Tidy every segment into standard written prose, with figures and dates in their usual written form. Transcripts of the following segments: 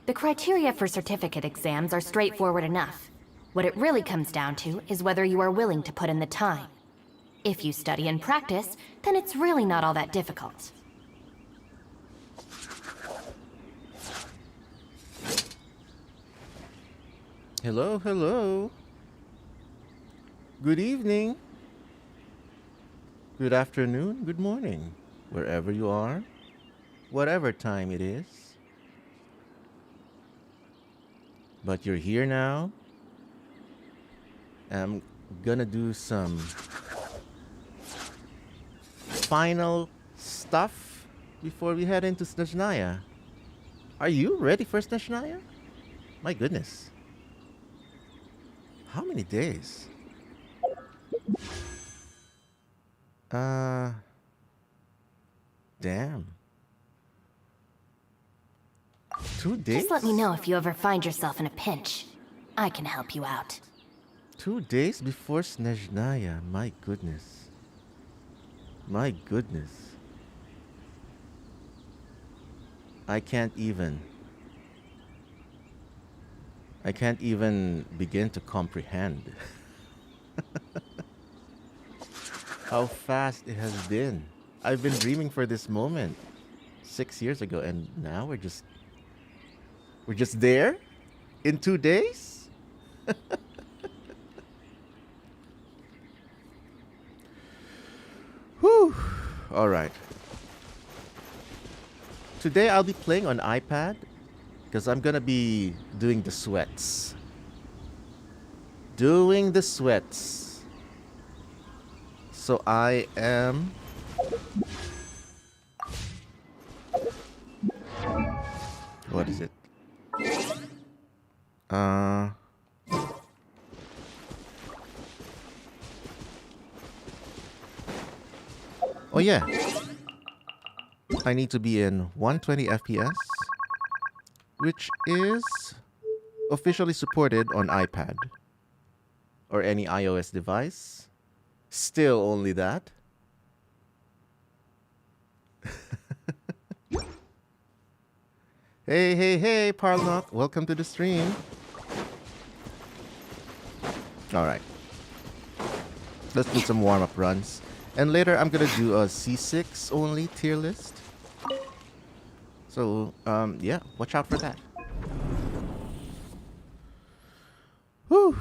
The criteria for certificate exams are straightforward enough. What it really comes down to is whether you are willing to put in the time. If you study and practice, then it's really not all that difficult. Hello, hello. Good evening. Good afternoon, good morning, wherever you are, whatever time it is. But you're here now. I'm gonna do some final stuff before we head into Snezhnaya. Are you ready for Snezhnaya? My goodness. How many days? Damn. 2 days? Just let me know if you ever find yourself in a pinch. I can help you out. 2 days before Snezhnaya. My goodness. My goodness. I can't even begin to comprehend how fast it has been. I've been dreaming for this moment 6 years ago, and now we're just there in 2 days. Whew. All right. Today I'll be playing on iPad because I'm gonna be doing the sweats. So I am what is it? Oh yeah. I need to be in 120 FPS, which is officially supported on iPad or any iOS device. Still only that. Hey, Parlnock. Welcome to the stream. Alright. Let's do some warm-up runs. And later I'm gonna do a C6 only tier list. So, yeah, watch out for that. Whew.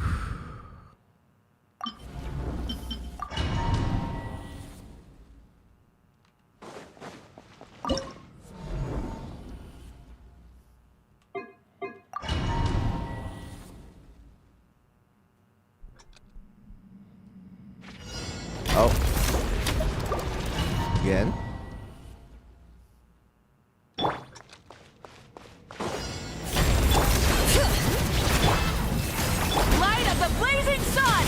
Oh. Again? Light of the blazing sun!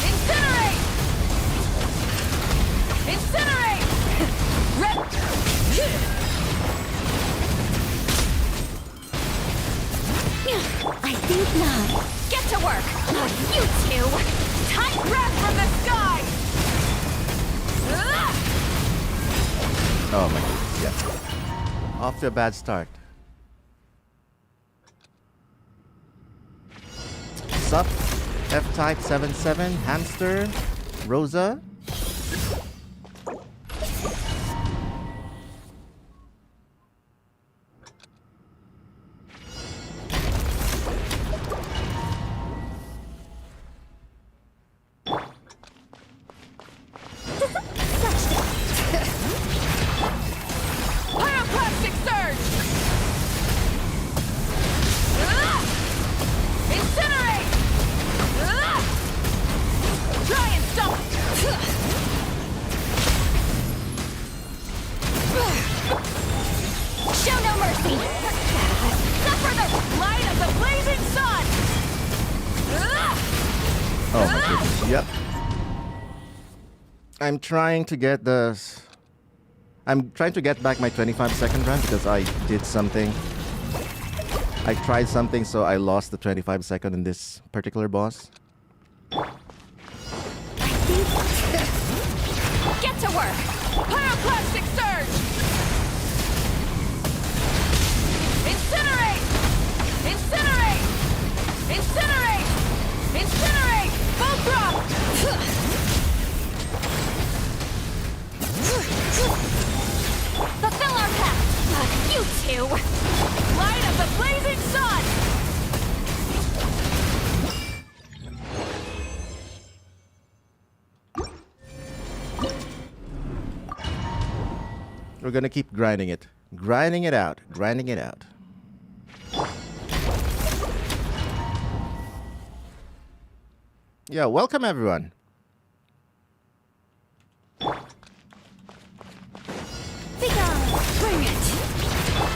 Incinerate! Incinerate! I think not. Get to work! Not you two! Tight breath from the sky! Oh my goodness, yeah. Off to a bad start. Sup? F-Type 77, Hamster, Rosa. Pyroclastic surge! Incinerate! Try and stop! Show no mercy! Suffer the light of the blazing sun! Oh my goodness, yep. I'm trying to get back my 25-second run because I did something. I tried something, so I lost the 25-second in this particular boss. Get to work! Pyroclastic surge! two! Light of the blazing sun! We're gonna keep grinding it. Grinding it out. Grinding it out. Yeah, welcome everyone. Bring it!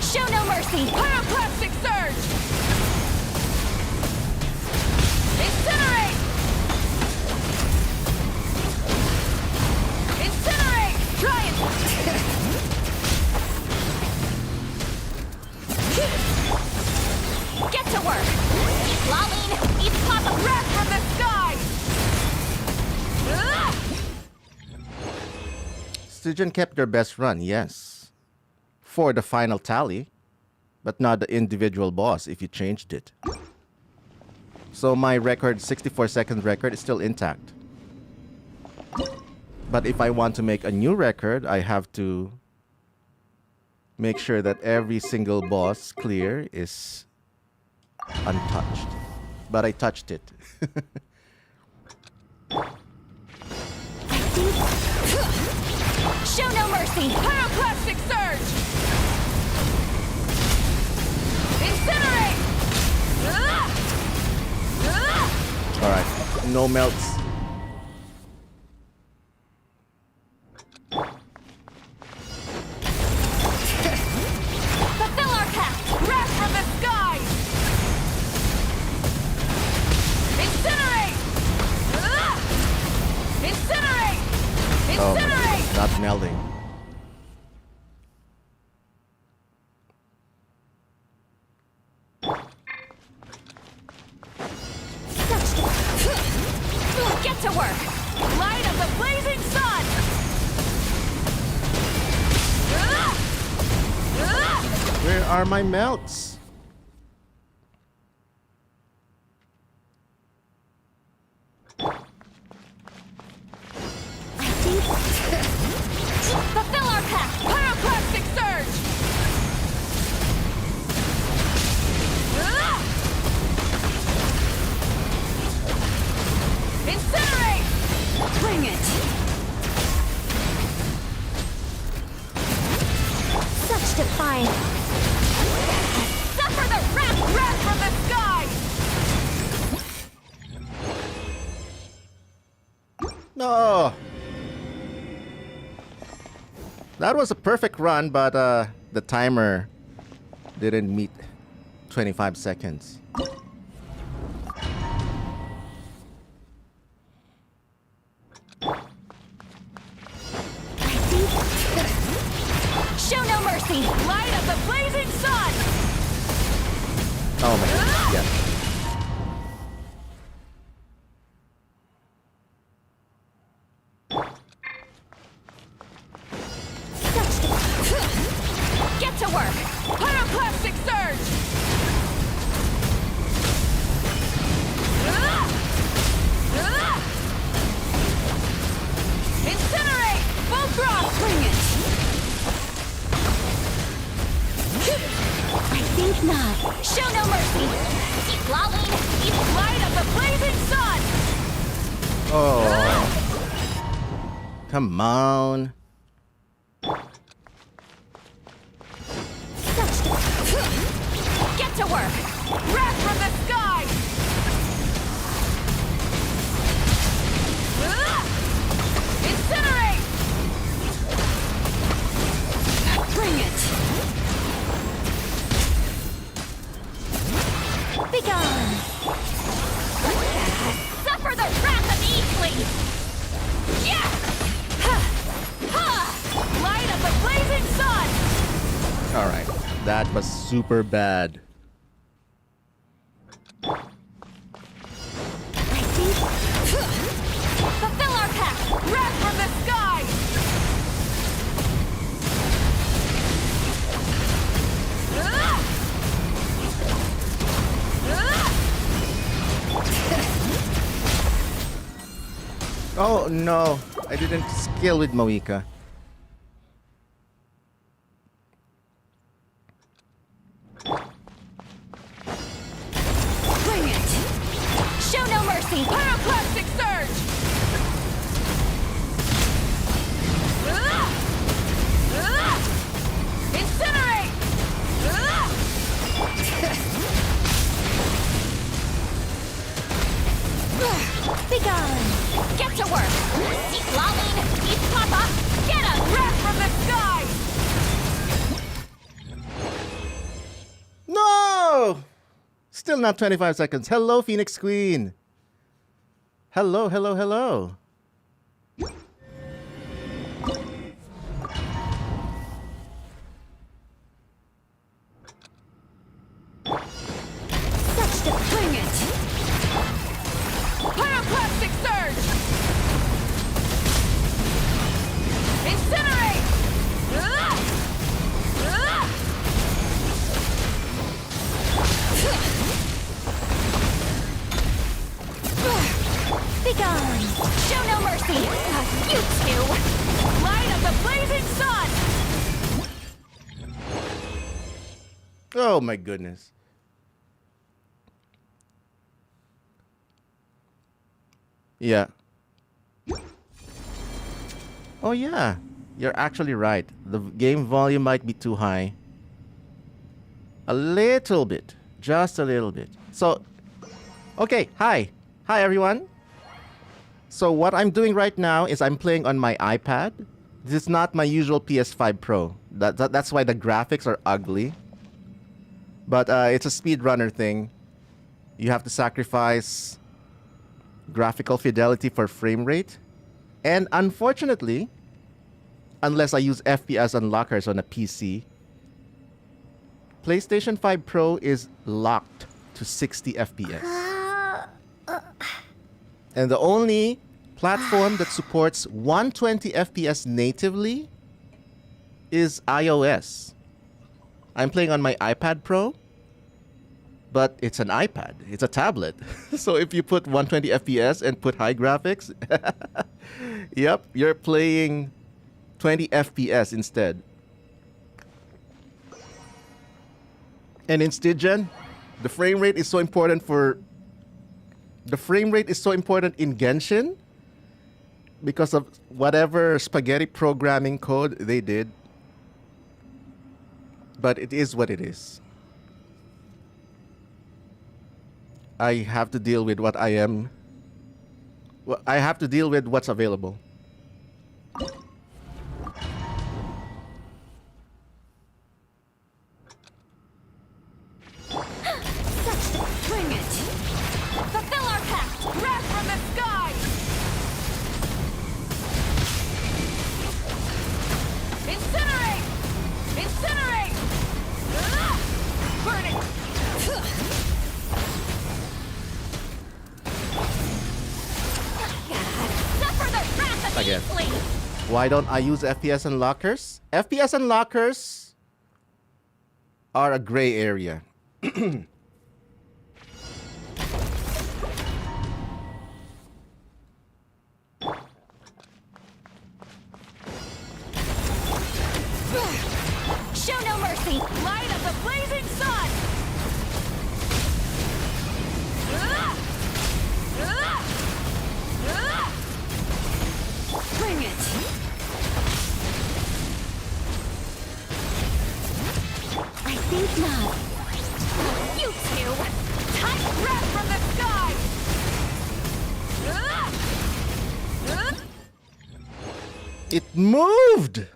Show no mercy! Pyroclastic surge! Incinerate! Incinerate! Try it! Get to work! Lolling! Eat pop of wrath from the sky! Stygian kept their best run, yes. For the final tally, but not the individual boss if you changed it. So my record, 64-second record, is still intact. But if I want to make a new record, I have to make sure that every single boss clear is untouched. But I touched it. Show no mercy! Pyroclastic surge! Incinerate! Alright, no melts. Fulfill our pact! Wrath from the sky! Incinerate! Incinerate! Oh my Incinerate! goodness, not melding. Get to work! Light of the blazing sun! Where are my melts? Fulfill our pact! Pyroclastic surge! Incinerate! Bring it! Such defiance! Suffer the wrath from the sky! No! That was a perfect run, but the timer didn't meet 25 seconds. Show no mercy! Light of the blazing sun! Oh my goodness, yes. Get to work! Pyroclastic surge! Incinerate! Full cross! Bring it! I think not. Show no mercy! Keep lolling! Keep light of the blazing sun! Oh. Come on. Get to work! Wrath from the sky! Incinerate! Bring it! Begone! Suffer the wrath of Eastly! Yeah! Ha! Ha! Light of the blazing sun! Alright, that was super bad. Fulfill our pact! Wrath from the sky! Oh no, I didn't skill with Moika. work! Seek Lalin! Eat Papa! Get a breath from the sky! No! Still not 25 seconds. Hello, Phoenix Queen. Hello, hello, hello. Such to bring it! Pyroclastic surge! Incinerate! Begone! Show no mercy! You two! Light of the blazing sun! Oh my goodness. Yeah. Oh yeah. You're actually right. The game volume might be too high. A little bit. Just a little bit. So, okay. Hi. Hi everyone. So what I'm doing right now is I'm playing on my iPad. This is not my usual PS5 Pro. That's why the graphics are ugly. But it's a speedrunner thing. You have to sacrifice graphical fidelity for frame rate. And unfortunately, unless I use FPS unlockers on a PC, PlayStation 5 Pro is locked to 60 FPS. And the only platform that supports 120 FPS natively is iOS. I'm playing on my iPad Pro, but it's an iPad. It's a tablet. So if you put 120 FPS and put high graphics, yep, you're playing 20 FPS instead. And in Stygian, the frame rate is so important in Genshin because of whatever spaghetti programming code they did. But it is what it is. I have to deal with what I am. Well, I have to deal with what's available. Bring it! Fulfill our pact! Wrath from the sky! Incinerate! Incinerate! Burn it! Suffer the wrath of Again. the fleet! Why don't I use FPS unlockers? FPS unlockers are a gray area. Show no mercy! Light of the blazing sun! Bring it! I think not. You two! Tight breath from the sky! It moved!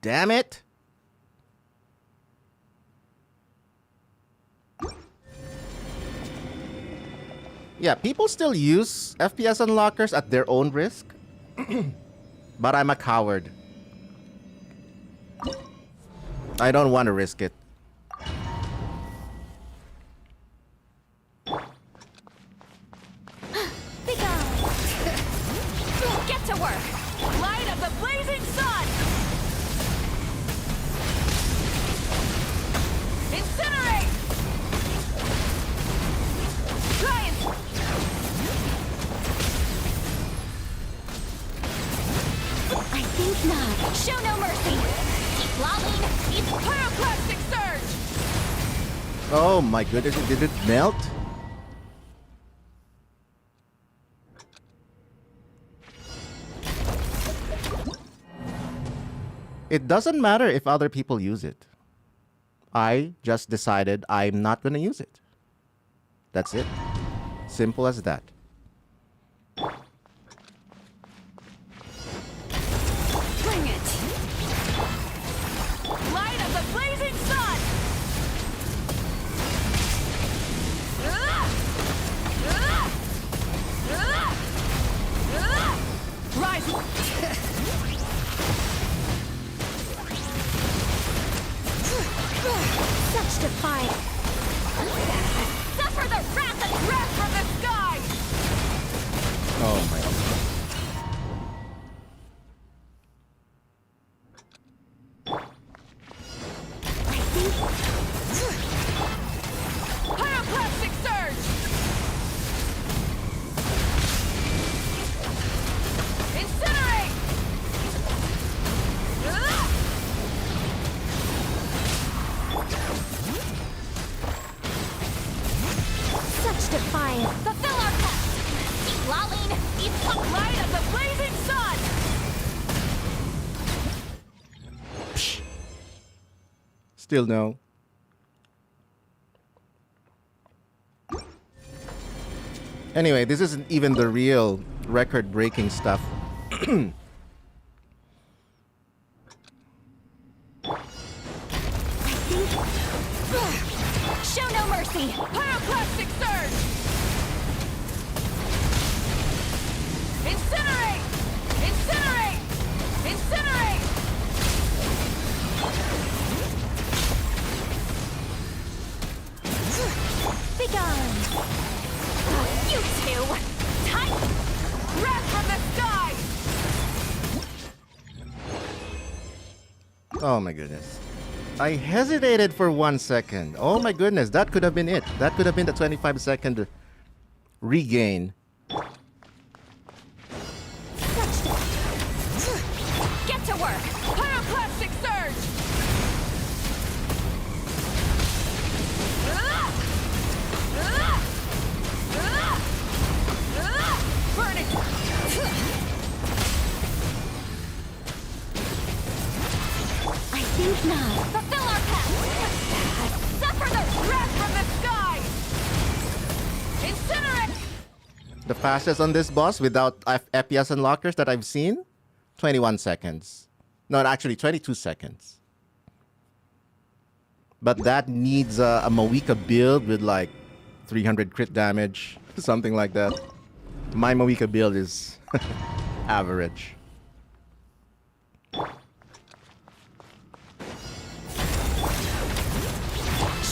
Damn it! Yeah, people still use FPS unlockers at their own risk. But I'm a coward. I don't want to risk it. Get to work! Light of the blazing sun! Incinerate! Giant! I think not. Show no mercy! Keep lolling! Eat pyroclastic surge! Oh my goodness, did it melt? It doesn't matter if other people use it. I just decided I'm not going to use it. That's it. Simple as that. Such defiance. Suffer the wrath and breath from the sky! Oh my god. Pyroclastic surge! Incinerate! Such defiance! Fulfill our quest! Eat Laline! Eat the light of the blazing sun! Still no. Anyway, this isn't even the real record-breaking stuff. Show no mercy! Pyroclastic surge! Incinerate! Incinerate! Incinerate! Begone! You two! Tight! Wrath from the sky! Oh my goodness. I hesitated for 1 second. Oh my goodness, that could have been it. That could have been the 25-second regain. Get to work! Pyroclastic surge! Burn it! I think not. Fulfill our path! Suffer the wrath from the sky! Incinerate! The fastest on this boss without FPS unlockers that I've seen? 21 seconds. No, actually 22 seconds. But that needs a Mawika build with like 300 crit damage, something like that. My Mawika build is average.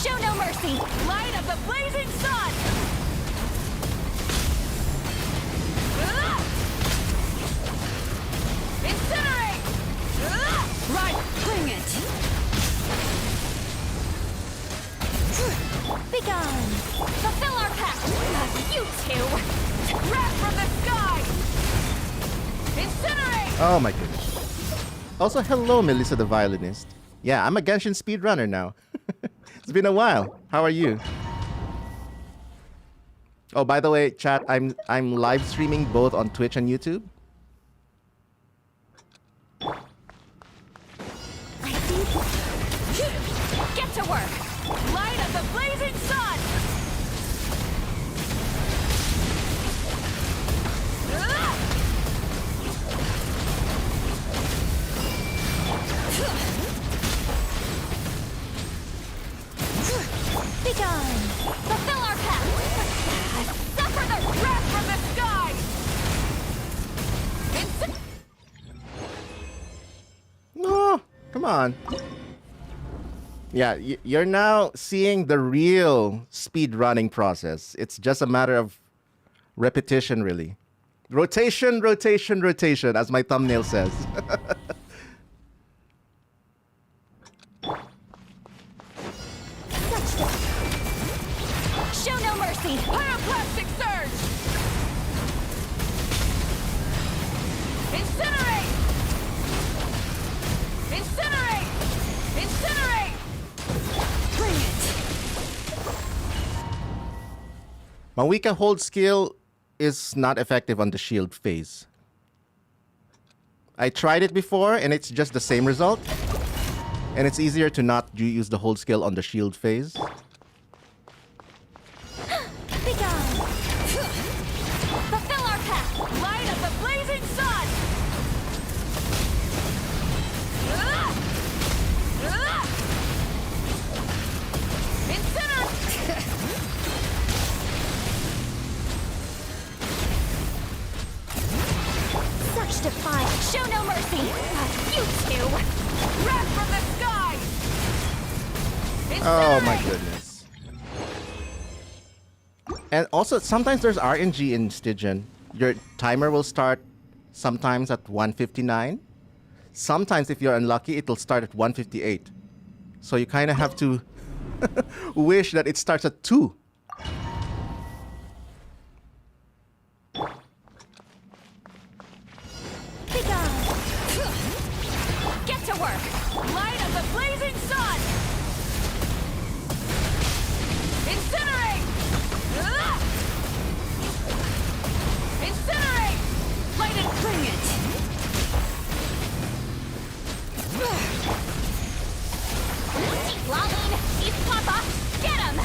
Show no mercy! Light of the blazing sun! Incinerate! Right, bring it! Begone! Fulfill our pact! You two! Wrath from the sky! Incinerate! Oh my goodness. Also, hello, Melissa the violinist. Yeah, I'm a Genshin speedrunner now. It's been a while. How are you? Oh, by the way, chat, I'm live streaming both on Twitch and YouTube. Get to work! Light of the blazing sun! Begone! Fulfill our path! Suffer the wrath from the sky! No, come on. Yeah, you're now seeing the real speed running process. It's just a matter of repetition, really. Rotation, rotation, rotation, as my thumbnail says. Show no mercy! Pyroclastic surge! Incinerate! Incinerate! Incinerate! Bring it! Mawika hold skill is not effective on the shield phase. I tried it before and it's just the same result. And it's easier to not use the hold skill on the shield phase. Begone! Fulfill our path! Light of the blazing sun! Incinerate! Such defiance! Show no mercy! You two! Wrath from the sky! Oh my goodness. And also, sometimes there's RNG in Stygian. Your timer will start sometimes at 1:59. Sometimes, if you're unlucky, it'll start at 1:58. So you kind of have to wish that it starts at 2. Get to work! Light of the blazing sun! Incinerate! Incinerate! Light and bring it! Lolling! He's Papa! Get him!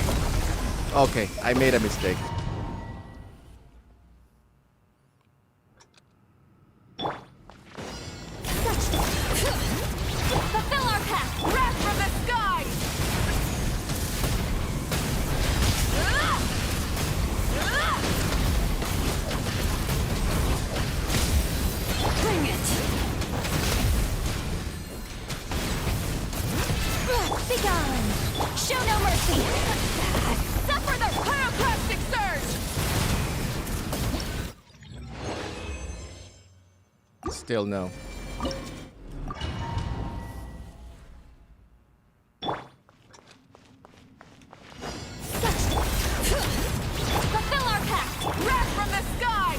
Okay, I made a mistake. Fulfill our path! Wrath from the sky! Bring it! Begone! Show no mercy! Suffer the pyroclastic surge! Still no. Fulfill our pact! Wrath from the sky!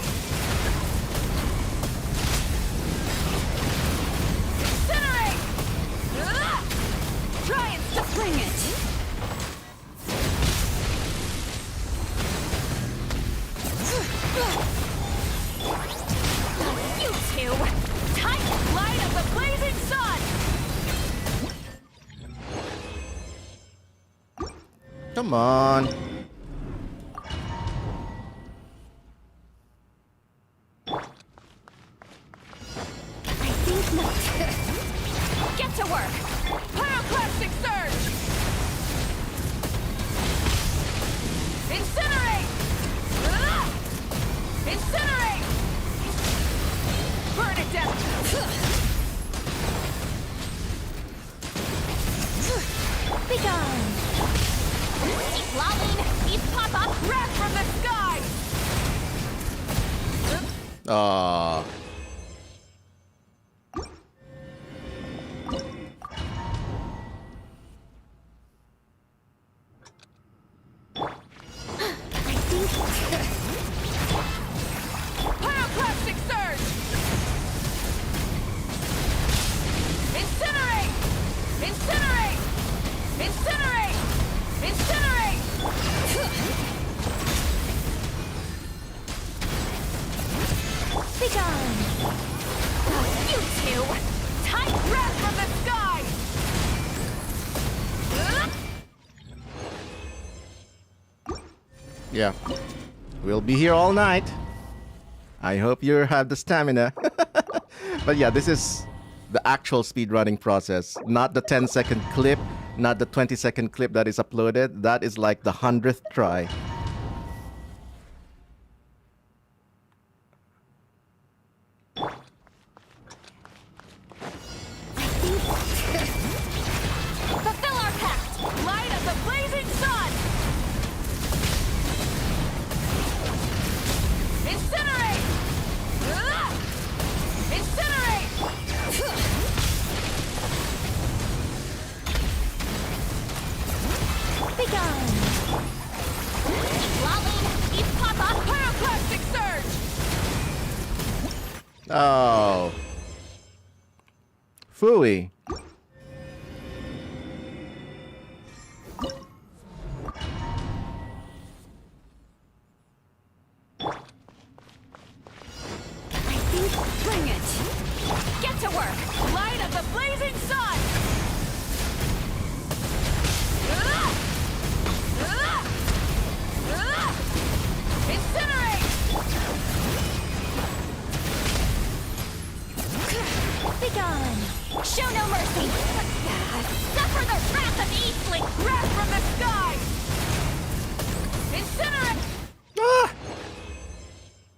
Incinerate! Try and bring it! You two! Tight light of the blazing sun! Come on. Get to work! Pyroclastic surge! Incinerate! Incinerate! Burn it down! Begone! Lolling! He's Papa! Wrath from the sky! Ah. Pyroclastic surge! Incinerate! Incinerate! Incinerate! Incinerate! Begone! You two! Tight wrath from the sky! Yeah. We'll be here all night. I hope you have the stamina. But yeah, this is the actual speedrunning process. Not the 10-second clip, not the 20-second clip that is uploaded. That is like the 100th try. Fulfill our pact! Light of the blazing sun! Incinerate! Incinerate! Begone! Lolling! Eat Papa! Pyroclastic surge! Oh. Phooey. Bring it! Get to work! Light of the blazing sun! Incinerate! Begone! Show no mercy! Suffer the wrath of Eastling! Wrath from the sky! Incinerate! Ah!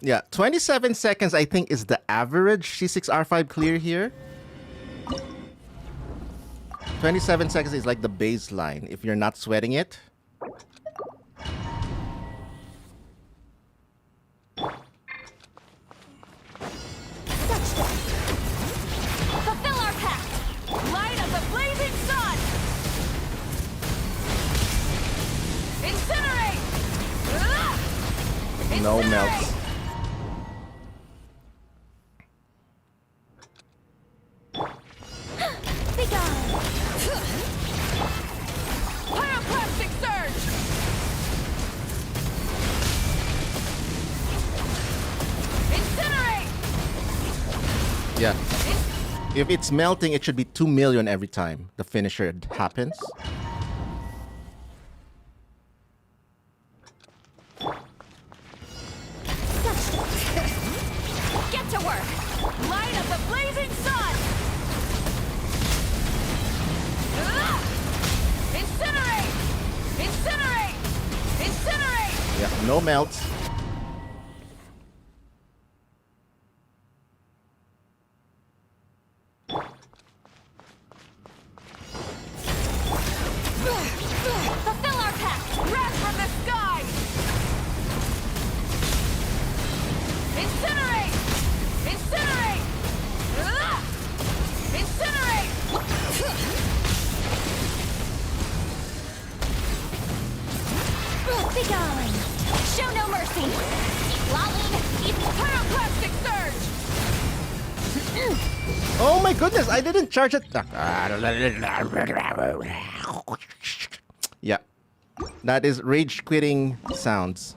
Yeah, 27 seconds I think is the average C6R5 clear here. 27 seconds is like the baseline. If you're not sweating it, Fulfill our pact! Light of the blazing sun! Incinerate! no Incinerate! melts. Be gone! Pyroclastic surge! Incinerate! Yeah. If it's melting, it should be 2 million every time the finisher happens. Get to work! Light of the blazing sun! Incinerate! Incinerate! Incinerate! Yeah, no melts. Fulfill our pact! Wrath from the sky! Incinerate! Incinerate! Incinerate! Be gone! Show no mercy! Lolling! Pyroclastic surge! Oh my goodness, I didn't charge it. Yeah. That is rage quitting sounds.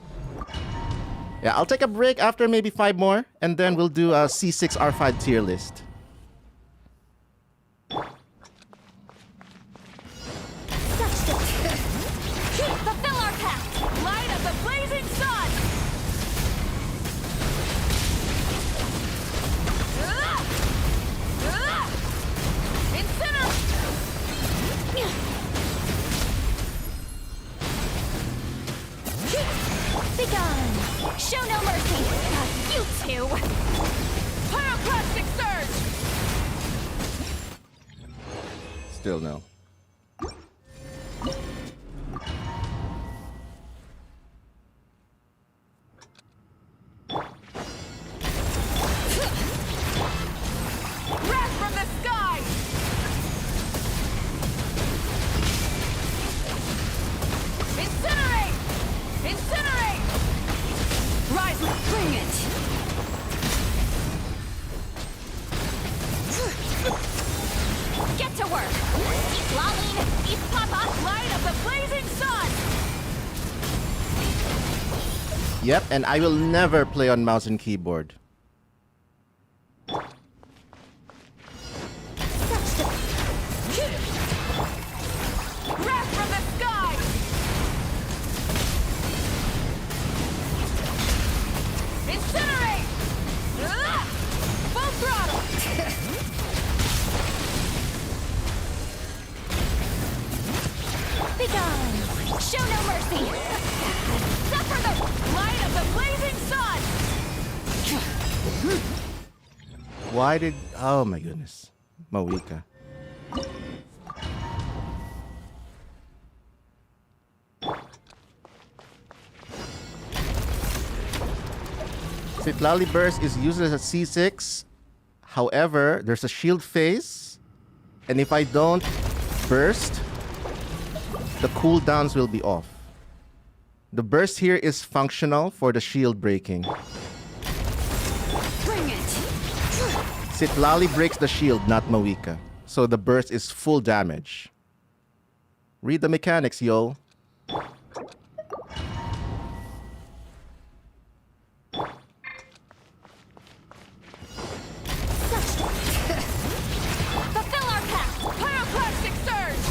Yeah, I'll take a break after maybe 5 more, and then we'll do a C6 R5 tier list. Fulfill our pact! Light of the blazing sun! Be gone! Show no mercy! You two! Pyroclastic surge! Still no. Wrath from the sky! Incinerate! Incinerate! Rise, bring it! Get to work! Lolling! Eat Papa! Light of the blazing sun! Yep, and I will never play on mouse and keyboard. Wrath from the sky! Incinerate! Full throttle! Be gone! Show no mercy! Suffer the light of the blazing sun! Why did... Oh my goodness. Mawika. Citlali Burst is used as a C6. However, there's a shield phase. And if I don't burst, the cooldowns will be off. The burst here is functional for the shield breaking. Bring it! Citlali breaks the shield, not Mawika. So the burst is full damage. Read the mechanics, yo. Fulfill our pact! Pyroclastic surge!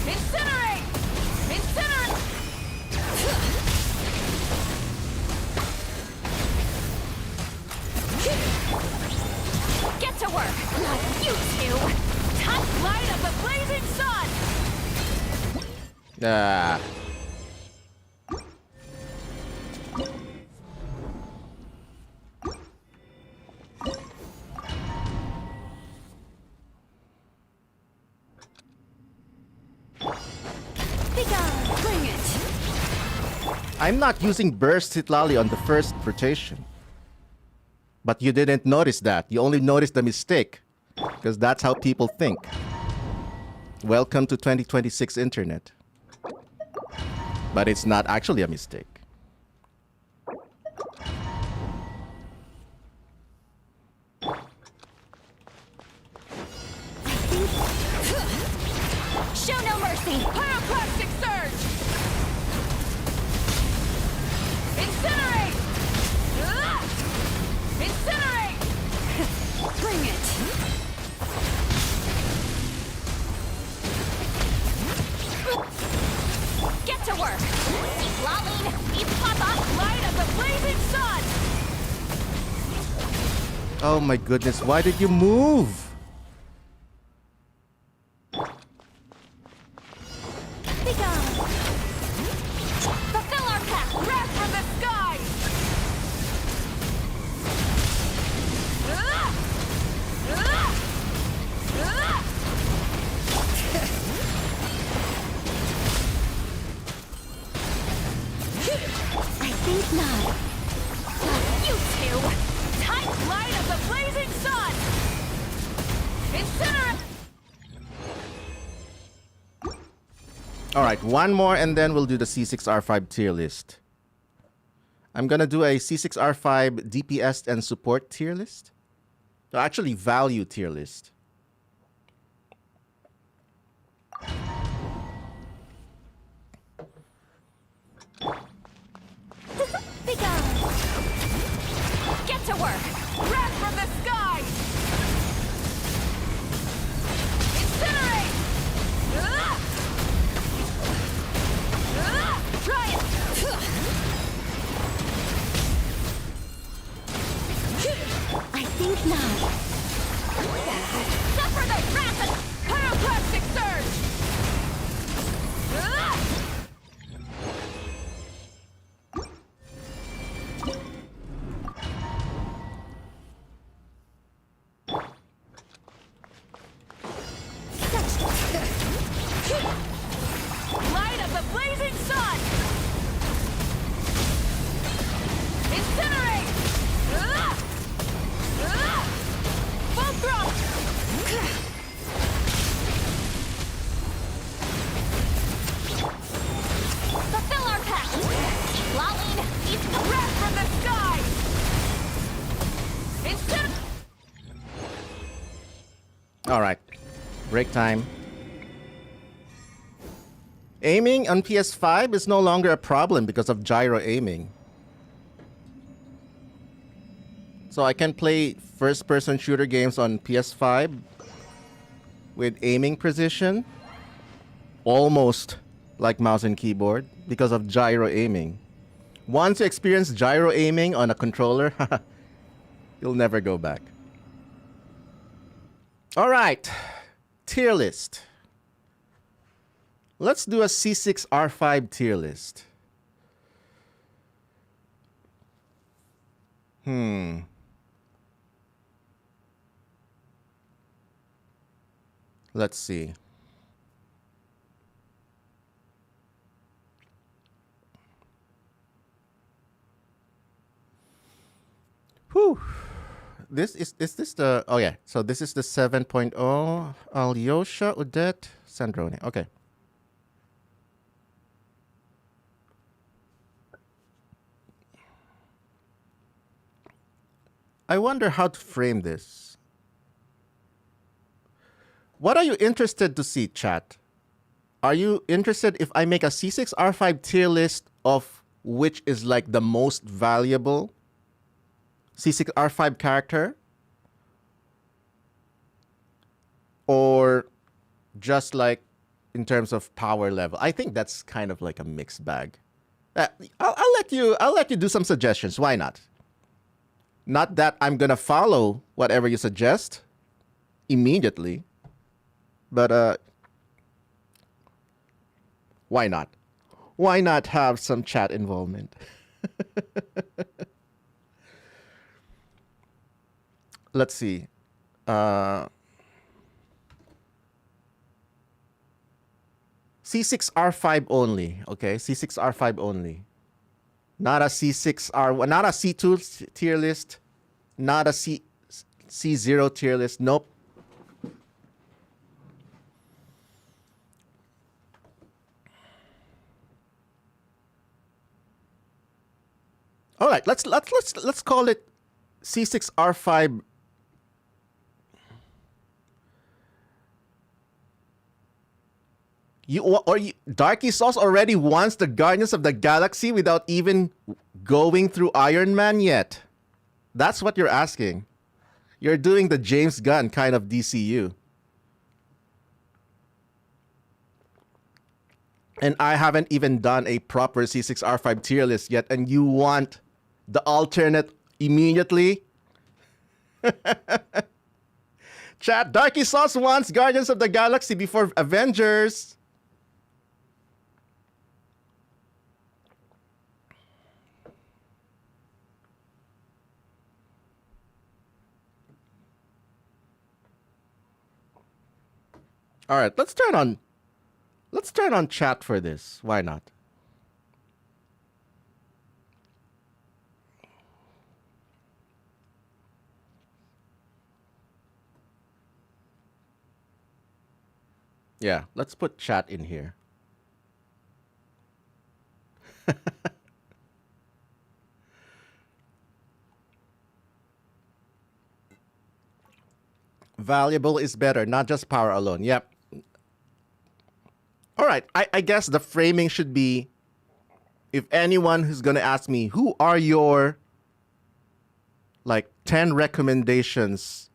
Incinerate! Incinerate! Get to work! Not you two! Touch light of the blazing sun! Ah. I'm not using burst Citlali on the first rotation. But you didn't notice that. You only noticed the mistake. Because that's how people think. Welcome to 2026 internet. But it's not actually a mistake. Show no mercy! Pyroclastic surge! Incinerate! Incinerate! Bring it! Get to work! Lolling! Ipata! Light of the blazing sun! Oh my goodness, why did you move? Be gone! Fulfill our path! Wrath from the skies! I think not. You two! Tight light of the blazing sun! Incinerate! Alright, one more and then we'll do the C6R5 tier list. I'm gonna do a C6R5 DPS and support tier list. No, actually, value tier list. Be gone! Get to work! Wrath from the skies! Incinerate! Try it! I think not. Suffer the wrath of pyroclastic surge! Light of the blazing sun! Incinerate! Full throttle! Fulfill our path! Lolling, east the breath from the sky! Incinerate! Alright, break time. Aiming on PS5 is no longer a problem because of gyro aiming. So I can play first-person shooter games on PS5 with aiming precision, almost like mouse and keyboard, because of gyro aiming. Once you experience gyro aiming on a controller, you'll never go back. Alright, tier list. Let's do a C6R5 tier list. Let's see. Whew. Is this the, oh yeah, so this is the 7.0 Alyosha, Odette, Sandrone. Okay. I wonder how to frame this. What are you interested to see, chat? Are you interested if I make a C6R5 tier list of which is like the most valuable C6R5 character? Or just like in terms of power level? I think that's kind of like a mixed bag. I'll let you do some suggestions. Why not? Not that I'm gonna follow whatever you suggest immediately, but why not? Why not have some chat involvement? Let's see. C6R5 only. Okay, C6R5 only. Not a C6R1, not a C2 tier list, not a C0 tier list. Nope. All right, let's call it C6R5. Darky Sauce already wants the Guardians of the Galaxy without even going through Iron Man yet. That's what you're asking. You're doing the James Gunn kind of DCU. And I haven't even done a proper C6R5 tier list yet, and you want the alternate immediately? Chat, Darky Sauce wants Guardians of the Galaxy before Avengers. All right, let's turn on chat for this. Why not? Yeah, let's put chat in here. Valuable is better, not just power alone. Yep. All right, I guess the framing should be, if anyone who's going to ask me, who are your, 10 recommendations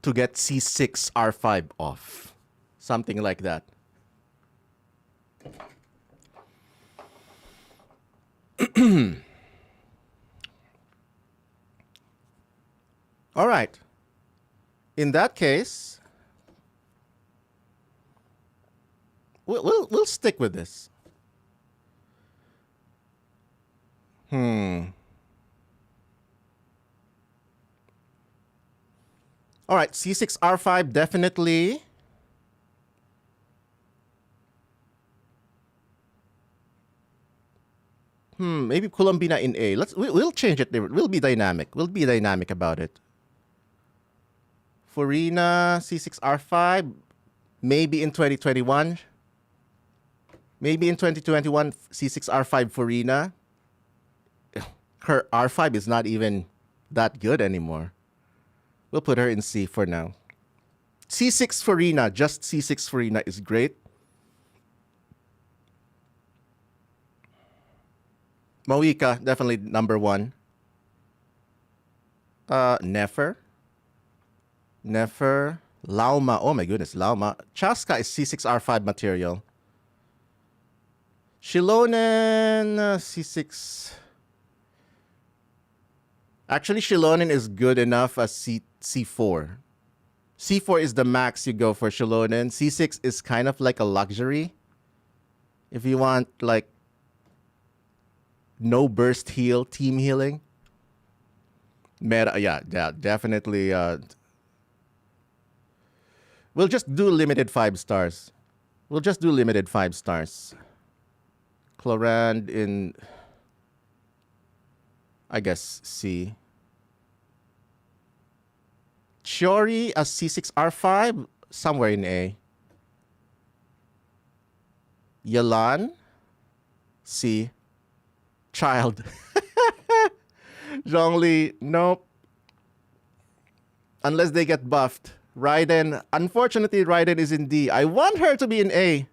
to get C6R5 off? Something like that. All right. In that case, we'll stick with this. All right, C6R5 definitely. Maybe Colombina in A. We'll change it. We'll be dynamic. We'll be dynamic about it. Furina, C6R5, maybe in 2021. Maybe in 2021, C6R5 Furina. Her R5 is not even that good anymore. We'll put her in C for now. C6 Furina, just C6 Furina is great. Moika, definitely number one. Nefer. Lauma. Oh my goodness, Lauma. Chaska is C6R5 material. Shilonen, C6. Actually, Shilonen is good enough as C4. C4 is the max you go for Shilonen. C6 is kind of like a luxury. If you want, no burst heal, team healing. Meta, yeah, definitely. We'll just do limited 5 stars. Clorand in, I guess, C. Chiori as C6R5, somewhere in A. Yalan, C. Child. Zhongli, nope. Unless they get buffed. Raiden, unfortunately, Raiden is in D. I want her to be in A.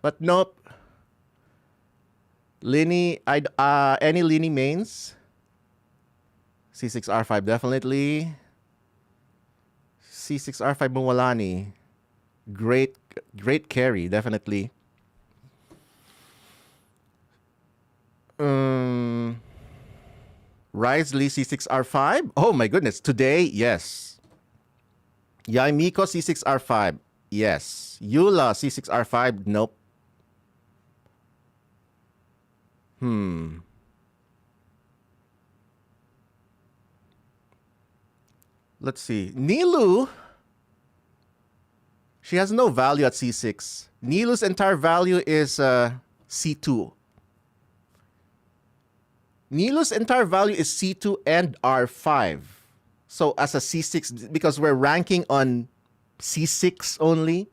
But nope. Lini, any Lini mains? C6R5 definitely. C6R5 Muwalani. Great carry, definitely. Risley C6R5. Oh my goodness. Today, yes. Yaimiko C6R5. Yes. Eula C6R5. Nope. Let's see. Nilu. She has no value at C6. Nilu's entire value is C2. Nilu's entire value is C2 and R5. So as a C6, because we're ranking on C6 only,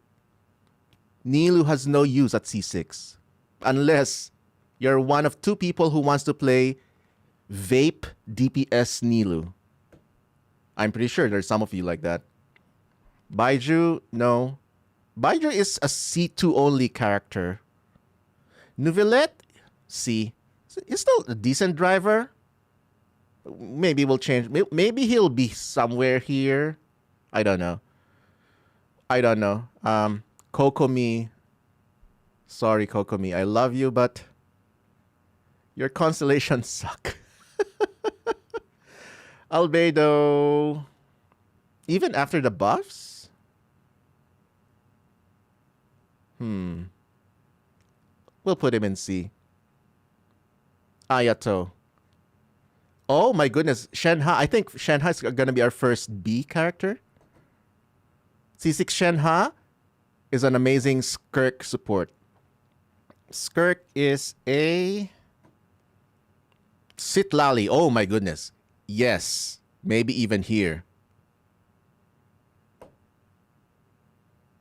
Nilu has no use at C6. Unless you're one of two people who wants to play Vape DPS Nilu. I'm pretty sure there's some of you like that. Baiju, no. Baiju is a C2 only character. Nouvellette, C. He's still a decent driver. Maybe we'll change. Maybe he'll be somewhere here. I don't know. Kokomi. Sorry, Kokomi. I love you, but your constellations suck. Albedo. Even after the buffs? We'll put him in C. Ayato. Oh my goodness. Shenhe. I think Shenhe is going to be our first B character. C6 Shenhe is an amazing Skirk support. Skirk is a Sitlali. Oh my goodness. Yes. Maybe even here.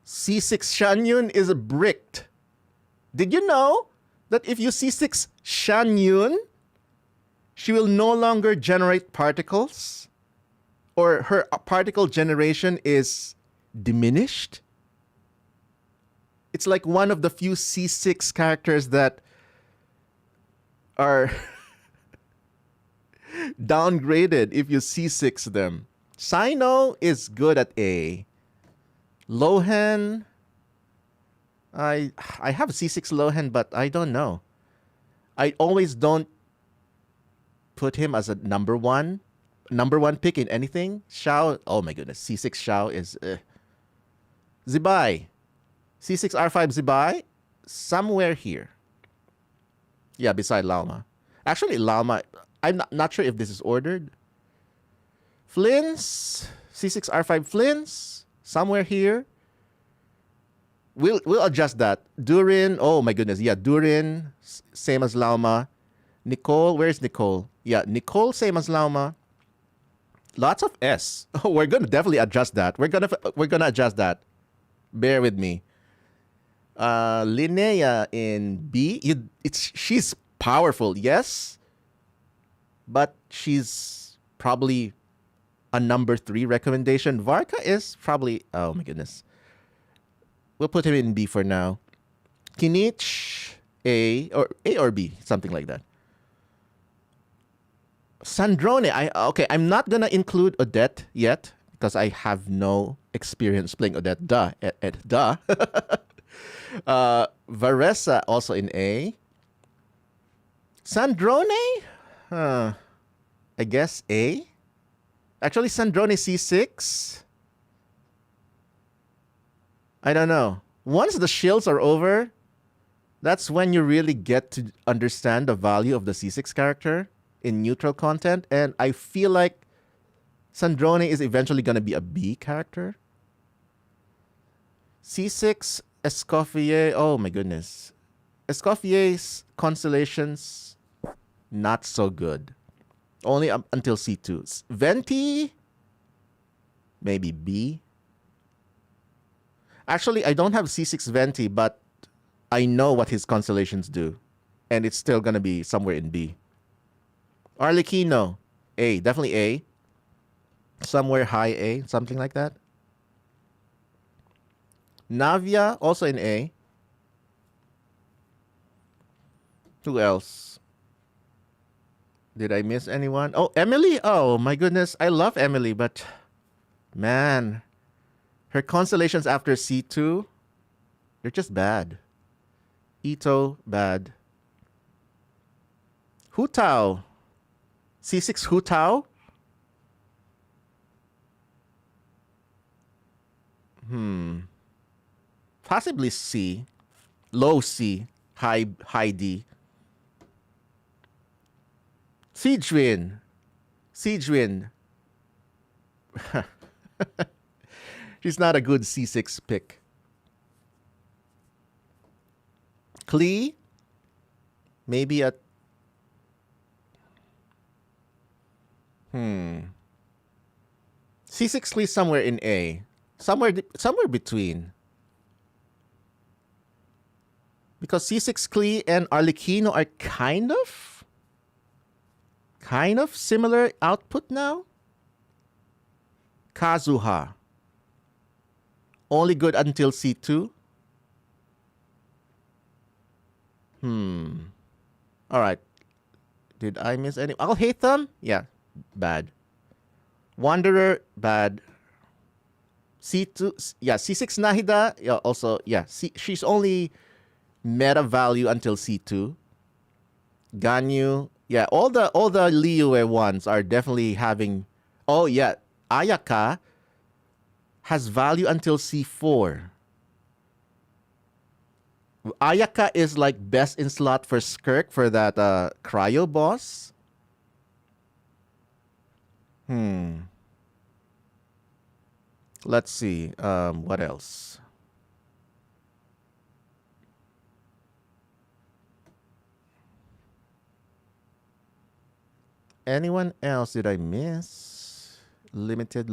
C6 Shanyun is bricked. Did you know that if you C6 Shanyun, she will no longer generate particles? Or her particle generation is diminished? It's like one of the few C6 characters that are downgraded if you C6 them. Sino is good at A. Lohan, I have C6 Lohan, but I don't know. I always don't put him as a number one pick in anything. Xiao, oh my goodness, C6 Xiao is Zibai. C6 R5 Zibai, somewhere here. Yeah, beside Laoma. Actually, Laoma, I'm not sure if this is ordered. Flins, C6 R5 Flins, somewhere here. We'll adjust that. Durin, oh my goodness, yeah, Durin, same as Laoma. Nicole, where's Nicole? Yeah, Nicole, same as Laoma. Lots of S. Oh, we're gonna definitely adjust that. We're gonna adjust that. Bear with me. Linnea in B. She's powerful, yes, but she's probably a number 3 recommendation. Varka is probably, oh my goodness. We'll put him in B for now. Kinich, A or B, something like that. Sandrone, I'm not gonna include Odette yet because I have no experience playing Odette. Duh. Varesa also in A. Sandrone, I guess A. Actually, Sandrone C6. I don't know. Once the shields are over, that's when you really get to understand the value of the C6 character in neutral content. And I feel like Sandrone is eventually going to be a B character. C6 Escoffier. Oh my goodness. Escoffier's constellations, not so good. Only until C2. Venti, maybe B. Actually, I don't have C6 Venti, but I know what his constellations do. And it's still going to be somewhere in B. Arlecchino, A. Definitely A. Somewhere high A, something like that. Navia, also in A. Who else? Did I miss anyone? Oh, Emily. Oh, my goodness. I love Emily, but man, her constellations after C2, they're just bad. Ito, bad. Hu Tao. C6 Hu Tao. Possibly C. Low C. High D. Siegwin. She's not a good C6 pick. Klee, maybe at C6 Klee somewhere in A. Somewhere between. Because C6 Klee and Arlecchino are kind of similar output now. Kazuha. Only good until C2. Alright. Did I miss any? I'll hate them? Yeah. Bad. Wanderer, bad. C2, yeah, C6 Nahida, yeah, also, yeah, she's only meta value until C2. Ganyu, yeah, all the Liyue ones are definitely having, oh yeah, Ayaka has value until C4. Ayaka is like best in slot for Skirk for that cryo boss. Let's see. What else? Anyone else did I miss? Limited.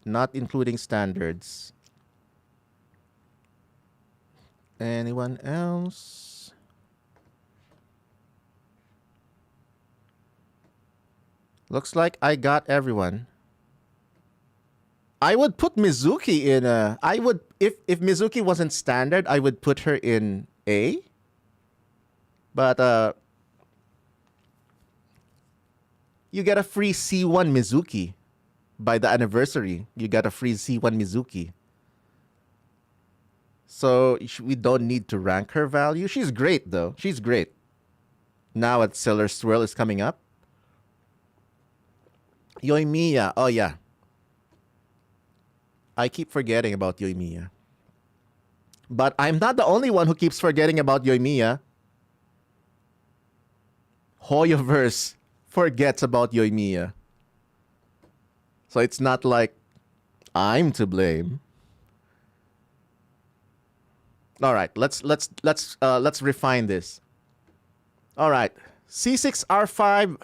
Not including standards. Anyone else? Looks like I got everyone. I would put Mizuki in a... I would... If Mizuki wasn't standard, I would put her in A. But, you get a free C1 Mizuki. By the anniversary, you get a free C1 Mizuki. So, we don't need to rank her value. She's great, though. She's great. Now at Sailor Swirl is coming up. Yoimiya. Oh, yeah. I keep forgetting about Yoimiya. But I'm not the only one who keeps forgetting about Yoimiya. Hoyoverse forgets about Yoimiya. So it's not like I'm to blame. All right, let's refine this. All right, C6R5.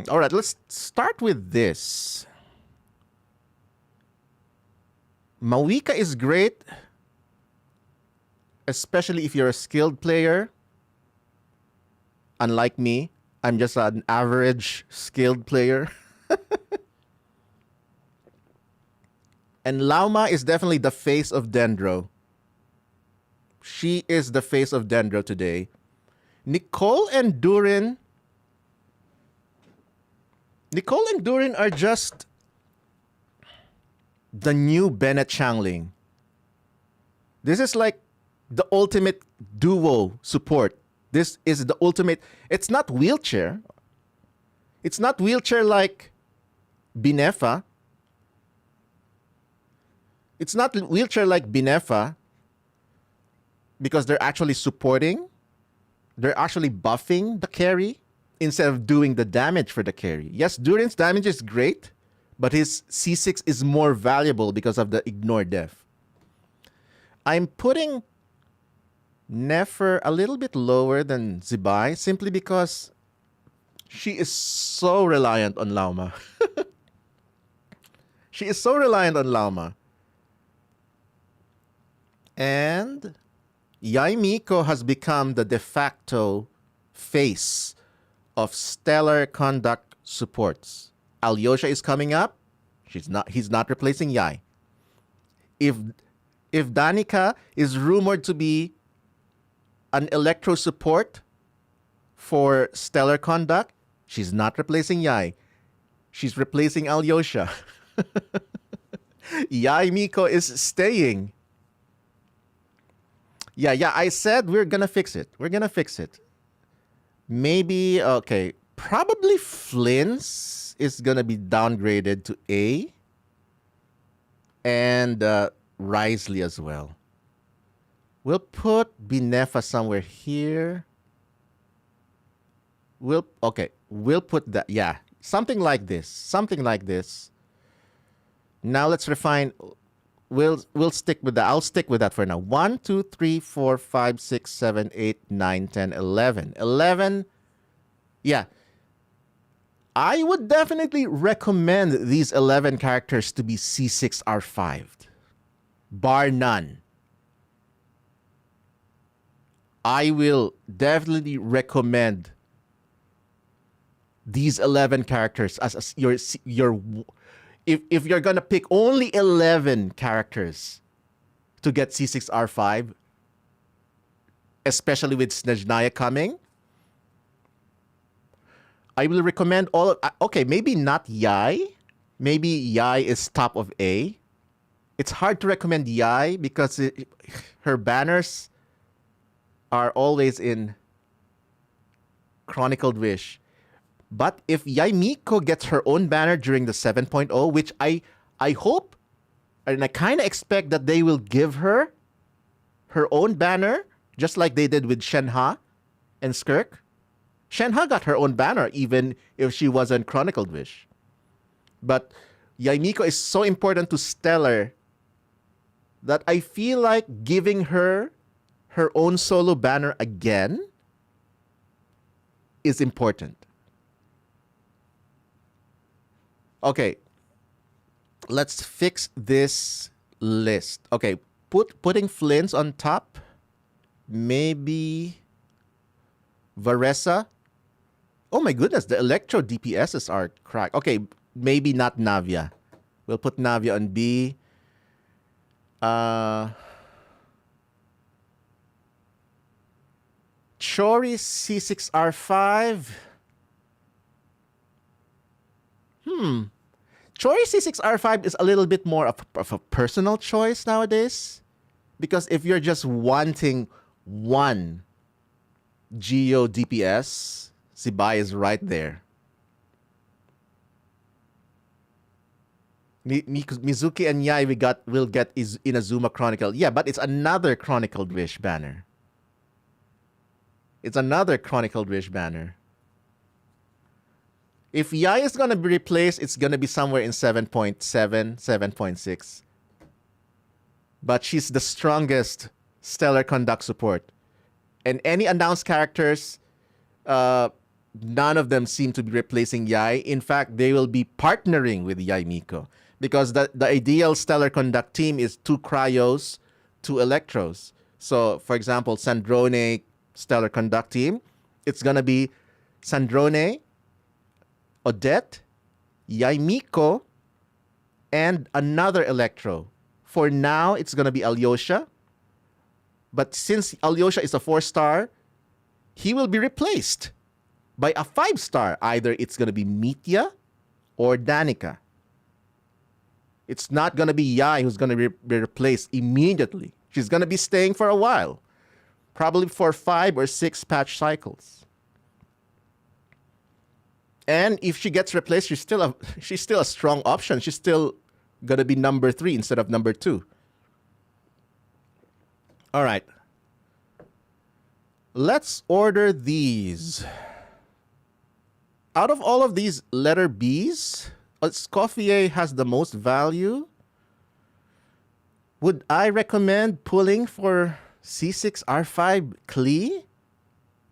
All right, let's start with this. Mawika is great, especially if you're a skilled player. Unlike me, I'm just an average skilled player. And Lauma is definitely the face of Dendro. She is the face of Dendro today. Nicole and Durin are just the new Bennett Changling. This is like the ultimate duo support. This is the ultimate. It's not wheelchair. It's not wheelchair like Binefa. It's not wheelchair like Binefa because they're actually supporting. They're actually buffing the carry instead of doing the damage for the carry. Yes, Durin's damage is great, but his C6 is more valuable because of the ignore def. I'm putting Nefer a little bit lower than Zibai simply because she is so reliant on Lauma. She is so reliant on Lauma. And Yai Miko has become the de facto face of stellar conduct supports. Alyosha is coming up. He's not replacing Yai. If Danica is rumored to be an electro support for stellar conduct, she's not replacing Yai. She's replacing Alyosha. Yai Miko is staying. Yeah, I said we're gonna fix it. We're gonna fix it. Maybe, okay, probably Flynn's is gonna be downgraded to A. And Risley as well. We'll put Binefa somewhere here. We'll put that, yeah, something like this. Now let's refine. we'll stick with that. I'll stick with that for now. 1, 2, 3, 4, 5, 6, 7, 8, 9, 10, 11. 11. Yeah. I would definitely recommend these 11 characters to be C6R5. Bar none. I will definitely recommend these 11 characters as your if you're gonna pick only 11 characters to get C6R5, especially with Snezhnaya coming, I will recommend all of... Okay, maybe not Yai. Maybe Yai is top of A. It's hard to recommend Yai because her banners are always in Chronicled Wish. But if Yaimiko gets her own banner during the 7.0, which I hope and I kind of expect that they will give her own banner, just like they did with Shenhe and Skirk. Shenhe got her own banner even if she wasn't Chronicled Wish. But Yaimiko is so important to Stellar that I feel like giving her own solo banner again is important. Okay, let's fix this list. Okay, putting Flynn's on top. Maybe Varesa. Oh my goodness, the Electro DPSs are cracked. Okay, maybe not Navia. We'll put Navia on B. Chori C6R5. Chori C6R5 is a little bit more of a personal choice nowadays. Because if you're just wanting one Geo DPS, Zibai is right there. Mizuki and Yai will get Inazuma Chronicle. Yeah, but it's another Chronicled Wish banner. It's another Chronicled Wish banner. If Yai is going to be replaced, it's going to be somewhere in 7.7, 7.6. But she's the strongest Stellar Conduct support. And any announced characters, none of them seem to be replacing Yai. In fact, they will be partnering with Yaimiko. Because the ideal Stellar Conduct team is 2 Cryos, 2 Electros. So, for example, Sandrone Stellar Conduct team, it's going to be Sandrone, Odette, Yaimiko, and another Electro. For now, it's going to be Alyosha. But since Alyosha is a 4-star, he will be replaced by a 5-star. Either it's going to be Mitya or Danica. It's not going to be Yai who's going to be replaced immediately. She's going to be staying for a while. Probably for 5 or 6 patch cycles. And if she gets replaced, she's still a strong option. She's still going to be number 3 instead of number 2. All right. Let's order these. Out of all of these letter Bs, Escoffier has the most value. Would I recommend pulling for C6R5 Klee?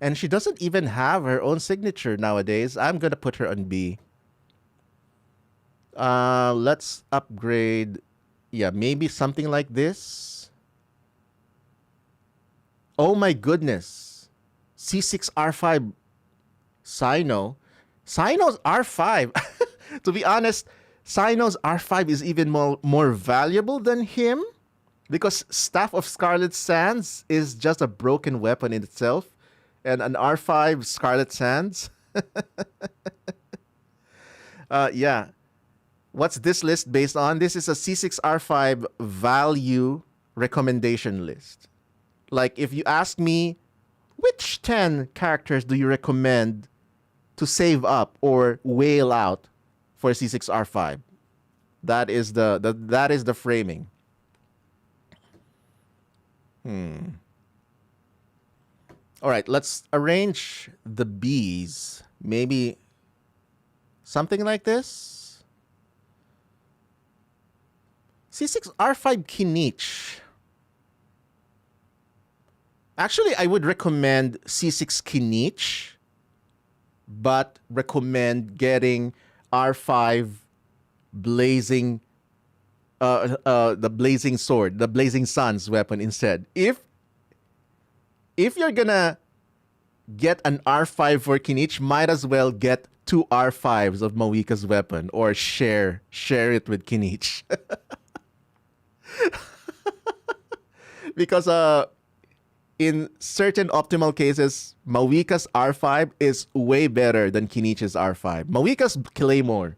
And she doesn't even have her own signature nowadays. I'm going to put her on B. Let's upgrade. Yeah, maybe something like this. Oh my goodness. C6R5 Sino. Sino's R5. To be honest, Sino's R5 is even more valuable than him. Because Staff of Scarlet Sands is just a broken weapon in itself. And an R5 Scarlet Sands. Yeah. What's this list based on? This is a C6R5 value recommendation list. Like, if you ask me, which 10 characters do you recommend to save up or whale out for C6R5? That is the framing. All right, let's arrange the Bs. Maybe something like this. C6 R5 Kinich. Actually, I would recommend C6 Kinich, but recommend getting R5 Blazing, the Blazing Sword, the Blazing Sun's weapon instead. If you're gonna get an R5 for Kinich, might as well get 2 R5s of Mawika's weapon, or share it with Kinich. Because in certain optimal cases, Mawika's R5 is way better than Kinich's R5. Mawika's Claymore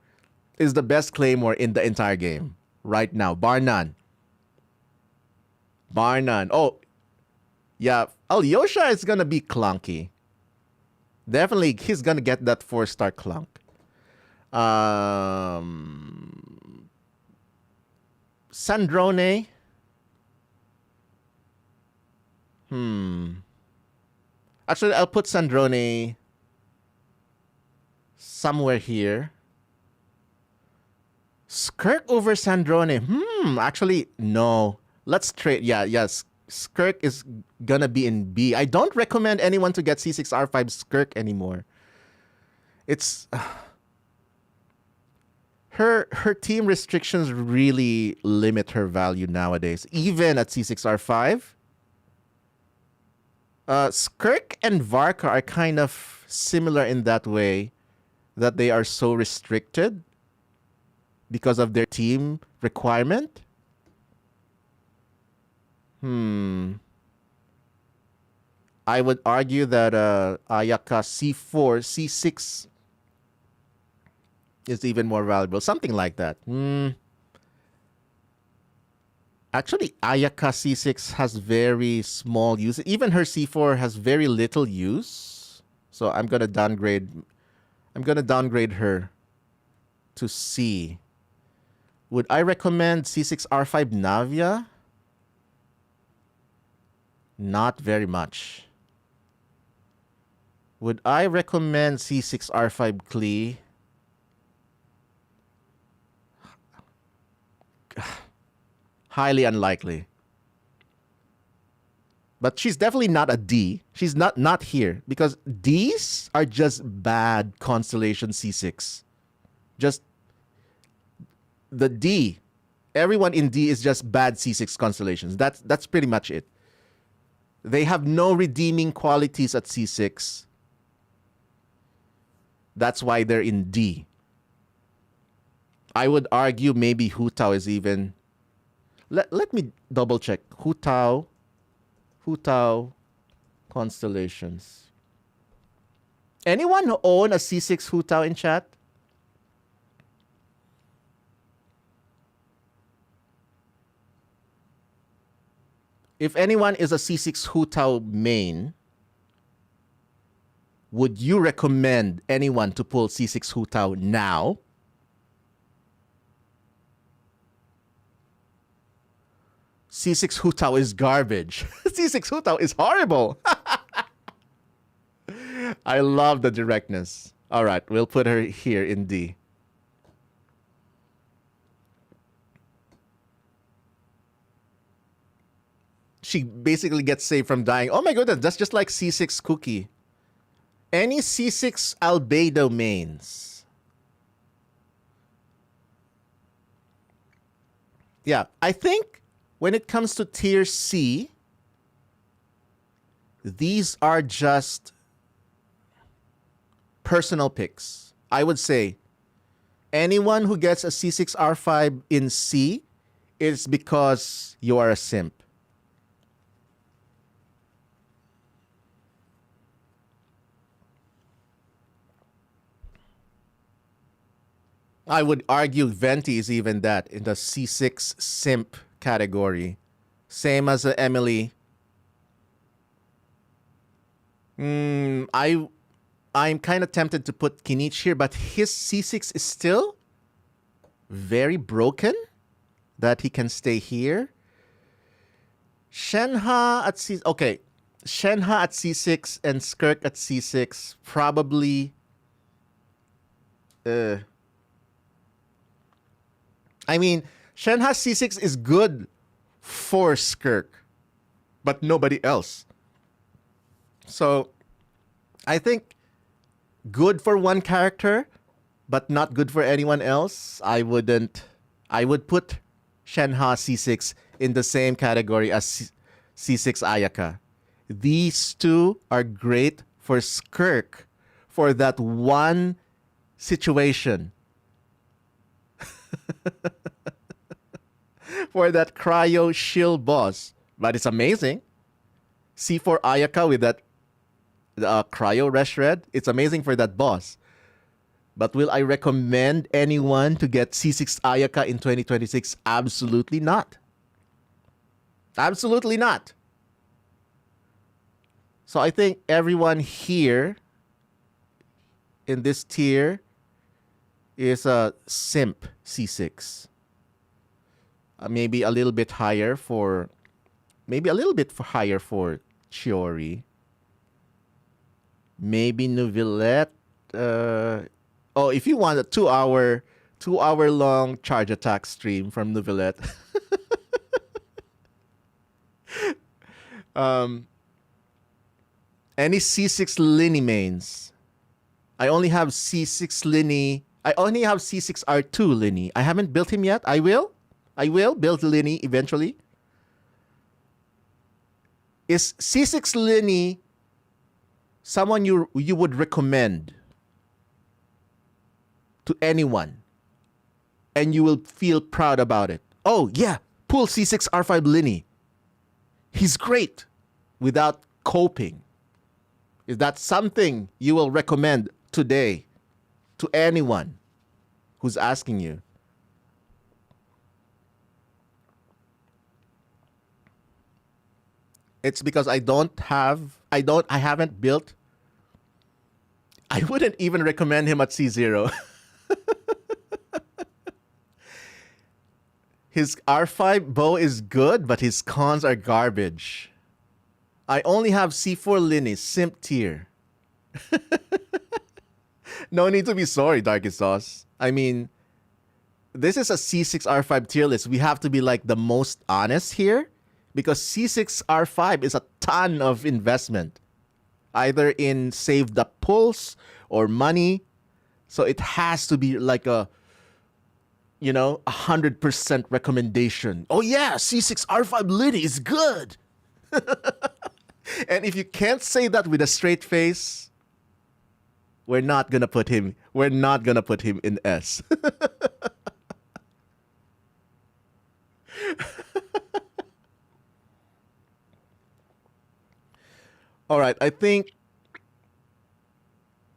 is the best Claymore in the entire game right now, bar none. Bar none. Oh, yeah. Alyosha is gonna be clunky. Definitely, he's gonna get that 4-star clunk. Sandrone. Actually, I'll put Sandrone somewhere here. Skirk over Sandrone. Actually, no. Let's trade. Yes. Skirk is gonna be in B. I don't recommend anyone to get C6R5 Skirk anymore. It's her team restrictions really limit her value nowadays, even at C6R5. Skirk and Varka are kind of similar in that way, that they are so restricted because of their team requirement. I would argue that Ayaka C4, C6 is even more valuable. Something like that. Actually, Ayaka C6 has very small use. Even her C4 has very little use. So I'm gonna downgrade her to C. Would I recommend C6R5 Navia? Not very much. Would I recommend C6R5 Klee? Highly unlikely. But she's definitely not a D. She's not here, because Ds are just bad Constellation C6. Just the D. Everyone in D is just bad C6 constellations. That's pretty much it. They have no redeeming qualities at C6. That's why they're in D. I would argue maybe Hu Tao is even... Let me double check. Hu Tao constellations. Anyone who own a C6 Hu Tao in chat? If anyone is a C6 Hu Tao main, would you recommend anyone to pull C6 Hu Tao now? C6 Hu Tao is garbage. C6 Hu Tao is horrible. I love the directness. All right, we'll put her here in D. She basically gets saved from dying. Oh my goodness, that's just like C6 Cookie. Any C6 Albedo mains? Yeah, I think when it comes to tier C, these are just personal picks. I would say anyone who gets a C6R5 in C is because you are a simp. I would argue Venti is even that, in the C6 simp category. Same as Emily. I'm kind of tempted to put Kinich here, but his C6 is still very broken that he can stay here. Shenhe at C... Okay. Shenhe at C6 and Skirk at C6 probably... I mean, Shenhe C6 is good for Skirk, but nobody else. So, I think good for one character, but not good for anyone else. I would put Shenhe C6 in the same category as C6 Ayaka. These two are great for Skirk for that one situation. For that cryo shield boss. But it's amazing. C4 Ayaka with that cryo Resh Red. It's amazing for that boss. But will I recommend anyone to get C6 Ayaka in 2026? Absolutely not. Absolutely not. So I think everyone here in this tier is a simp C6. Maybe a little bit higher for Chiori. Maybe Neuvillette. If you want a 2-hour long charge attack stream from Neuvillette. Any C6 Linny mains? I only have C6 Linny. I only have C6 R2 Linny. I haven't built him yet. I will build Linny eventually. Is C6 Linny someone you would recommend to anyone and you will feel proud about it? Oh yeah, pull C6 R5 Linny. He's great without coping. Is that something you will recommend today to anyone who's asking you? It's because I haven't built. I wouldn't even recommend him at C0. His R5 bow is good, but his cons are garbage. I only have C4 Linny, simp tier. No need to be sorry, Darkest Sauce. I mean, this is a C6 R5 tier list. We have to be like the most honest here. Because C6 R5 is a ton of investment, either in saved up pulls or money. So it has to be like a 100% recommendation. Oh yeah, C6 R5 Linny is good. And if you can't say that with a straight face, we're not gonna put him in S. All right, I think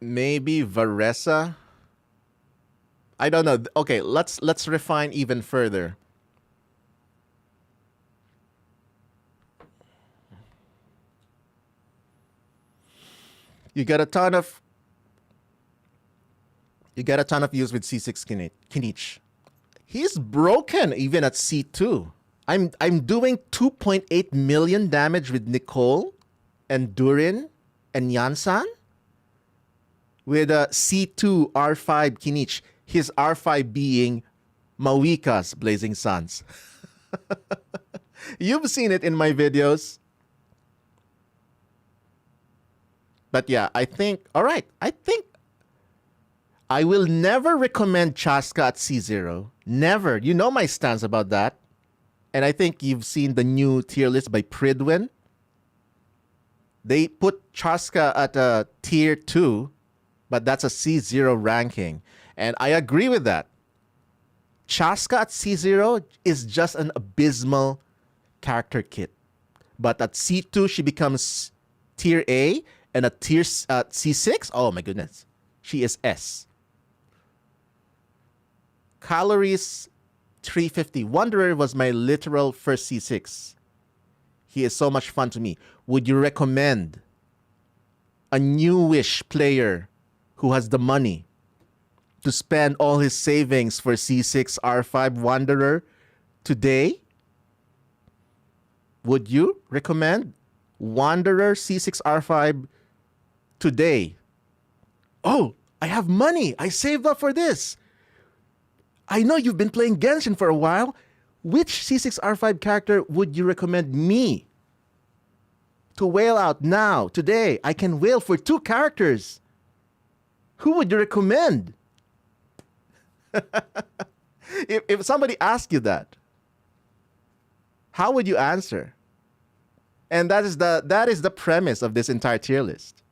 maybe Varesa. I don't know. Okay, let's refine even further. You get a ton of use with C6 Kinich. He's broken even at C2. I'm doing 2.8 million damage with Nicole and Durin and Yansan with a C2 R5 Kinich. His R5 being Mawika's Blazing Suns. You've seen it in my videos. But yeah, I think I will never recommend Chaska at C0. Never. You know my stance about that. And I think you've seen the new tier list by Pridwin. They put Chaska at a tier 2, but that's a C0 ranking. And I agree with that. Chaska at C0 is just an abysmal character kit. But at C2, she becomes tier A, and at tier C6, oh my goodness, she is S. Calories 350. Wanderer was my literal first C6. He is so much fun to me. Would you recommend a newish player who has the money to spend all his savings for C6 R5 Wanderer today? Would you recommend Wanderer C6 R5 today? Oh, I have money. I saved up for this. I know you've been playing Genshin for a while. which C6R5 character would you recommend me to whale out now, today? I can whale for 2 characters. Who would you recommend? If somebody asked you that, how would you answer? And that is the premise of this entire tier list.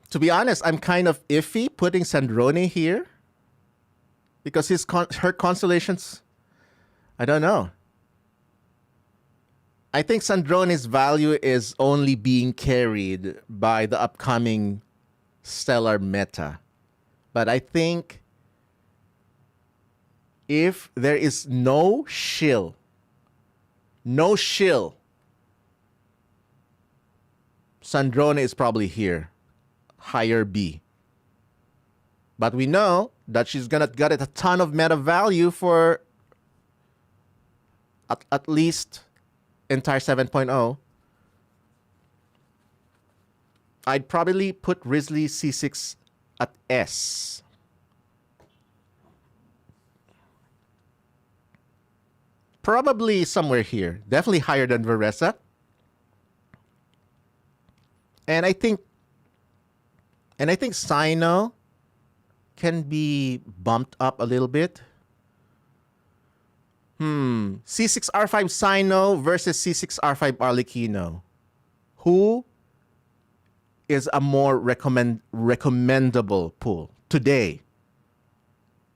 To be honest, I'm kind of iffy putting Snezhnaya here because her constellations, I don't know. I think Snezhnaya's value is only being carried by the upcoming stellar meta. But I think if there is no shill, Snezhnaya is probably here. Higher B. But we know that she's gonna get a ton of meta value for at least entire 7.0. I'd probably put Risley C6 at S. Probably somewhere here. Definitely higher than Veressa. And I think Sino can be bumped up a little bit. C6R5 Sino versus C6R5 Arlecchino. Who is a more recommendable pool today?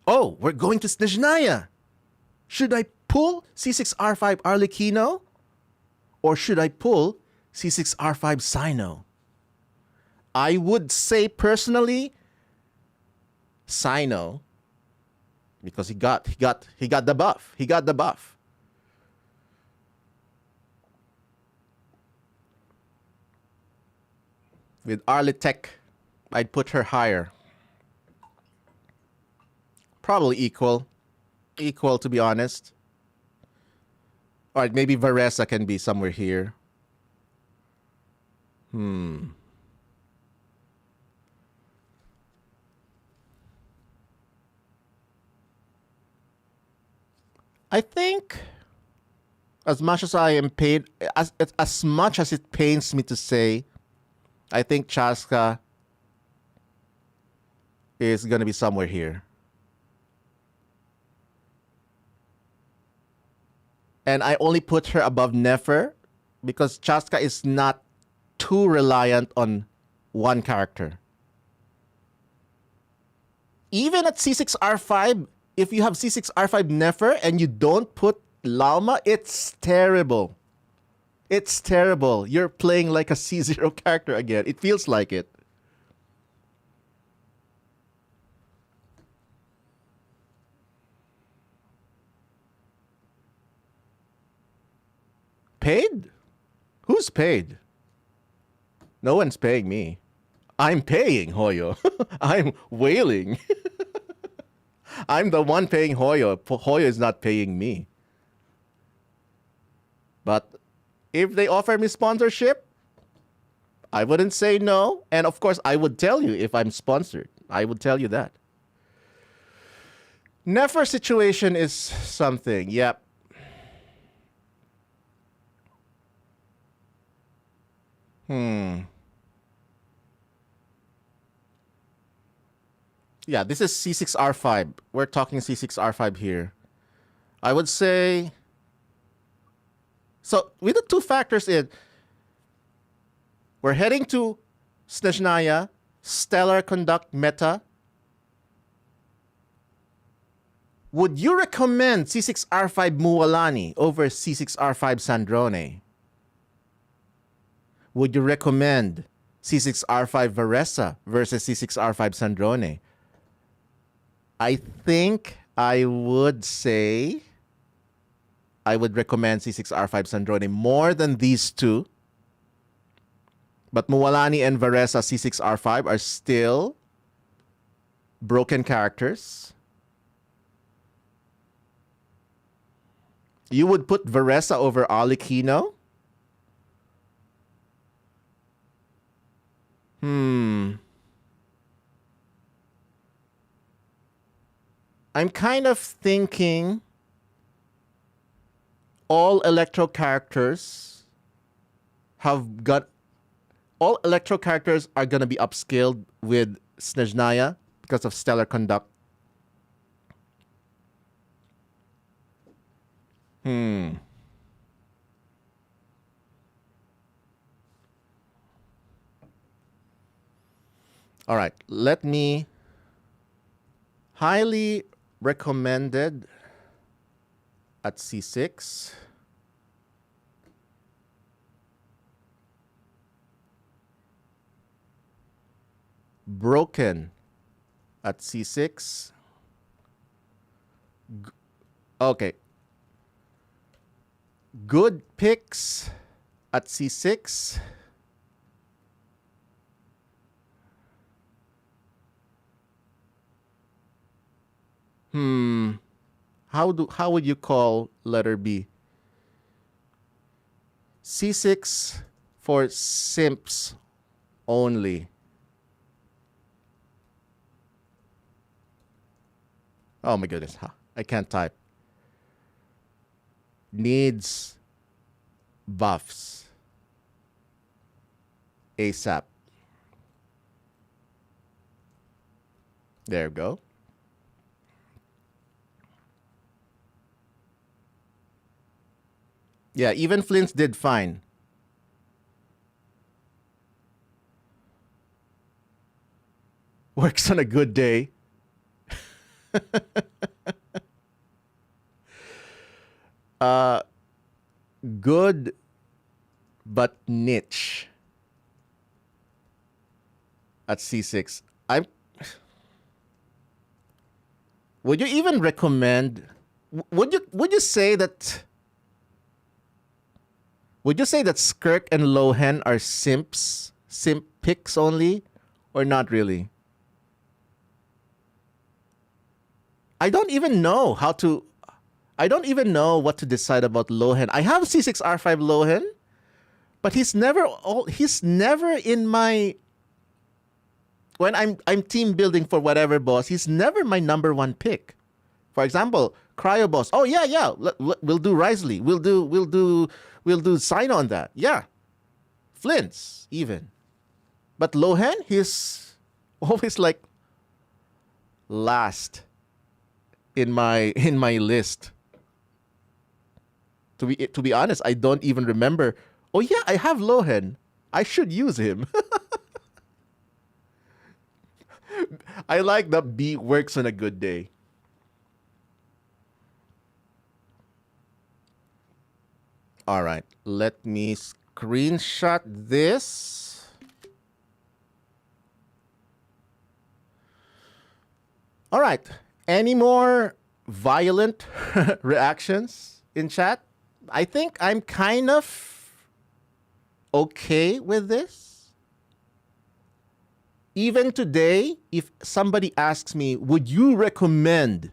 Oh, we're going to Snezhnaya. Should I pull C6R5 Arlecchino? Or should I pull C6R5 Sino? I would say personally, Sino, because he got the buff. He got the buff. With Arletech, I'd put her higher. Probably equal to be honest. All right, maybe Veressa can be somewhere here. I think as much as I am paid, as much as it pains me to say, I think Chaska is going to be somewhere here. And I only put her above Nefer because Chaska is not too reliant on one character. Even at C6R5, if you have C6R5 Nefer and you don't put Lalma, it's terrible. It's terrible. You're playing like a C0 character again. It feels like it. Paid? Who's paid? No one's paying me. I'm paying Hoyo. I'm wailing. I'm the one paying Hoyo. Hoyo is not paying me. But if they offer me sponsorship, I wouldn't say no. And of course, I would tell you if I'm sponsored. I would tell you that. Nefer situation is something. Yep. Yeah, this is C6R5. We're talking C6R5 here. I would say... So, with the two factors in, we're heading to Snezhnaya, Stellar Conduct Meta. Would you recommend C6R5 Mualani over C6R5 Sandrone? Would you recommend C6R5 Veressa versus C6R5 Sandrone? I think I would say I would recommend C6R5 Sandrone more than these two. But Mualani and Veressa C6R5 are still broken characters. You would put Veressa over Arlecchino? I'm kind of thinking all electro characters have got all electro characters are gonna be upscaled with Snezhnaya because of stellar conduct. All right, let me highly recommended at C6. Broken at C6. Okay. Good picks at C6. How would you call letter B? C6 for simps only. Oh my goodness, I can't type. Needs buffs ASAP. There we go. Yeah, even Flint's did fine. Works on a good day. Good but niche at C6. Would you even recommend would you say that Skirk and Lohen are simp picks only, or not really? I don't even know what to decide about Lohen. I have C6R5 Lohen, but he's never in my, when I'm team building for whatever boss, he's never my number one pick. For example, Cryo boss. Oh yeah. We'll do Risley. We'll do Sign on that. Yeah. Flint's even. But Lohen, he's always like last in my list. To be honest, I don't even remember. Oh yeah, I have Lohen. I should use him. I like that B works on a good day. All right, let me screenshot this. All right, any more violent reactions in chat? I think I'm kind of okay with this. Even today, if somebody asks me, would you recommend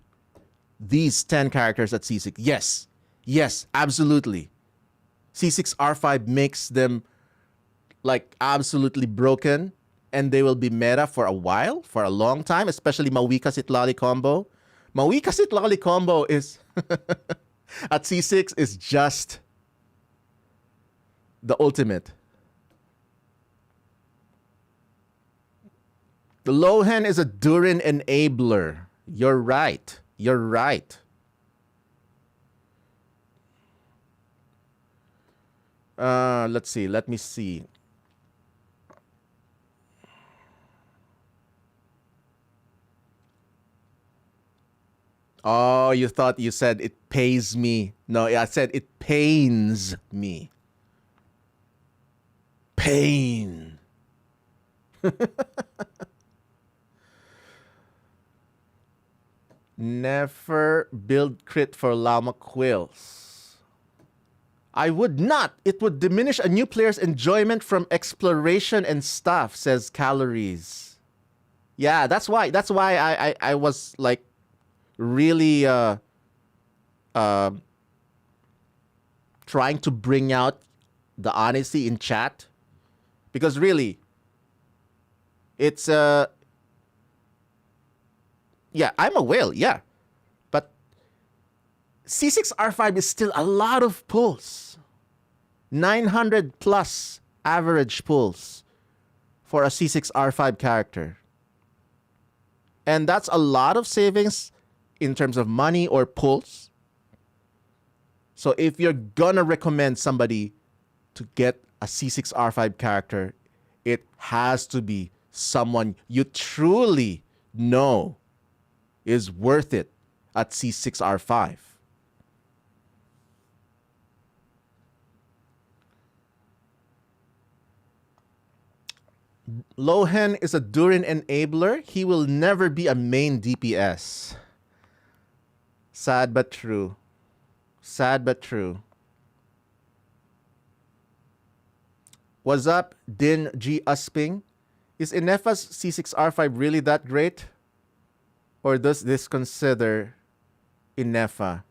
these 10 characters at C6? Yes, absolutely. C6R5 makes them like absolutely broken, and they will be meta for a while, for a long time, especially Mawika Sitlali combo. Mawika Sitlali combo is at C6 is just the ultimate. The Lohen is a Durin enabler. You're right. Let's see. Let me see. Oh, you thought you said it pays me. No, I said it pains me. Pain. Never build crit for llama quills. I would not. It would diminish a new player's enjoyment from exploration and stuff, says Calories. Yeah, that's why I was like really trying to bring out the honesty in chat, because really it's yeah, I'm a whale, yeah, C6R5 is still a lot of pulls. 900 plus average pulls for a C6R5 character. And that's a lot of savings in terms of money or pulls. So if you're gonna recommend somebody to get a C6R5 character, it has to be someone you truly know is worth it at C6R5. Lohan is a Durin enabler. He will never be a main DPS. Sad but true. Sad but true. What's up, Din G. Usping? Is Inefa's C6R5 really that great? Or does this consider Inefa?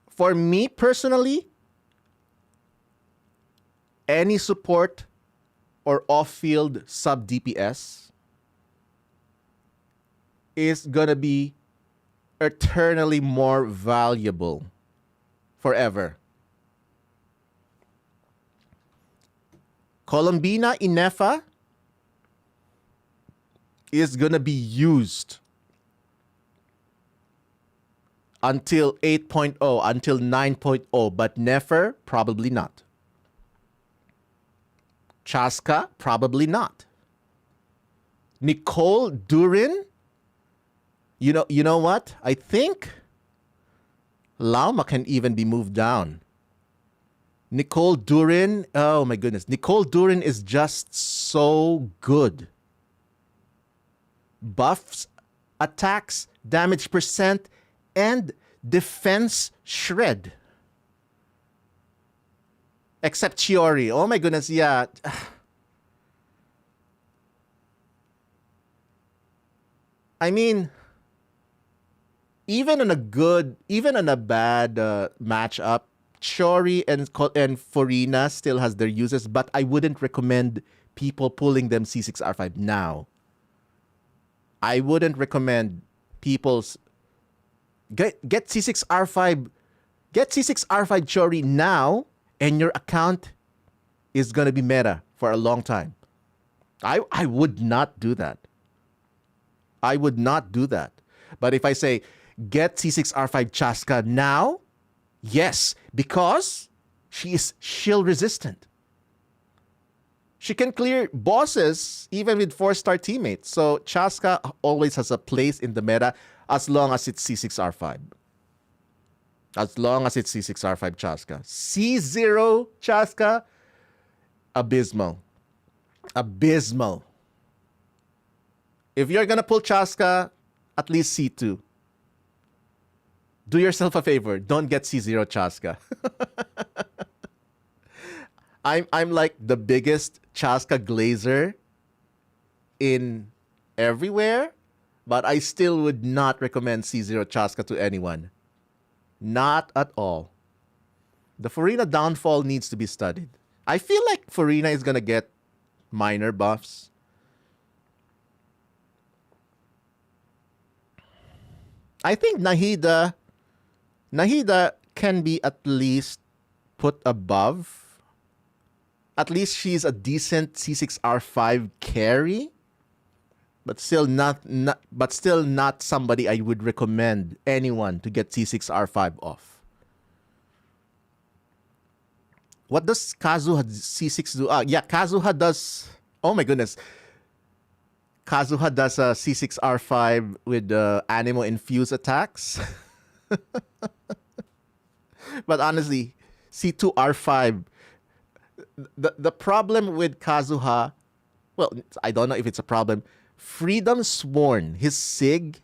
For me personally, any support or off-field sub-DPS is gonna be eternally more valuable forever. Columbina Inefa is gonna be used until 8.0, until 9.0, but Nefer, probably not. Chaska, probably not. Nicole Durin, you know what? I think Lauma can even be moved down. Nicole Durin, oh my goodness. Nicole Durin is just so good. Buffs, attacks, damage percent, and defense shred. Except Chiori. Oh my goodness, yeah. I mean, even in a bad matchup, Chiori and Furina still has their uses, but I wouldn't recommend people pulling them C6R5 now. I wouldn't recommend people's get C6R5 Chiori now, and your account is gonna be meta for a long time. I would not do that. I would not do that. But if I say get C6R5 Chaska now, yes, because she is shield resistant. She can clear bosses even with 4-star teammates. So Chaska always has a place in the meta as long as it's C6R5. As long as it's C6R5 Chaska. C0 Chaska, abysmal. Abysmal. If you're gonna pull Chaska, at least C2. Do yourself a favor. Don't get C0 Chaska. I'm like the biggest Chaska glazer in everywhere, but I still would not recommend C0 Chaska to anyone. Not at all. The Furina downfall needs to be studied. I feel like Furina is gonna get minor buffs. I think Nahida can be at least put above. At least she's a decent C6R5 carry, but still not somebody I would recommend anyone to get C6R5 off. What does Kazuha C6 do? Yeah, Kazuha does. Oh my goodness. Kazuha does a C6R5 with Animo infused attacks. But honestly, C2R5, the problem with Kazuha, well, I don't know if it's a problem. Freedom Sworn, his SIG,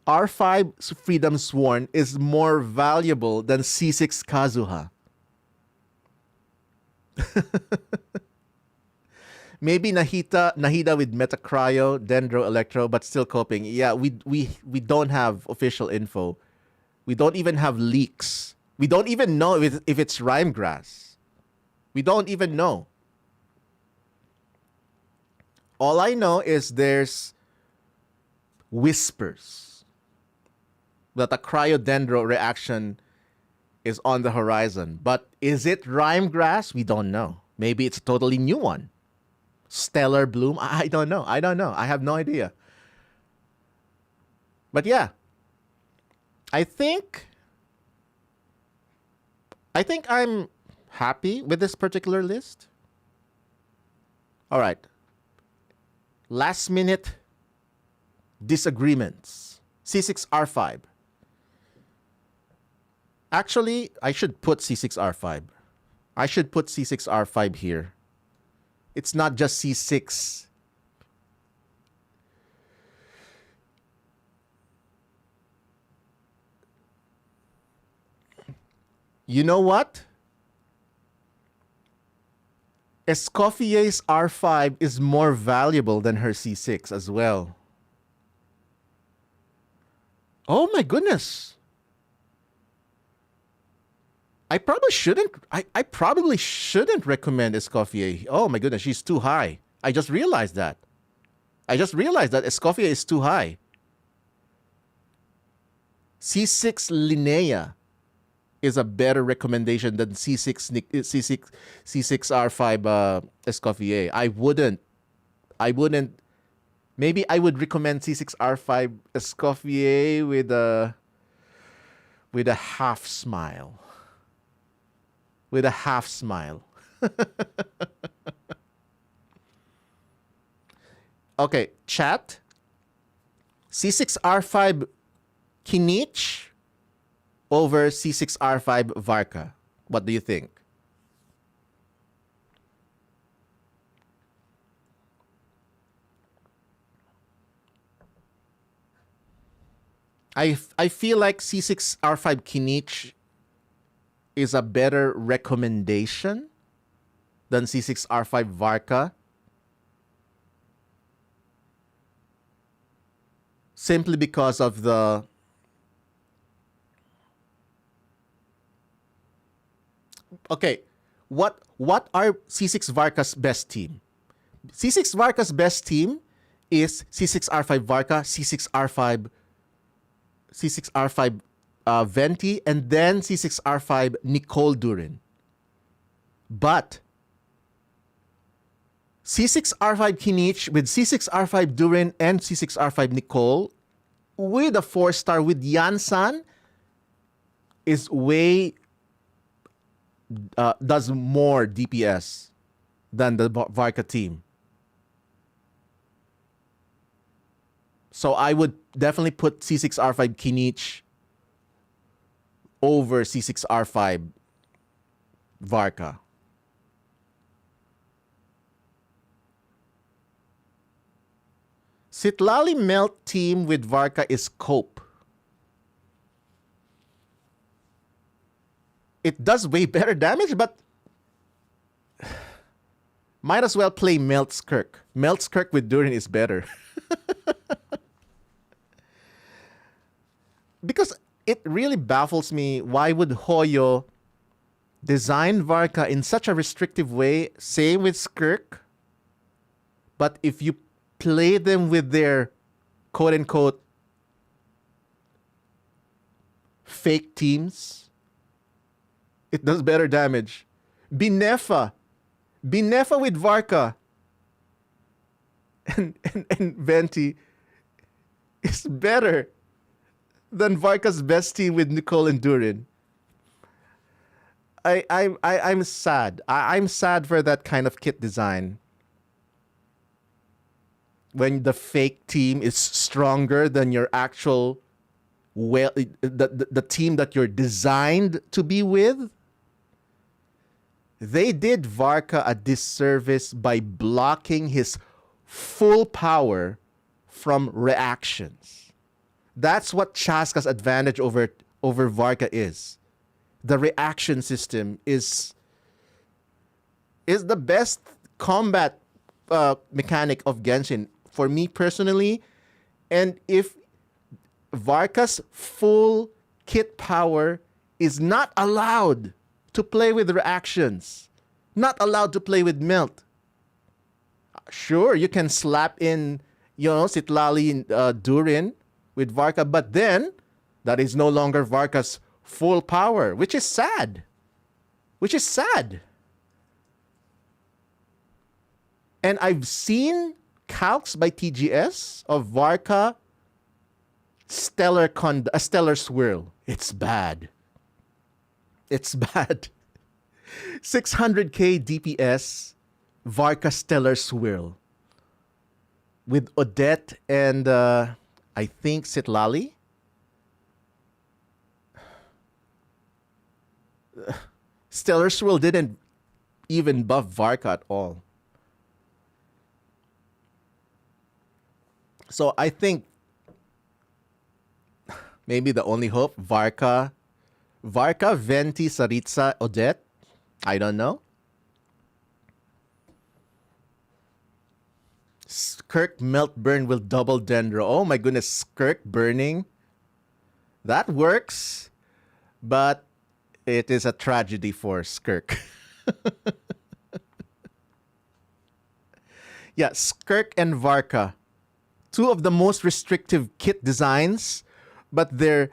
R5 Freedom Sworn is more valuable than C6 Kazuha. Maybe Nahida with Metacryo, Dendro, Electro, but still coping. Yeah, we don't have official info. We don't even have leaks. We don't even know if it's Rhyme Grass. We don't even know. All I know is there's whispers that a cryodendro reaction is on the horizon. But is it rime grass? We don't know. Maybe it's a totally new one. Stellar bloom? I don't know. I have no idea. But yeah, I think I'm happy with this particular list. All right. Last minute disagreements. C6R5. Actually, I should put C6R5. I should put C6R5 here. It's not just C6. You know what? Escoffier's R5 is more valuable than her C6 as well. Oh my goodness. I probably shouldn't recommend Escoffier. Oh my goodness, she's too high. I just realized that. Escoffier is too high. C6 Linnea is a better recommendation than C6 R5 Escoffier. I wouldn't. Maybe I would recommend C6 R5 Escoffier with a half smile. With a half smile. Okay, chat. C6 R5 Kinich over C6 R5 Varka. What do you think? I feel like C6 R5 Kinich is a better recommendation than C6 R5 Varka. Simply because of the okay, what are C6 Varka's best team? C6 Varka's best team is C6 R5 Varka, C6 R5 Venti, and then C6 R5 Nicole Durin. But C6 R5 Kinich with C6 R5 Durin and C6 R5 Nicole with a 4-star with Yansan is way does more DPS than the Varka team. So I would definitely put C6 R5 Kinich over C6 R5 Varka. Sitlali Melt team with Varka is Cope. It does way better damage, but might as well play Meltskirk. Meltskirk with Durin is better. Because it really baffles me, why would Hoyo design Varka in such a restrictive way? Same with Skirk. But if you play them with their quote-unquote fake teams, it does better damage. Binefa with Varka and Venti is better than Varka's best team with Nicole and Durin. I'm sad. I'm sad for that kind of kit design. When the fake team is stronger than your actual the team that you're designed to be with. They did Varka a disservice by blocking his full power from reactions. That's what Chaska's advantage over Varka is. The reaction system is the best combat mechanic of Genshin for me personally. And if Varka's full kit power is not allowed to play with reactions, not allowed to play with melt, Sure, you can slap in, Citlali Durin with Varka, but then that is no longer Varka's full power, which is sad. And I've seen calcs by TGS of Varka stellar swirl. It's bad. 600k DPS Varka stellar swirl with Odette and I think Citlali. Stellar swirl didn't even buff Varka at all. So I think maybe the only hope, Varka, Venti, Saritsa, Odette. I don't know. Skirk Melt Burn will double Dendro. Oh my goodness, Skirk burning. That works, but it is a tragedy for Skirk. Yeah, Skirk and Varka. Two of the most restrictive kit designs, but their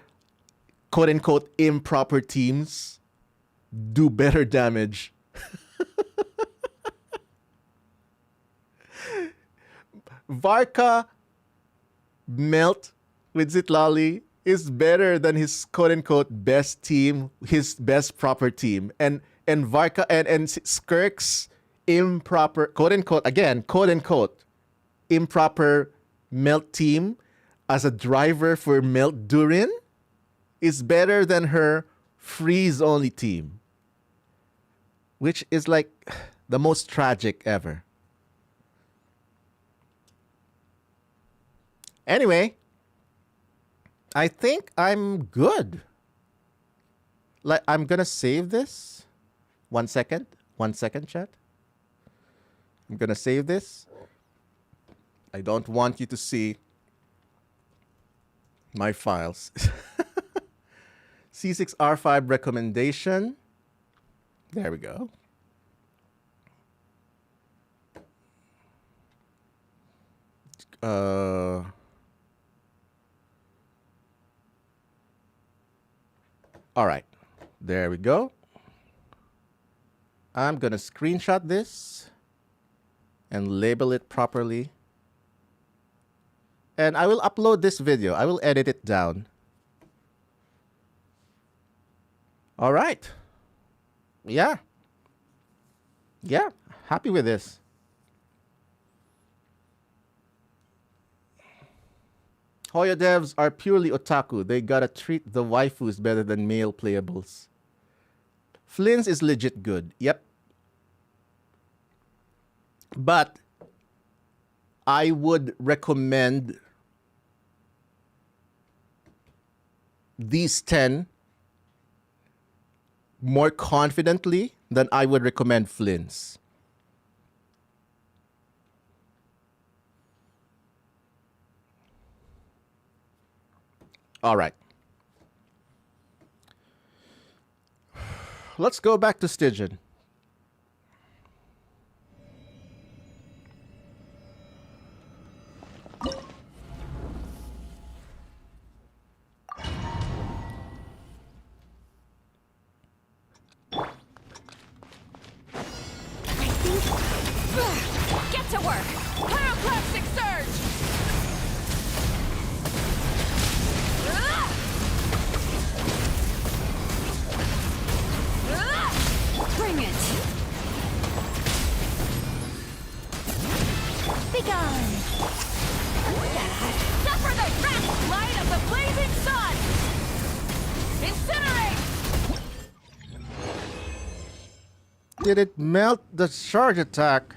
quote-unquote improper teams do better damage. Varka Melt with Citlali is better than his quote-unquote best team, his best proper team. And Varka and Skirk's improper, quote-unquote, improper Melt team as a driver for Melt Durin is better than her freeze only team, which is like the most tragic ever. Anyway, I think I'm good. Like, I'm gonna save this. 1 second. 1 second, chat. I'm gonna save this. I don't want you to see my files. C6R5 recommendation. There we go. All right. There we go. I'm going to screenshot this and label it properly. And I will upload this video. I will edit it down. All right. Yeah. Yeah. Happy with this. Hoyo devs are purely otaku. They gotta treat the waifus better than male playables. Flynn's is legit good. Yep. But I would recommend these 10 more confidently than I would recommend Flynn's. All right. Let's go back to Stygian. Get to work! Pyroclastic surge! Bring it! Be gone! Suffer the wrath light of the blazing sun! Incinerate! Did it melt the charge attack?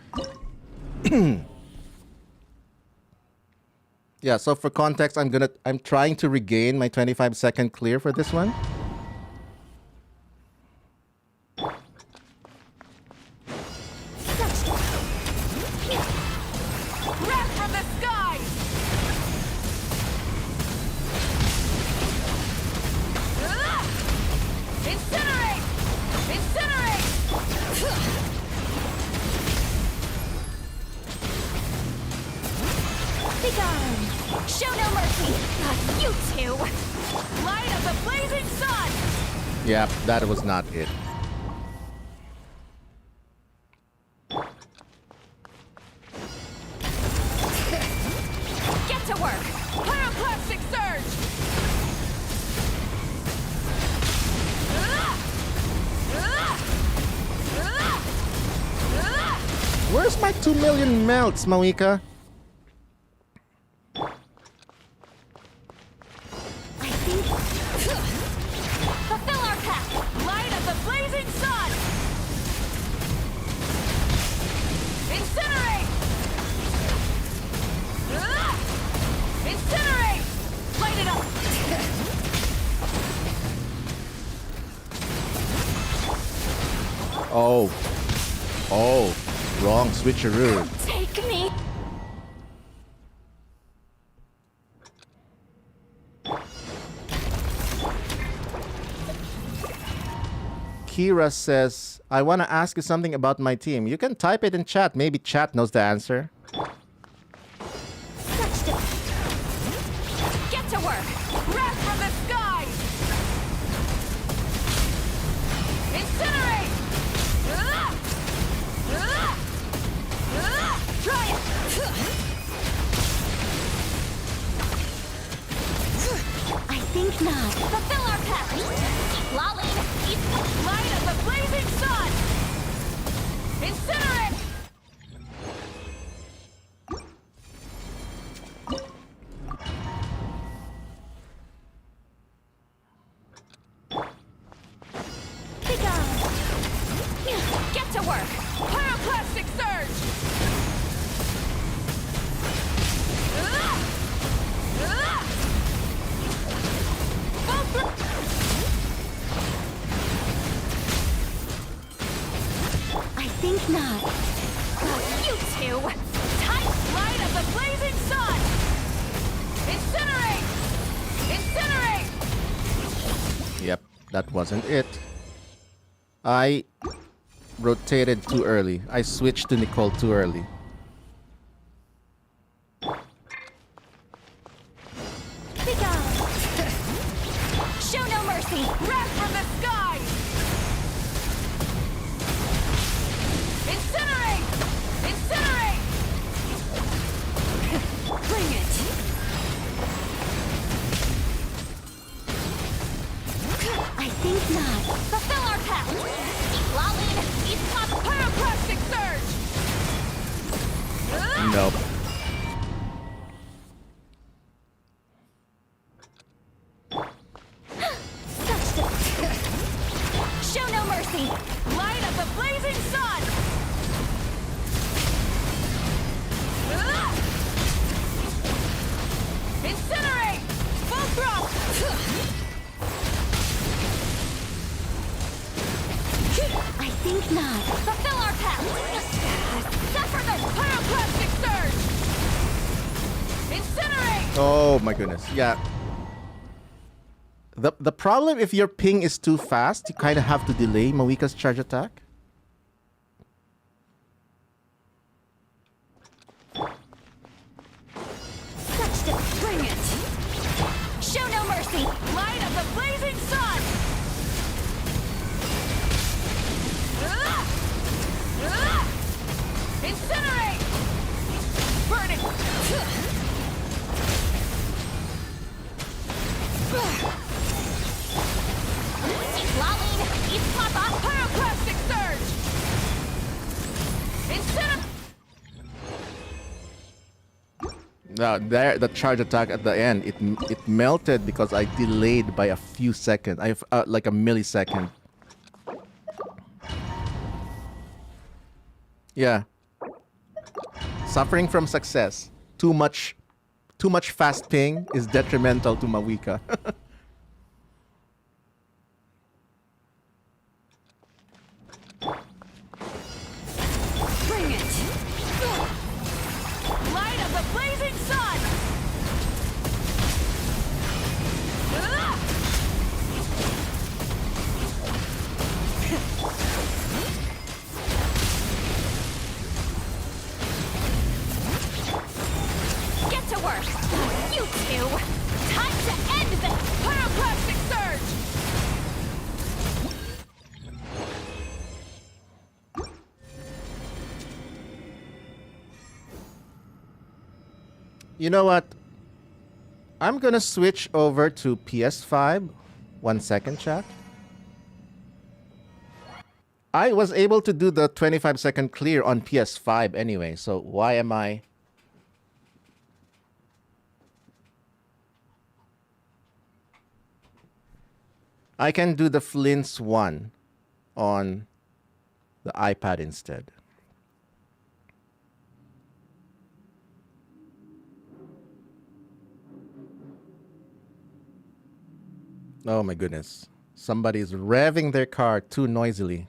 Yeah, so for context, I'm trying to regain my 25-second clear for this one. Wrath from the sky! Incinerate! Incinerate! Show no mercy. You two. Light of the blazing sun. Yep, that was not it. Get to work. Pyroclastic surge. Where's my 2 million melts, Mawika? I think. Fulfill our path. Light of the blazing sun. Incinerate. Incinerate. Light it up. Oh. Oh. Wrong switcheroo. Take me. Kira says, I want to ask you something about my team. You can type it in chat. Maybe chat knows the answer. Touched it. Get to work. Wrath from the skies. Incinerate. Try it. I think not. Fulfill our path. Keep lolling. Keep light of the blazing sun. Incinerate. Be gone. Get to work. Pyroclastic surge. I think not. You two! Tight light of the blazing sun! Incinerate! Incinerate! Yep, that wasn't it. I rotated too early. I switched to Nicole too early. Be gone! Show no mercy! Wrath from the skies! Incinerate! Incinerate! Bring it! I think not. Fulfill our path! Keep lolling! Keep pop! Pyroclastic surge! Nope. Touched it! Show no mercy! Light of the blazing sun! Incinerate! Full thrust! I think not. Fulfill our path! Zephyrman! Pyroclastic surge! Incinerate! Oh my goodness. Yeah. The problem if your ping is too fast, you kind of have to delay Mawika's charge attack. Touched it! Bring it! Show no mercy! Light of the blazing sun! Incinerate! Burn it! Keep lolling! Keep pop off! Pyroclastic surge! Incinerate! Now there, the charge attack at the end, it melted because I delayed by a few seconds. I like a millisecond. Yeah. Suffering from success. Too much fast ping is detrimental to Mawika. Bring it! Light of the blazing sun! Get to work! You You know what? I'm gonna switch over to PS5. 1 second, chat. I was able to do the 25-second clear on PS5 anyway, so why am I... I can do the Flint's one on the iPad instead. Oh my goodness. Somebody's revving their car too noisily.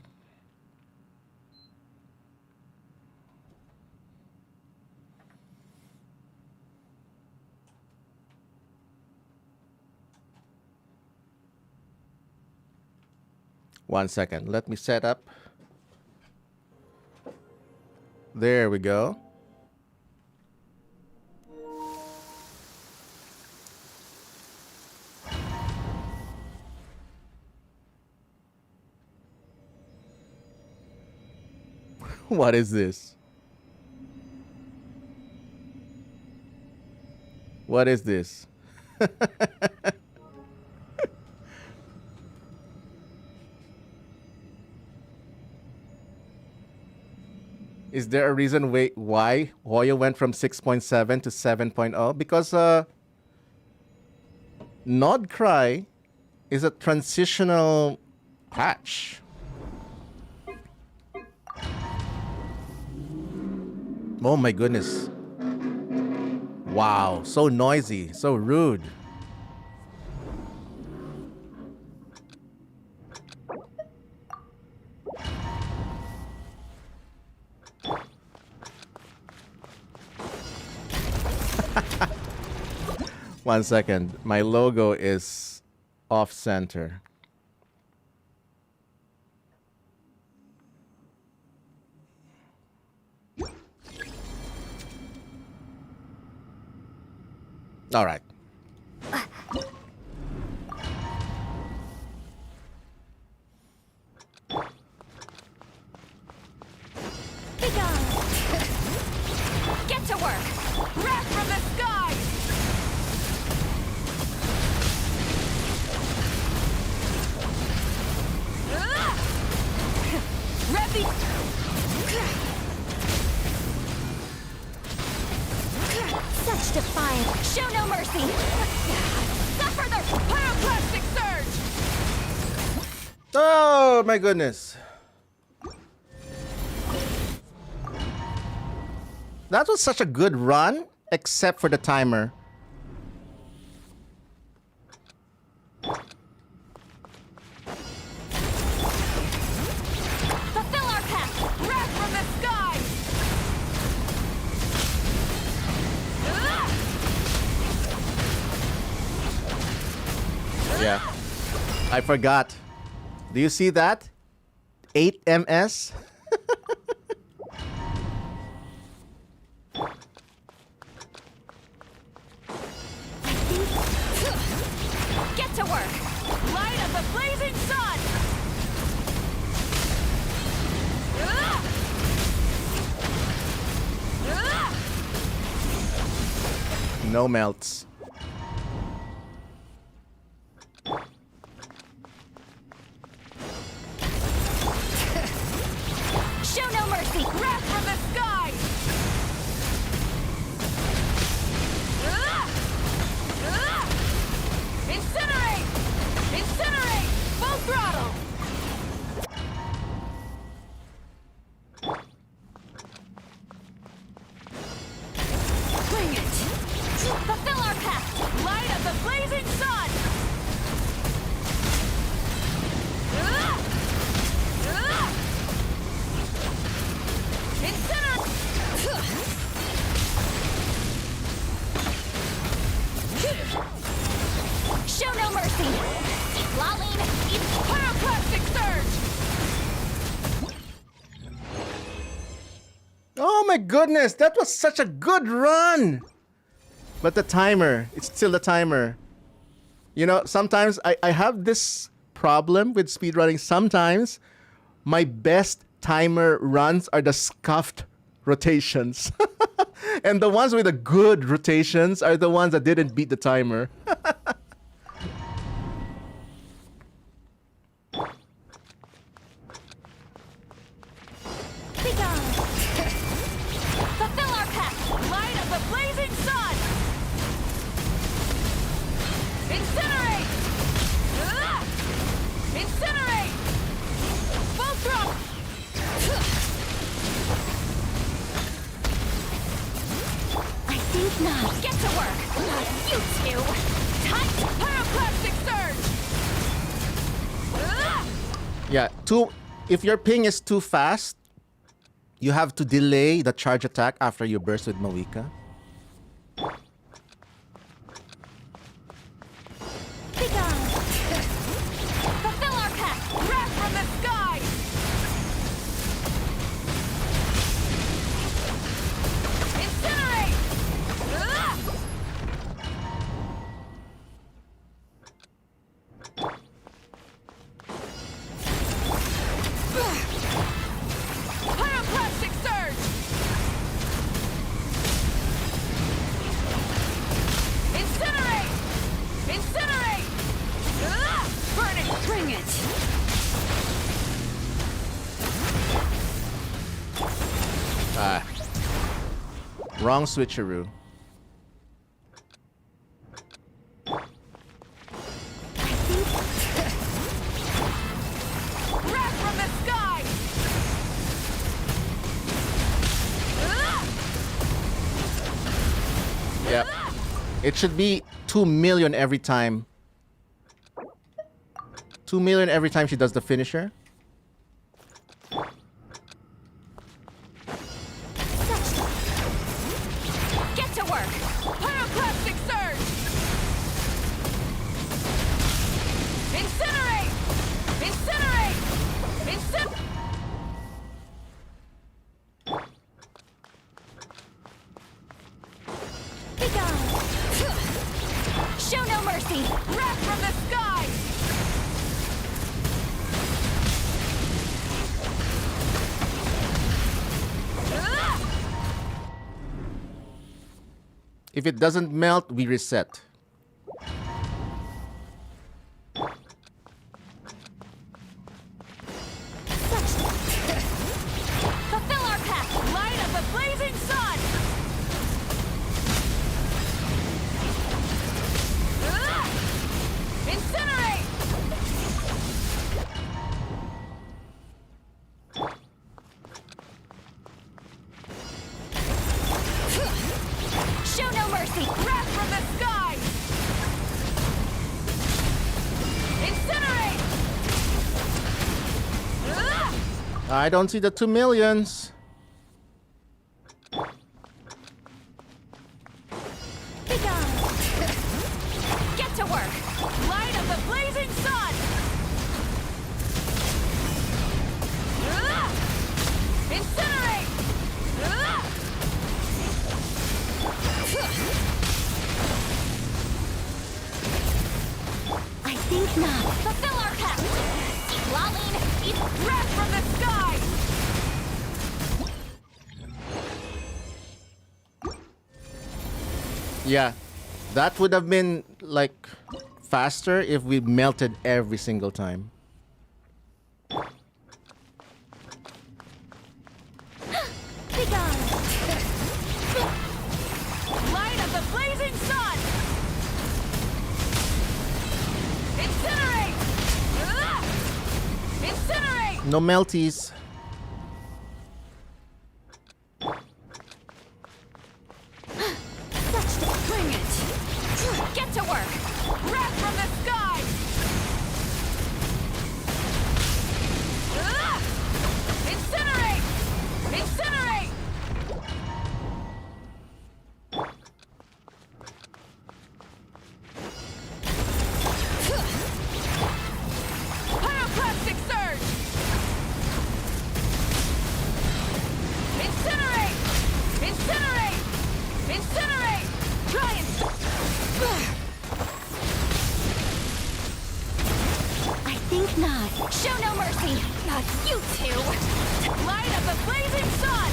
One second. Let me set up. There we go. What is this? What is this? Is there a reason why Hoyo went from 6.7 to 7.0? Because Nod Cry is a transitional patch. Oh my goodness. Wow, so noisy, so rude. One second, my logo is off center. All right. Be gone. Get to work. Wrath from the sky. Revi. Such defiance. Show no mercy. Suffer the pyroclastic surge. Oh my goodness. That was such a good run, except for the timer. Fulfill our path. Wrath from the sky. Yeah. I forgot. Do you see that? 8 ms? Get to work. Light of the blazing sun. No melts. Show no mercy. Wrath from the sky. Incinerate! Incinerate! Full throttle! Bring it! Fulfill our path! Light of the blazing sun! Show no mercy! Lolene, pyroclastic surge! Oh my goodness, that was such a good run! But the timer, it's still the timer. You know, sometimes I have this problem with speedrunning. Sometimes my best timer runs are the scuffed rotations. And the ones with the good rotations are the ones that didn't beat the timer. Be gone! Fulfill our pact! Light of the blazing sun! Incinerate! Ah! Incinerate! Full throttle! I think not. Get to work! Not you two! Tight pyroclastic surge! Ah! Yeah, if your ping is too fast, you have to delay the charge attack after you burst with Mawika. Be gone! Fulfill our pact! Wrath from the sky! Incinerate! Ah! Pyroclastic surge! Incinerate! Incinerate! Ah! Burn it! Bring it! Wrong switcheroo. Wrath from the sky! Ah! Yep. It should be 2 million every time. 2 million every time she does the finisher. Get to work! Pyroclastic surge! Incinerate! Incinerate! Be gone! Show no mercy! Wrath from the sky! Ah! If it doesn't melt, we reset. Fulfill our pact! Light of the blazing sun! Ah! Incinerate! Show no mercy! Wrath from the sky! Incinerate! Ah! I don't see the 2 millions. Be gone! Get to work! Light of the blazing sun! Ah! Incinerate! Ah! I think not. Fulfill our pact! Eat Lalin! Eat wrath from the sky! Yeah, that would have been like faster if we melted every single time. Be gone! Light of the blazing sun! Incinerate! Ah! Incinerate! No melties. Bring it! Get to work! Wrath from the sky! Ah! Incinerate! Incinerate! Pyroclastic surge! Incinerate! Incinerate! Incinerate! Try and... I think not. Show no mercy! Not you two! Light of the blazing sun!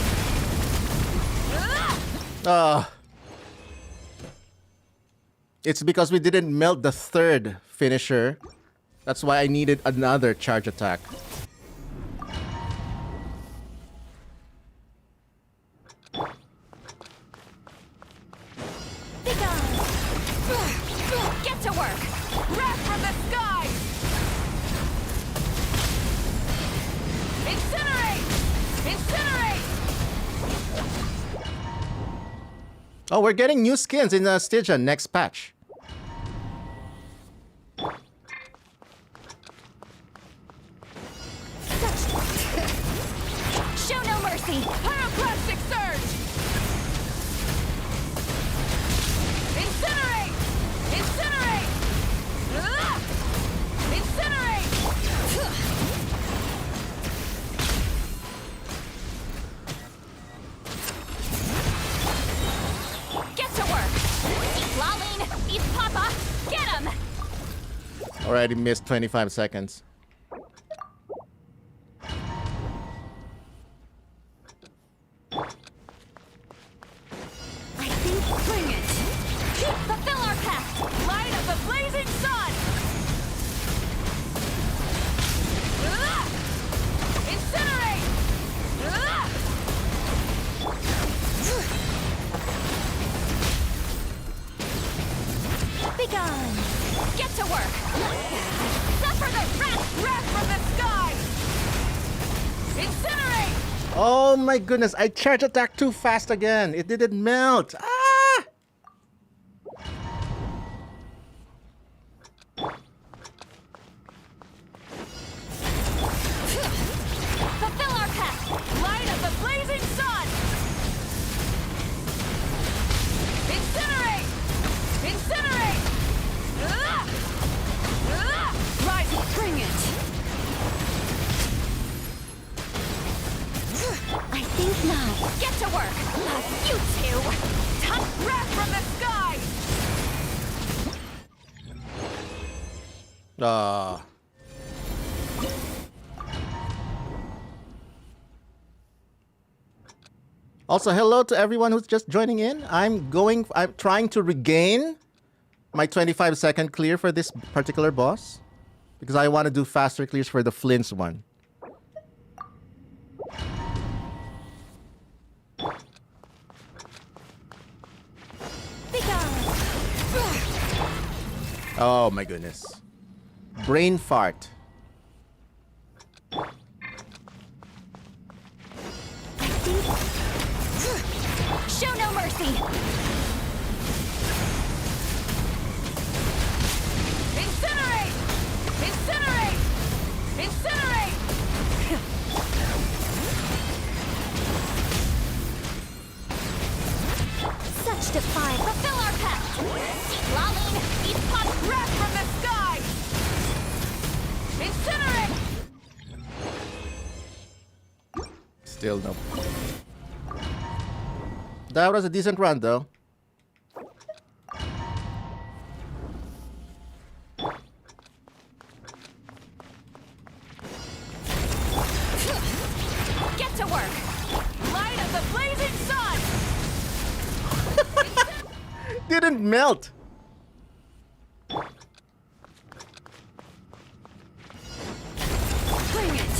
It's because we didn't melt the third finisher. That's why I needed another charge attack. Be gone! Get to work! Wrath from the sky! Incinerate! Incinerate! Oh, we're getting new skins in Snezhnaya next patch. Show no mercy! Pyroclastic surge! Incinerate! Incinerate! Incinerate! Get to work! Eat Laline! Eat Papa! Get him! Already missed 25 seconds. I think bring it! Fulfill our pact! Light of the blazing sun! Incinerate! Be gone! Get to work! Suffer the wrath from the sky! Incinerate! Oh my goodness, I charge attack too fast again. It didn't melt. Ah! Fulfill our pact! Light of the blazing sun! Incinerate! Incinerate! Rise, bring it! I think not. Get to work! You two! Tough wrath from the sky! Ah. Also, hello to everyone who's just joining in. I'm trying to regain my 25-second clear for this particular boss because I want to do faster clears for the Flynn's one. Be gone! Oh my goodness. Brain fart. Show no mercy! Incinerate! Incinerate! Incinerate! Such defy! Fulfill our pact! Eat Laline! Eat Pop! Wrath from the sky! Incinerate! Still no. That was a decent run, though. Get to work! Light of the blazing sun! Didn't melt. Bring it!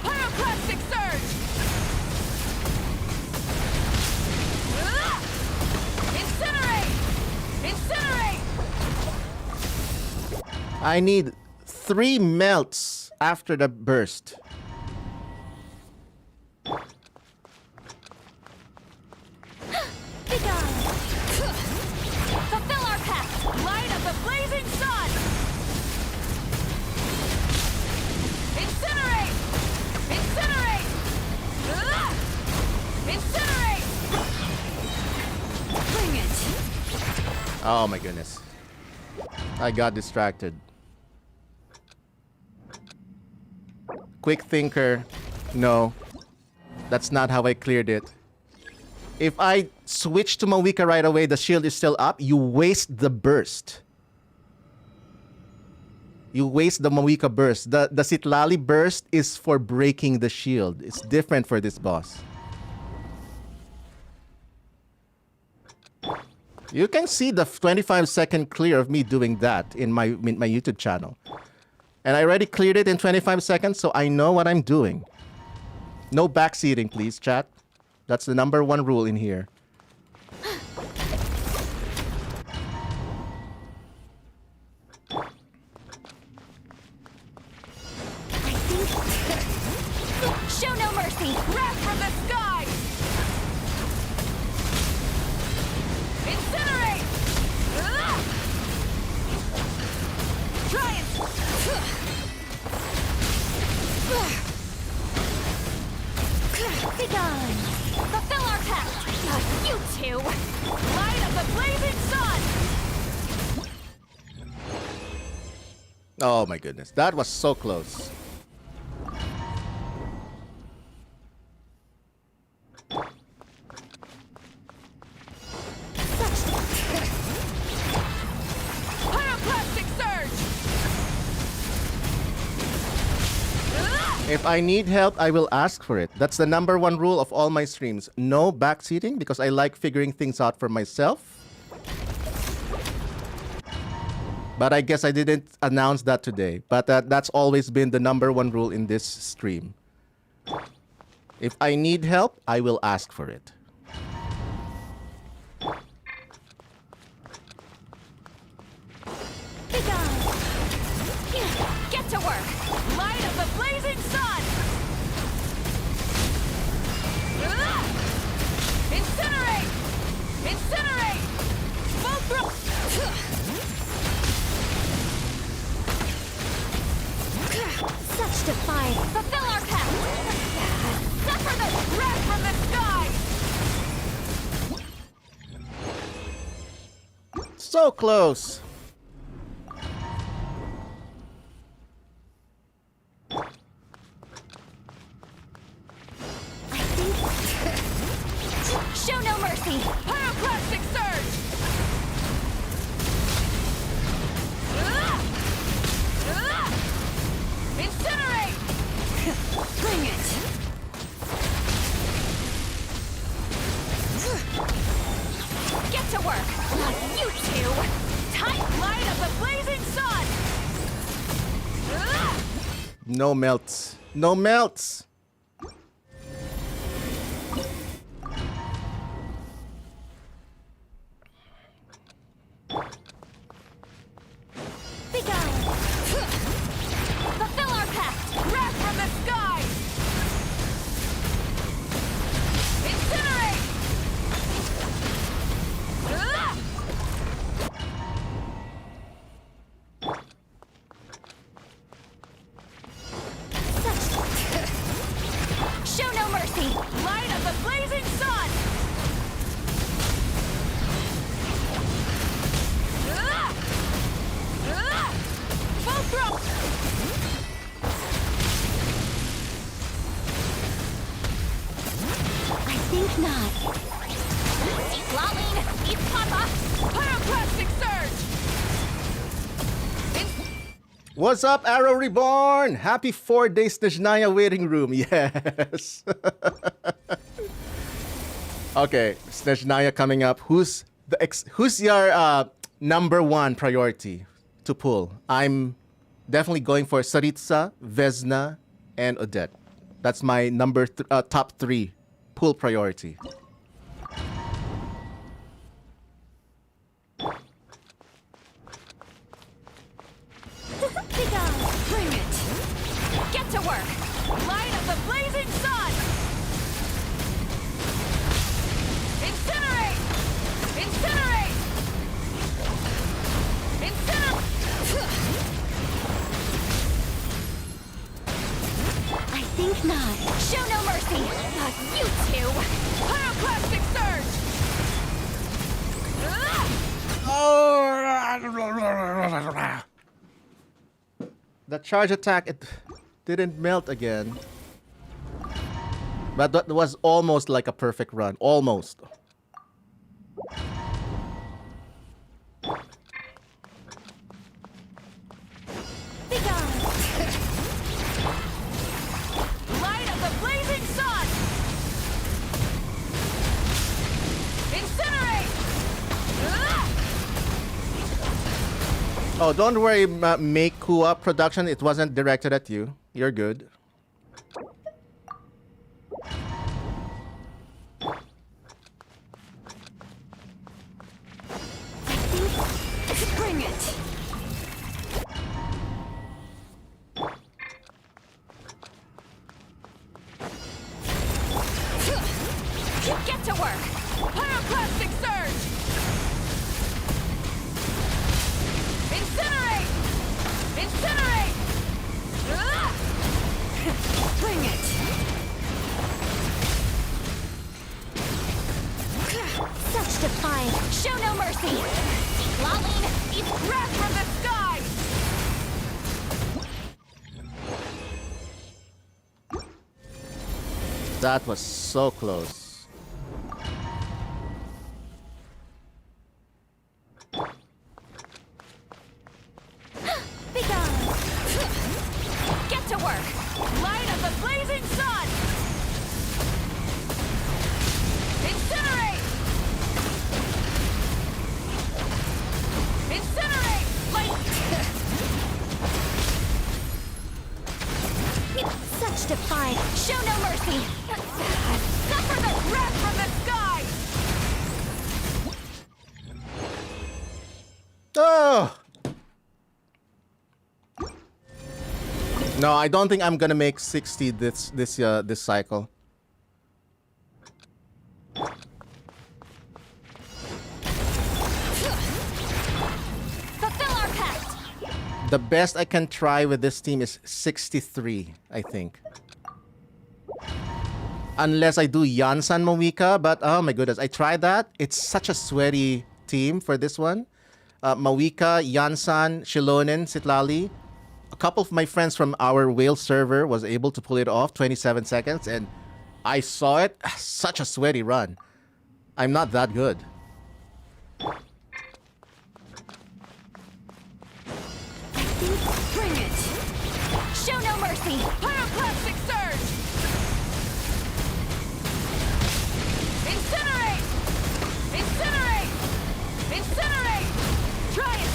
Pyroclastic surge! Incinerate! Incinerate! I need 3 melts after the burst. Be gone! Fulfill our pact! Light of the blazing sun! Incinerate! Incinerate! Incinerate! Bring it! Oh my goodness. I got distracted. Quick thinker. No. That's not how I cleared it. If I switch to Mawika right away, the shield is still up. You waste the burst. You waste the Mawika burst. The Sitlali burst is for breaking the shield. It's different for this boss. You can see the 25-second clear of me doing that in my YouTube channel. And I already cleared it in 25 seconds, so I know what I'm doing. No backseating, please, chat. That's the #1 rule in here. Show no mercy! Wrath from the sky! Incinerate! Try it! Be gone! Fulfill our pact! You two! Light of the blazing sun! Oh my goodness, that was so close. Pyroclastic surge! If I need help, I will ask for it. That's the #1 rule of all my streams. No backseating, because I like figuring things out for myself. But I guess I didn't announce that today. But that's always been the #1 rule in this stream. If I need help, I will ask for it. Be gone! Get to work! Light of the blazing sun! Incinerate! Incinerate! Fulcrum! Such defiance. Fulfill our pact! Suffer the wrath from the sky! So close. Show no mercy! Pyroclastic surge! Incinerate! Bring it! Get to work! You two! Tight light of the blazing sun! No melts. No melts. Be gone! Fulfill our pact! Wrath from the sky! Incinerate! Show no mercy! Light of the blazing sun! Fulcrum! I think not. Lolling! Eat Papa! Pyroclastic surge! What's up, Arrow Reborn? Happy 4-day Snezhnaya waiting room. Yes. Okay, Snezhnaya coming up. Who's your #1 priority to pull? I'm definitely going for Saritsa, Vesna, and Odette. That's my top 3 pull priority. Be gone! Bring it! Get to work! Light of the blazing sun! Incinerate! Incinerate! I think not. Show no mercy! You two! Pyroclastic surge! The charge attack, it didn't melt again. But that was almost like a perfect run. Almost. Be gone! Light of the blazing sun! Incinerate! Oh, don't worry, Make Kua production. It wasn't directed at you. You're good. Bring it. Get to work. Pyroclastic surge. Incinerate. Incinerate. Bring it. Such defiance. Show no mercy. Lolling, eat wrath from the sky. That was so close. Be gone. Get to work. Light of the blazing sun. Incinerate. Incinerate. Light. Such defiance. Show no mercy. Suffer the wrath from the sky. Oh! No, I don't think I'm gonna make 60 this cycle. Fulfill our pact. The best I can try with this team is 63, I think. Unless I do Yansan Mawika, but oh my goodness, I tried that. It's such a sweaty team for this one. Mawika, Yansan, Shilonen, Sitlali. A couple of my friends from our whale server was able to pull it off, 27 seconds, and I saw it. Such a sweaty run. I'm not that good. Bring it. Show no mercy. Pyroclastic surge. Incinerate. Incinerate. Incinerate. Try it.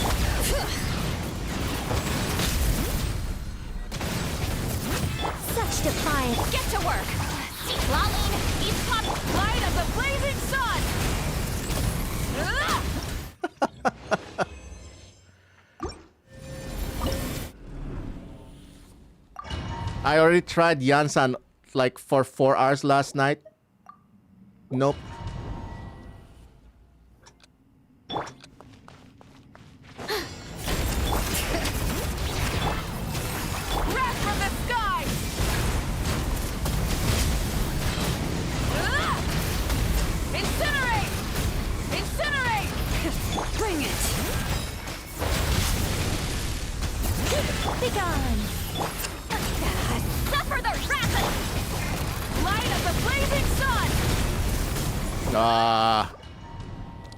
Such defiance. Get to work. Lolling, eat pop, light of the blazing sun. I already tried Yansan like for 4 hours last night. Nope. Wrath from the sky. Incinerate. Incinerate. Bring it. Be gone. Suffer the wrath. Light of the blazing sun.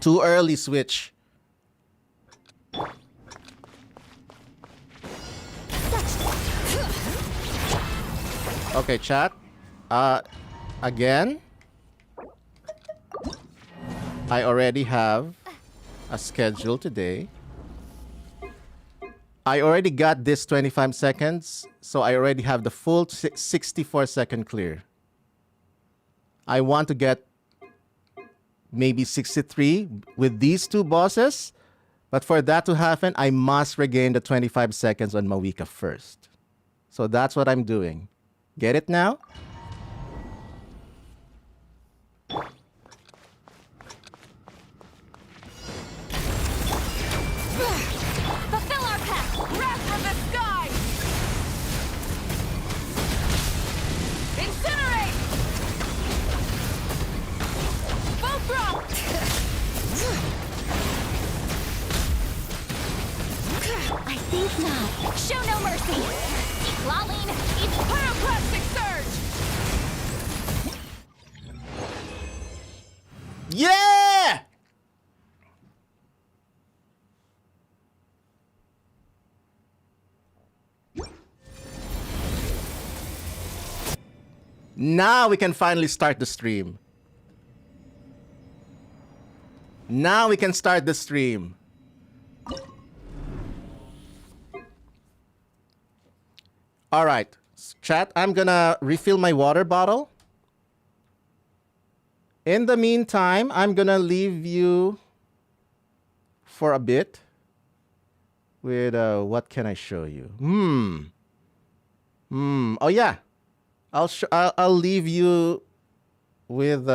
Too early switch. Okay, chat. Again, I already have a schedule today. I already got this 25 seconds, so I already have the full 64-second clear. I want to get maybe 63 with these two bosses, but for that to happen, I must regain the 25 seconds on Mawika first. So that's what I'm doing. Get it now? Fulfill our pact. Wrath from the sky. Incinerate. Full throttle. I think not. Show no mercy. Lolling, eat pyroclastic surge. Yeah! Now we can finally start the stream. Now we can start the stream. All right, chat, I'm gonna refill my water bottle. In the meantime, I'm gonna leave you for a bit with what can I show you? Oh yeah, I'll leave you with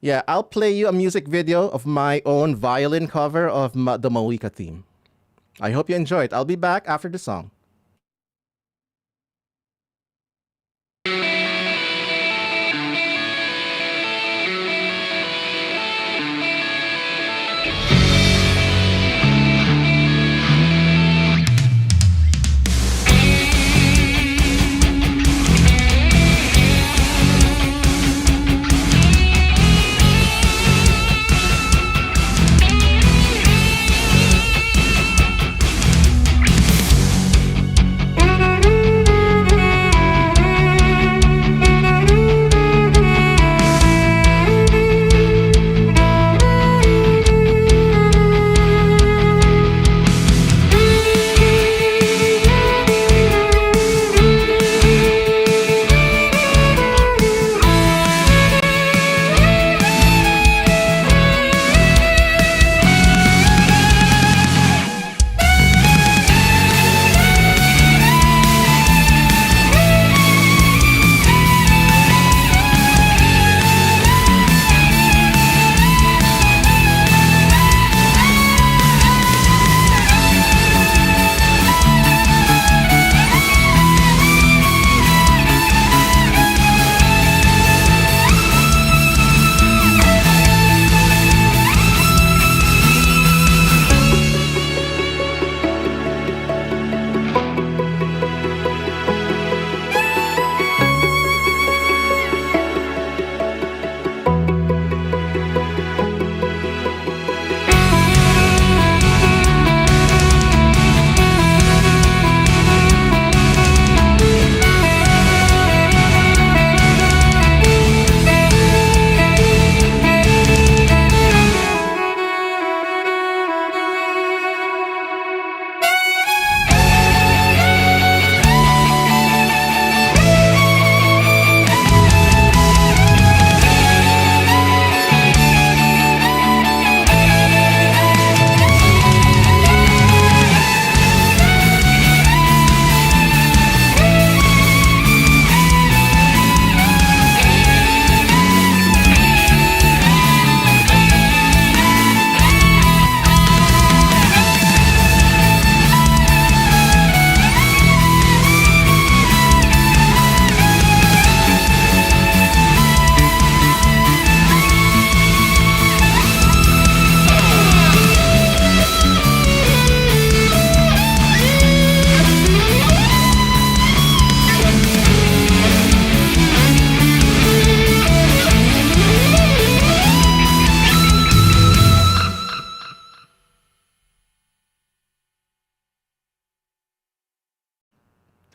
yeah, I'll play you a music video of my own violin cover of the Mawika theme. I hope you enjoy it. I'll be back after the song.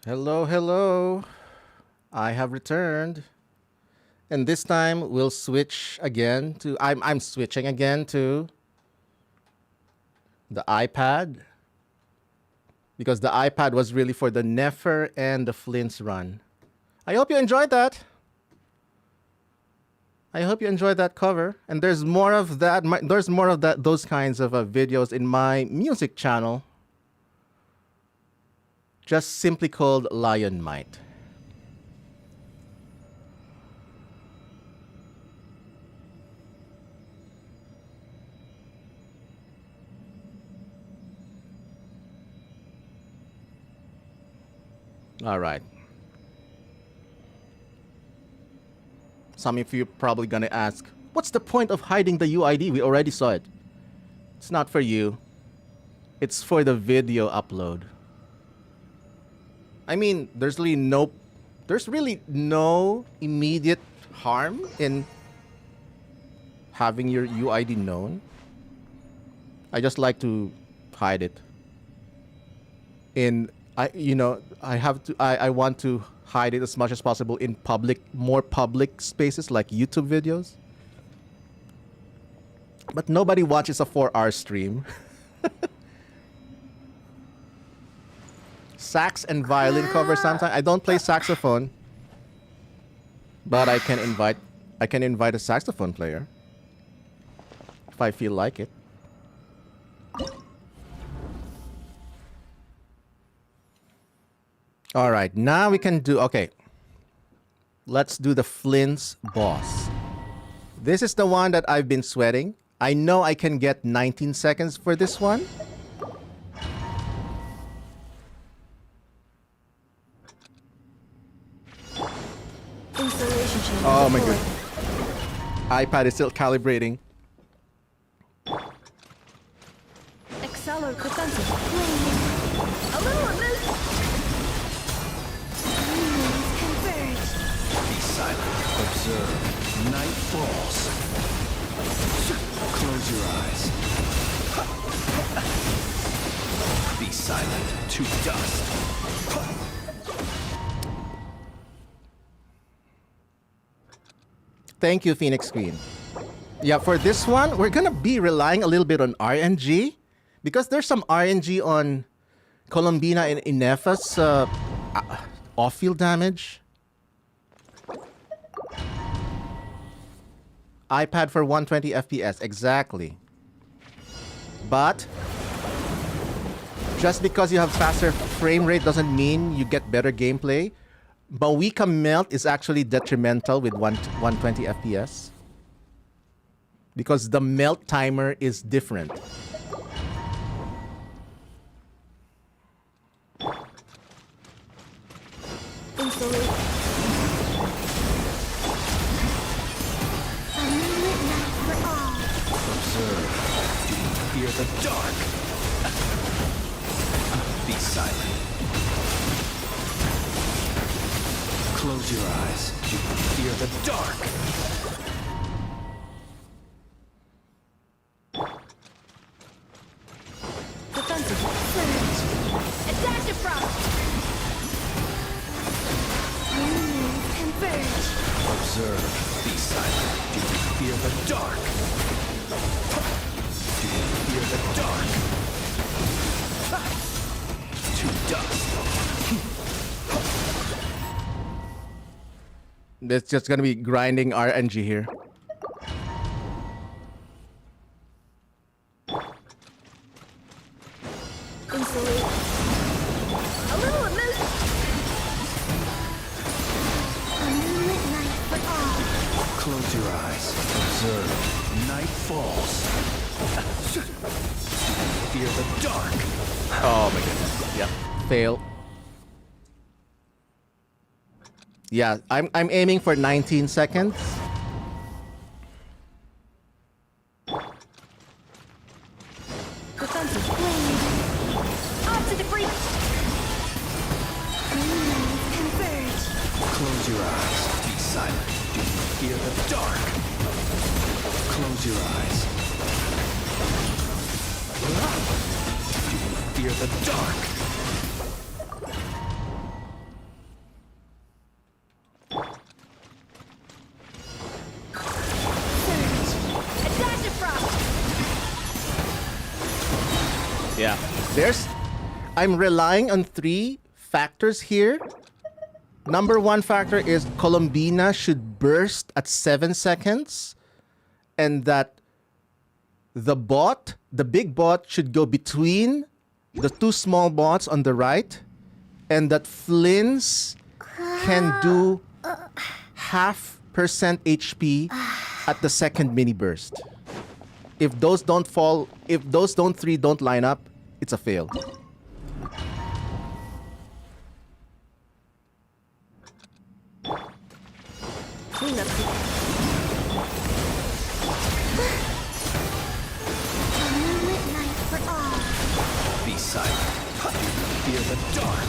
Hello, hello. I have returned. And this time we'll switch again to I'm switching again to the iPad because the iPad was really for the Nefer and the Flint's run. I hope you enjoyed that. I hope you enjoyed that cover. And there's more of that. There's more of that. Those kinds of videos in my music channel, just simply called Lionmight. All right. Some of you probably gonna ask, what's the point of hiding the UID? We already saw it. It's not for you. It's for the video upload. I mean, there's really no immediate harm in having your UID known. I just like to hide it. I want to hide it as much as possible in more public spaces like YouTube videos. But nobody watches a 4-hour stream. Sax and violin cover sometimes. I don't play saxophone. But I can invite a saxophone player. If I feel like it. Alright, now we can do... Okay. Let's do the Flynn's boss. This is the one that I've been sweating. I know I can get 19 seconds for this one. Oh my god. iPad is still calibrating. Accelerate defensive. A little amazed. Converge. Be silent. Observe. Night falls. Close your eyes. Be silent. To dust. Thank you, Phoenix Queen. Yeah, for this one, we're gonna be relying a little bit on RNG because there's some RNG on Colombina and Inefa's off-field damage. iPad for 120 FPS, exactly. But just because you have faster frame rate doesn't mean you get better gameplay. Bawika melt is actually detrimental with 120 FPS because the melt timer is different. Observe. Do you fear the dark? Be silent. Close your eyes. Do you fear the dark? Defensive. Surge. Adaptive frost. Converge. Observe. Be silent. Do you fear the dark? Do you fear the dark? To dust. It's just gonna be grinding RNG here. Insulate. A little amazed. A moonlit night for all. Close your eyes. Observe. Night falls. Fear the dark. Oh my goodness. Yeah. Fail. Yeah, I'm aiming for 19 seconds. Defensive blade. On to the breach. Converge. Close your eyes. Be silent. Do you fear the dark? Close your eyes. Do you fear the dark? Yeah. I'm relying on 3 factors here. Number 1 factor is Colombina should burst at 7 seconds. And that the big bot should go between the 2 small bots on the right. And that Flynn's can do 0.5% HP at the second mini burst. If those 3 don't line up, it's a fail. Clean up. A moonlit night for all. Be silent. Fear the dark.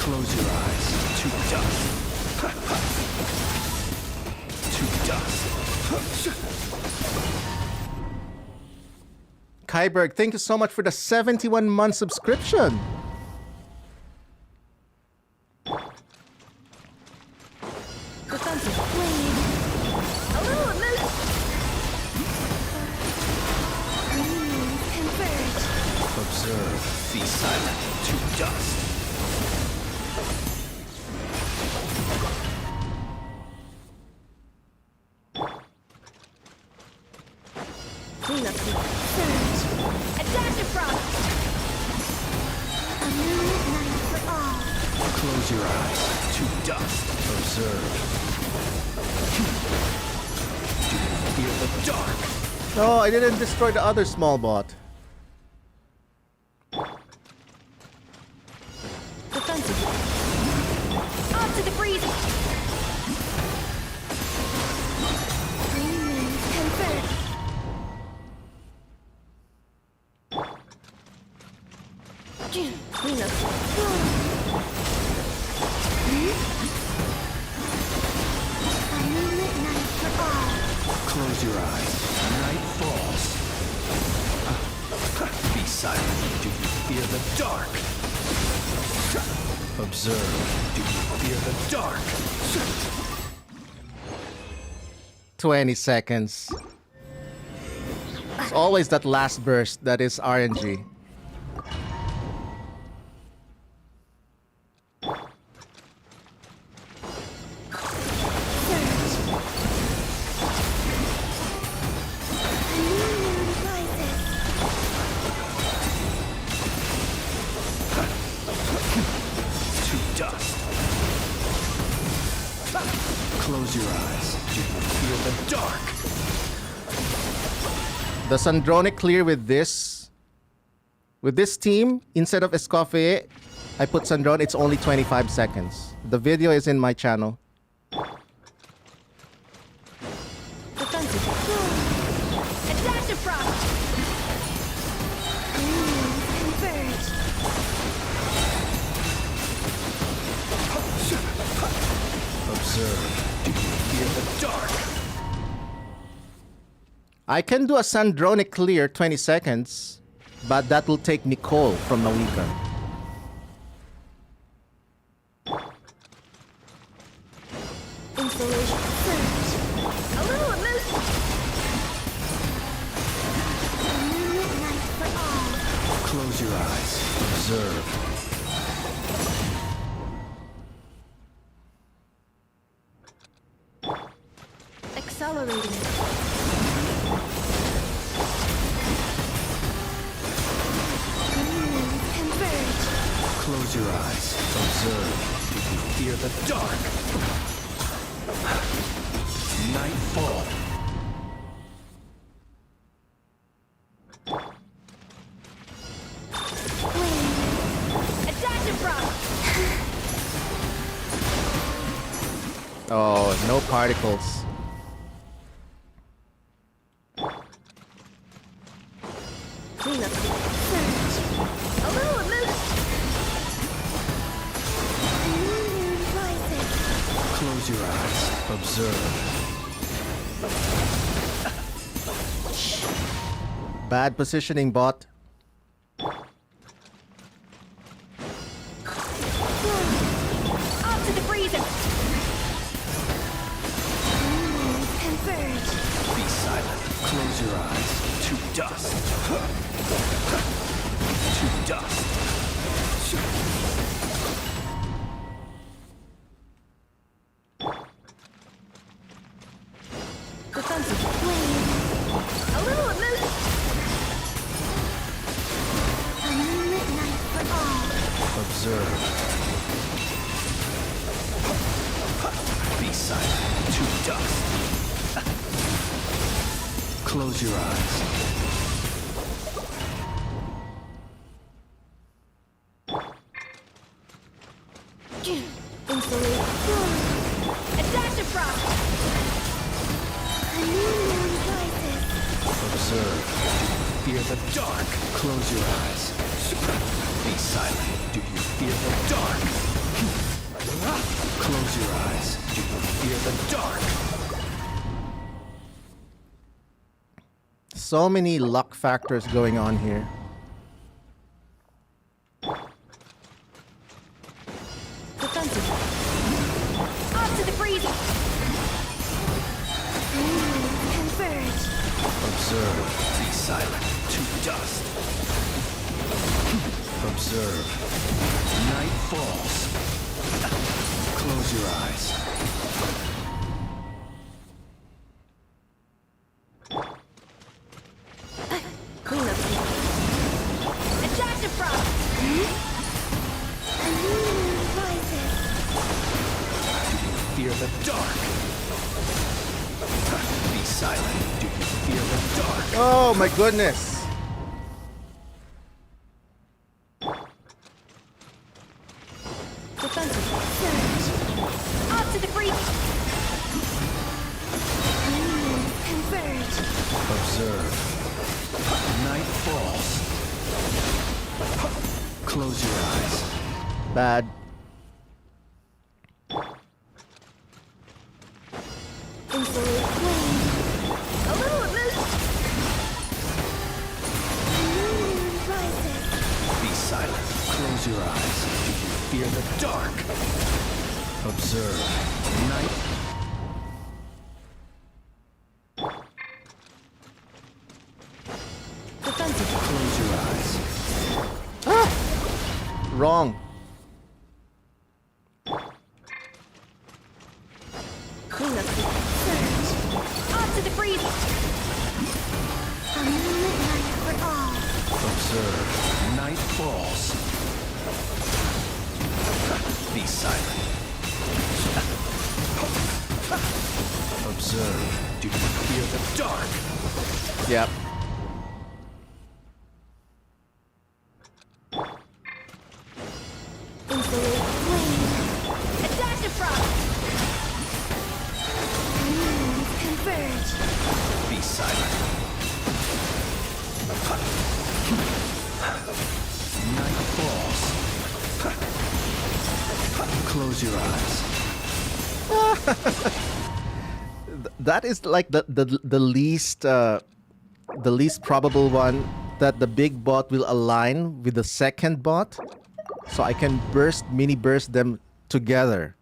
Close your eyes. To dust. To dust. Kyberg, thank you so much for the 71-month subscription. Defensive blade. A little amazed. Cleanup. Surge. A dash of frost. A moonlit night for all. Close your eyes. To dust. Observe. Do you feel the dark? No, I didn't destroy the other small bot. Defensive. Off to the freezing. Green moons convert. Clean up. A moonlit night for all. Close your eyes. Night falls. Be silent. Do you fear the dark? Observe. Do you fear the dark? 20 seconds. It's always that last burst that is RNG. To dust. Close your eyes. Do you feel the dark? The Sandronic clear with this. With this team, instead of Escoffier, I put Sandron, it's only 25 seconds. The video is in my channel. Defensive. A dash of frost. Converge. Observe. Do you fear the dark? I can do a Sandronic clear 20 seconds, but that will take Nicole from Nawika. Installation. Surge. A little emotion. A moonlit night for all. Close your eyes. Observe. Accelerating. Converge. Close your eyes. Observe. Do you fear the dark? Nightfall. A dash of frost. Oh, no particles. Clean up. Surge. A little emotion. A new moon rises. Close your eyes. Observe. Bad positioning, bot. Off to the freezer. Converge. Be silent. Close your eyes. To dust. To dust. Defensive. Flame. A little emotion. A moonlit night for all. Observe. Be silent. To dust. Close your eyes. Insulate. A dash of frost. A new moon rises. Observe. Fear the dark. Close your eyes. Be silent. Do you fear the dark? Close your eyes. Do you fear the dark? So many luck factors going on here. Defensive. Off to the freezer. Converge. Observe. Be silent. To dust. Observe. Night falls. Close your eyes. Be silent. Do you fear the dark? Oh my goodness. Defensive. Surge. Off to the breach. Converge. Observe. Night falls. Close your eyes. Bad. Insulate flame. A little of this. Moon rises. Be silent. Close your eyes. Do you fear the dark? Observe. Night. Defensive. Close your eyes. Wrong. Clean up. Surge. Off to the breach. A moonlit night for all. Observe. Night falls. Be silent. Observe. Do you fear the dark? Yep. Insulate flame. A dash of frost. Moons converge. Be silent. Night falls. Close your eyes. That is like the least probable one, that the big bot will align with the second bot, so I can mini burst them together.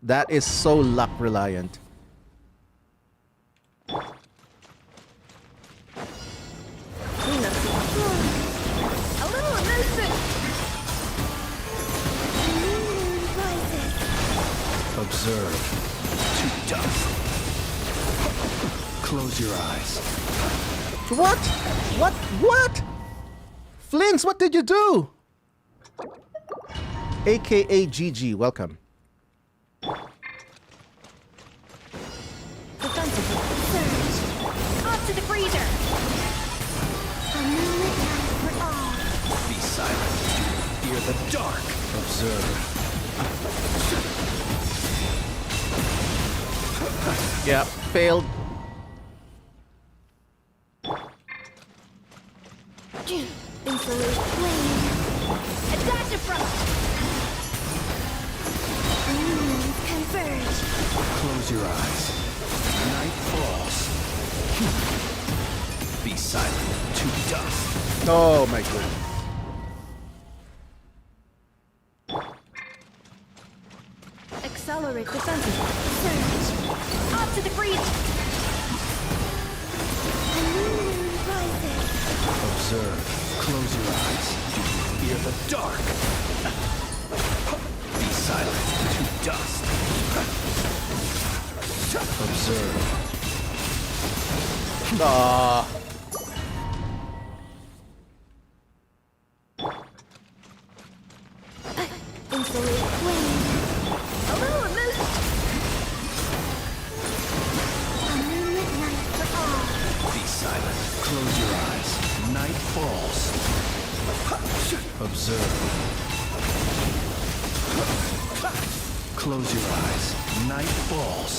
That is so luck reliant. Clean up. A little of this. Moon rises. Observe. To dust. Close your eyes. What? What? Flins, what did you do? AKA GG, welcome. Defensive. Surge. Off to the freezer. A moonlit night for all. Be silent. Do you fear the dark? Observe. Yeah, failed. Insulate flame. A dash of frost. Moons converge. Close your eyes. Night falls. Be silent. To dust. Oh my goodness. Accelerate defensive. Surge. Off to the breach. A moon rises. Observe. Close your eyes. Do you fear the dark? Be silent. To dust. Observe. Ah. Insulate flame. A little of this. A moonlit night for all. Be silent. Close your eyes. Night falls. Observe. Close your eyes. Night falls.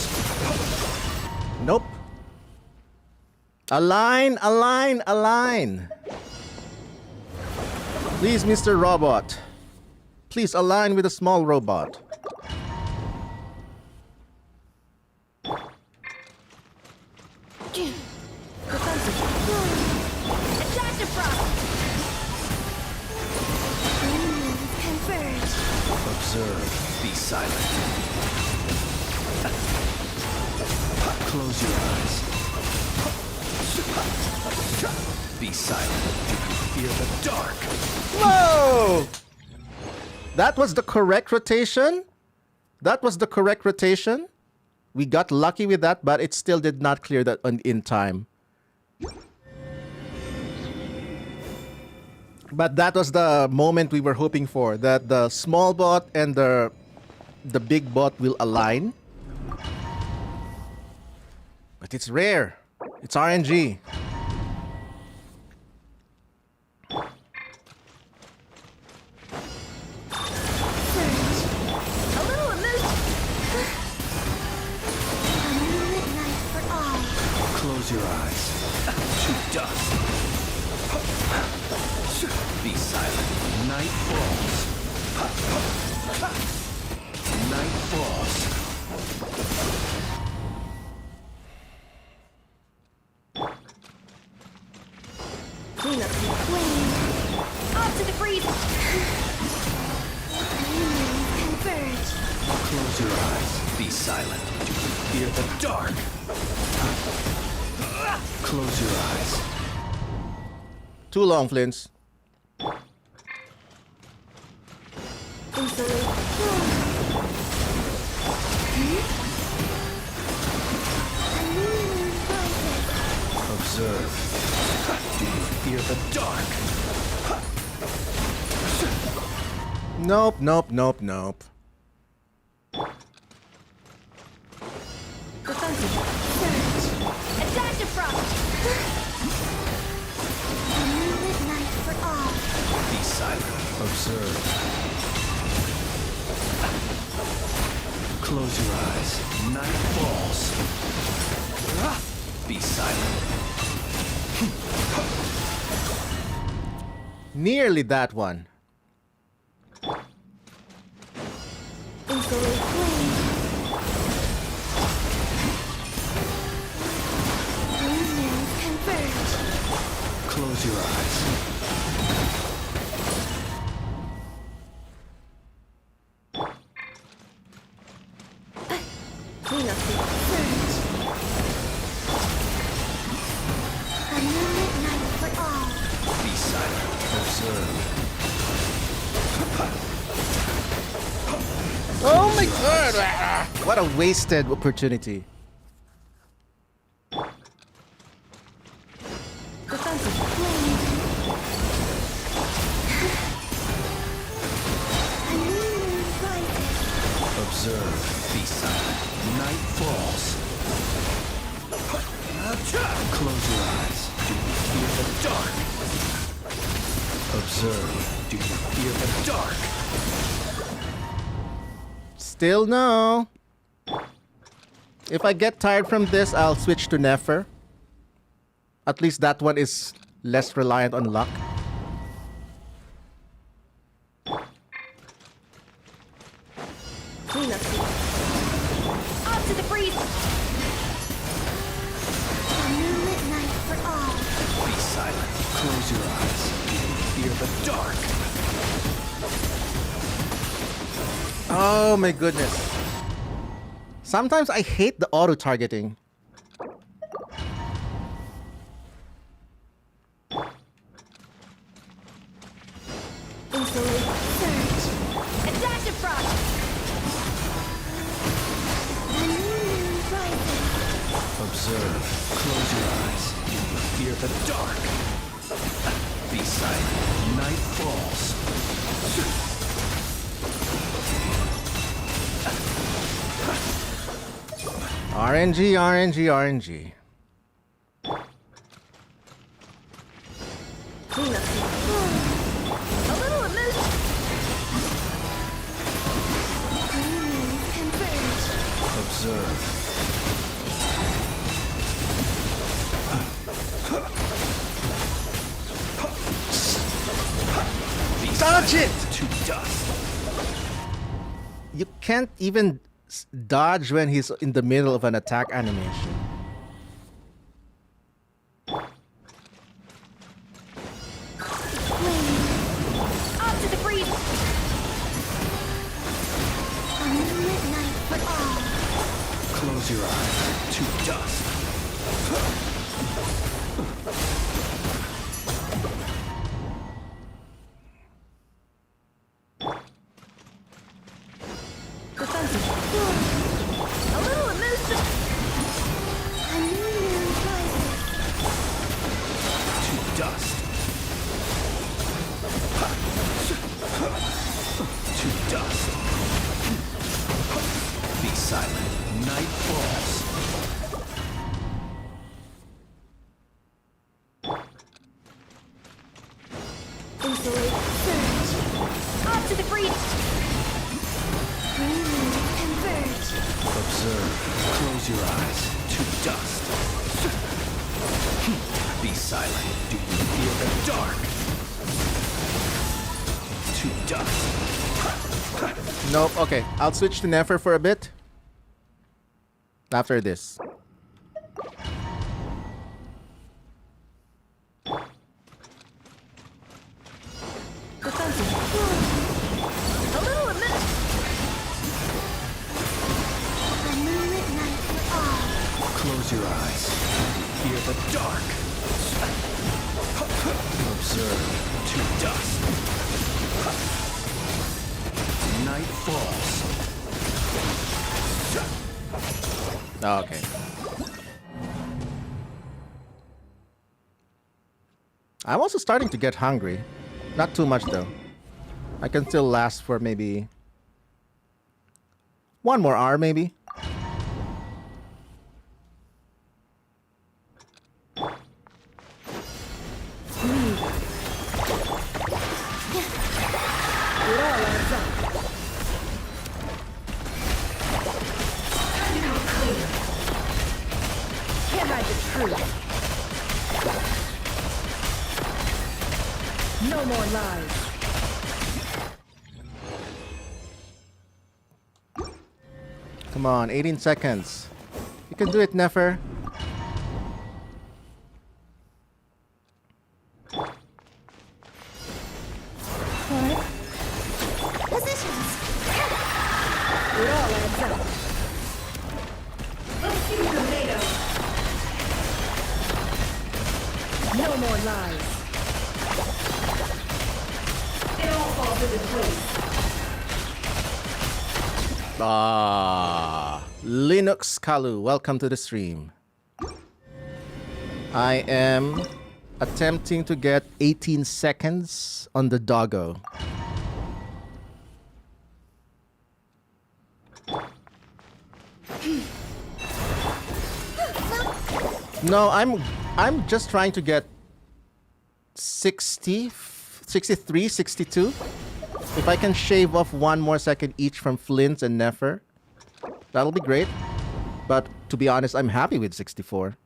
Nope. Align. Please, Mr. Robot. Please align with a small robot. Defensive. A dash of frost. Moons converge. Observe. Be silent. Close your eyes. Be silent. Do you fear the dark? Whoa! That was the correct rotation? We got lucky with that, but it still did not clear that in time. But that was the moment we were hoping for, that the small bot and the big bot will align. But it's rare. It's RNG. A little emotion. A moonlit night for all. Close your eyes. To dust. Be silent. Night falls. Night falls. Clean up the flame. Off to the freeze. Unions converge. Close your eyes. Be silent. Do you fear the dark? Close your eyes. Too long, Flints. Insulate. A new moon rises. Observe. Do you fear the dark? Nope, nope, nope, nope. Defensive. Surge. Attack the front. A moonlit night for all. Be silent. Observe. Close your eyes. Night falls. Be silent. Nearly that one. Insulate flame. Unions converge. Close your eyes. Clean up the surge. A moonlit night for all. Be silent. Observe. Oh my god! Ah, what a wasted opportunity. Defensive flame. A new moon rises. Observe. Be silent. Night falls. Close your eyes. Do you fear the dark? Observe. Do you fear the dark? Still no. If I get tired from this, I'll switch to Nefer. At least that one is less reliant on luck. Clean up the off to the freeze. A moonlit night for all. Be silent. Close your eyes. Do you fear the dark? Oh my goodness. Sometimes I hate the auto-targeting. Insulate surge. Attack the front. A new moon rises. Observe. Close your eyes. Do you fear the dark? Be silent. Night falls. RNG, RNG, RNG. Clean up the a little emotion. Unions converge. Observe. Be Dodge it! to dust. You can't even dodge when he's in the middle of an attack animation. Flame. Off to the freeze. A moonlit night for all. Close your eyes. To dust. Defensive. A little emotion. A new moon rises. To dust. To dust. Be silent. Night falls. freedom. Converge. Observe. Close your eyes. To dust. Be silent. Do you fear the dark? To dust. Nope. Okay, I'll switch to Nefer for a bit. After this. Defensive. A little amiss. A moonlit night for all. Close your eyes. Fear the dark. Observe. To dust. Night falls. Okay. I'm also starting to get hungry. Not too much though. I can still last for maybe 1 more hour maybe. Can't hide the truth. No more lies. Come on, 18 seconds. You can do it, Nefer. Positions. It all adds up. Let's see what they're made of. No more lies. It all falls into place. Linux Kalu, welcome to the stream. I am attempting to get 18 seconds on the doggo. No, I'm just trying to get 60, 63, 62. If I can shave off 1 more second each from Flint and Nefer, that'll be great. But to be honest, I'm happy with 64.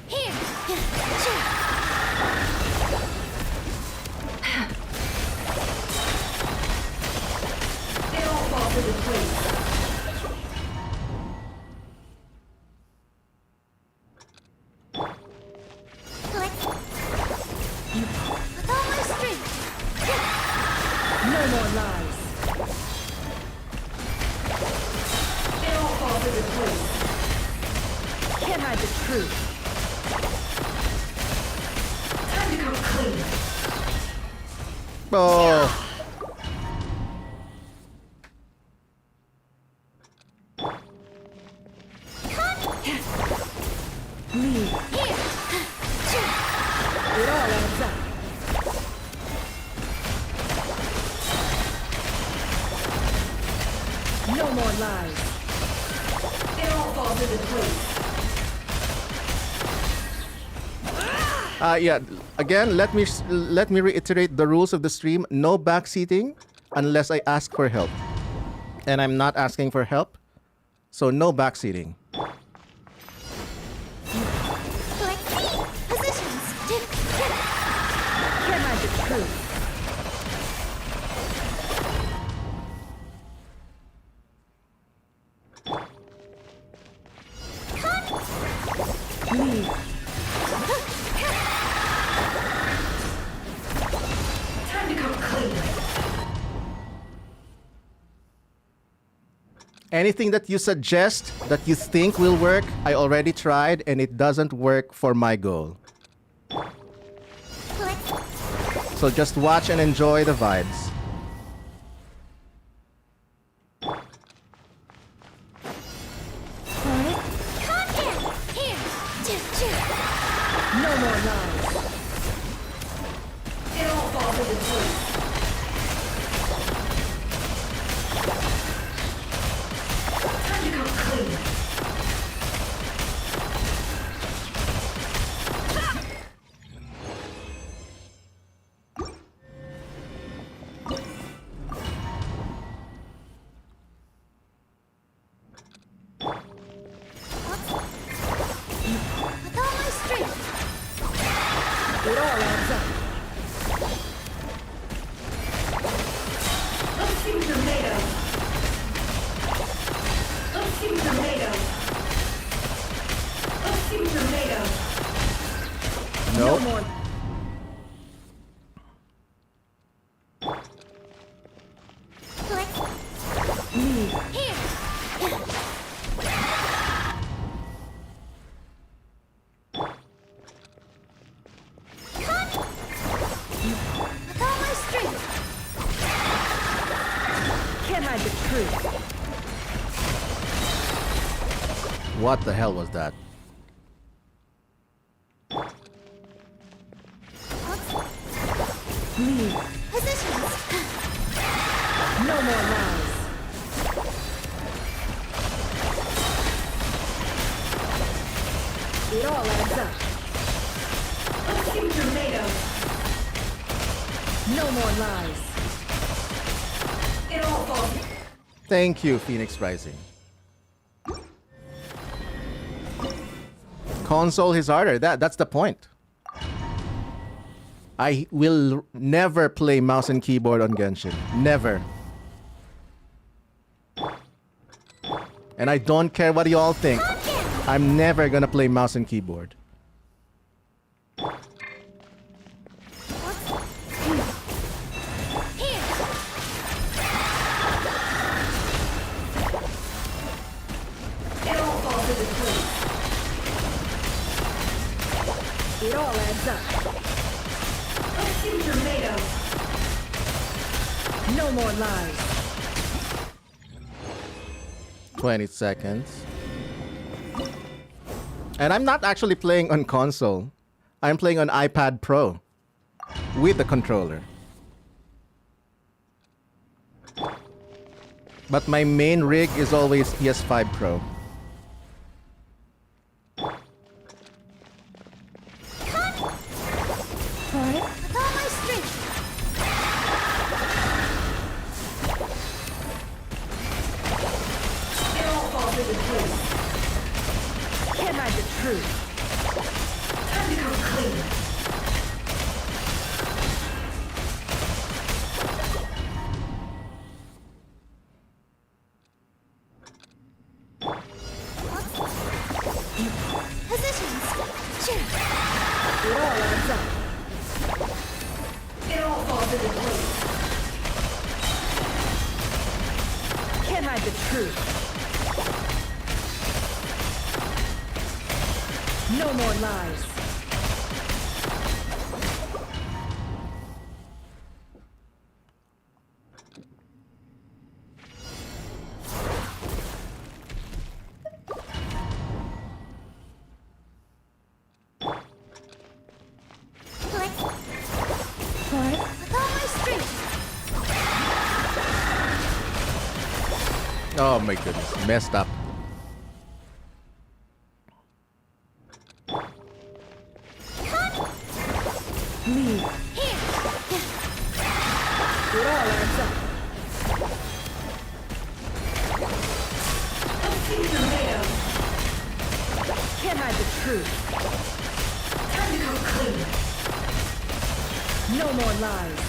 Here. It all falls into place. With all my strength. No more lies. It all falls into place. Can't hide the truth. Time to come clean. Oh, Leave. Here. It all adds up. No more lies. It all falls into place. yeah. Again, let me reiterate the rules of the stream. No backseating unless I ask for help, and I'm not asking for help, so no backseating. Positions. Can't hide the truth. Leave. Time to come clean. Anything that you suggest that you think will work, I already tried and it doesn't work for my goal. So just watch and enjoy the vibes. No more lies. It all falls into place. Time to come clean. With all my strength. Can't hide the truth. What the hell was that? Leave. Positions. No more lies. It all adds up. Let's see what you're made of. No more lies. It all falls. Thank you, Phoenix Rising. Console is harder. That's the point. I will never play mouse and keyboard on Genshin. Never. And I don't care what you all think. I'm never gonna play mouse and keyboard. It all adds up. Let's see what you're made of. No more lies. 20 seconds. And I'm not actually playing on console. I'm playing on iPad Pro with the controller. But my main rig is always PS5 Pro. With all my strength. It all falls into place. Can't hide the truth. Time to come clean. Positions. Check. It all adds up. It all falls into place. Can't hide the truth. No more lies. With all my strength. Oh my goodness, messed up. Leave. Here. It all adds up. Let's see what you're made of. Can't hide the truth. Time to come clean. No more lies.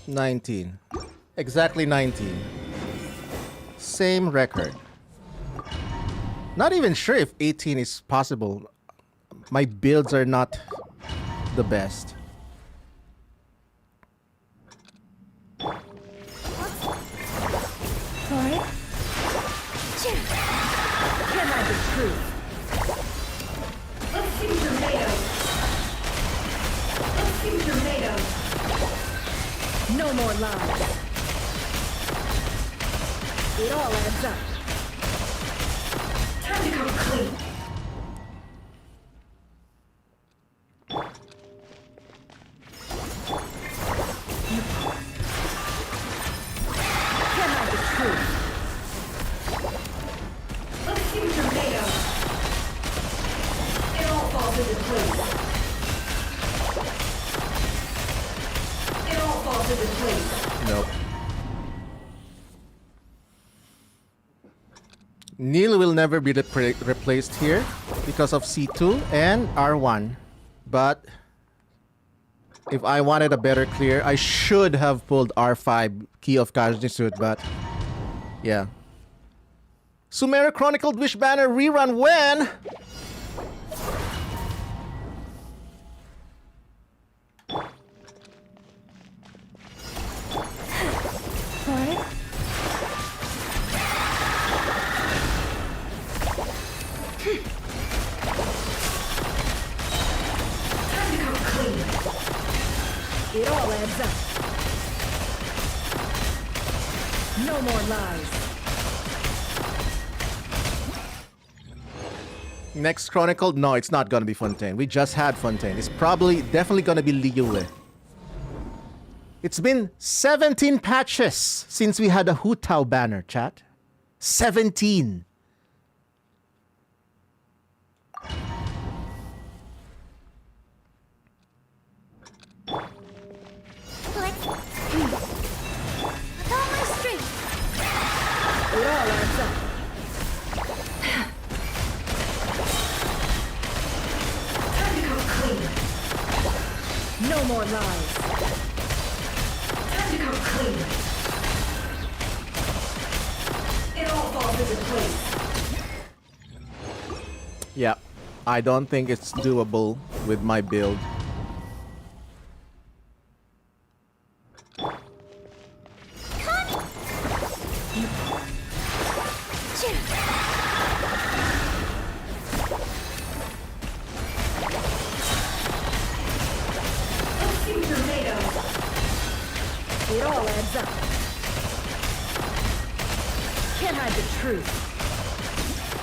19. Exactly 19. Same record. Not even sure if 18 is possible. My builds are not the best. Alright. Can't hide the truth. Let's see what you're made of. Let's see what you're made of. No more lies. It all adds up. Time to come clean. Can't hide the truth. Let's see what you're made of. It all falls into place. It all falls into place. Nope. Neil will never be replaced here because of C2 and R1. But if I wanted a better clear, I should have pulled R5 Key of Kajnisut, but yeah. Sumeru Chronicled Wish Banner rerun when? Alright. Time to clean. It all adds up. No more lies. Next Chronicle? No, it's not gonna be Fontaine. We just had Fontaine. It's definitely gonna be Liyue. It's been 17 patches since we had a Hu Tao banner, chat. 17. With all my strength. It all adds up. Time to come clean. No more lies. Time to come clean. It all falls into place. Yeah, I don't think it's doable with my build. Let's see what you're made of. It all adds up. Can't hide the truth.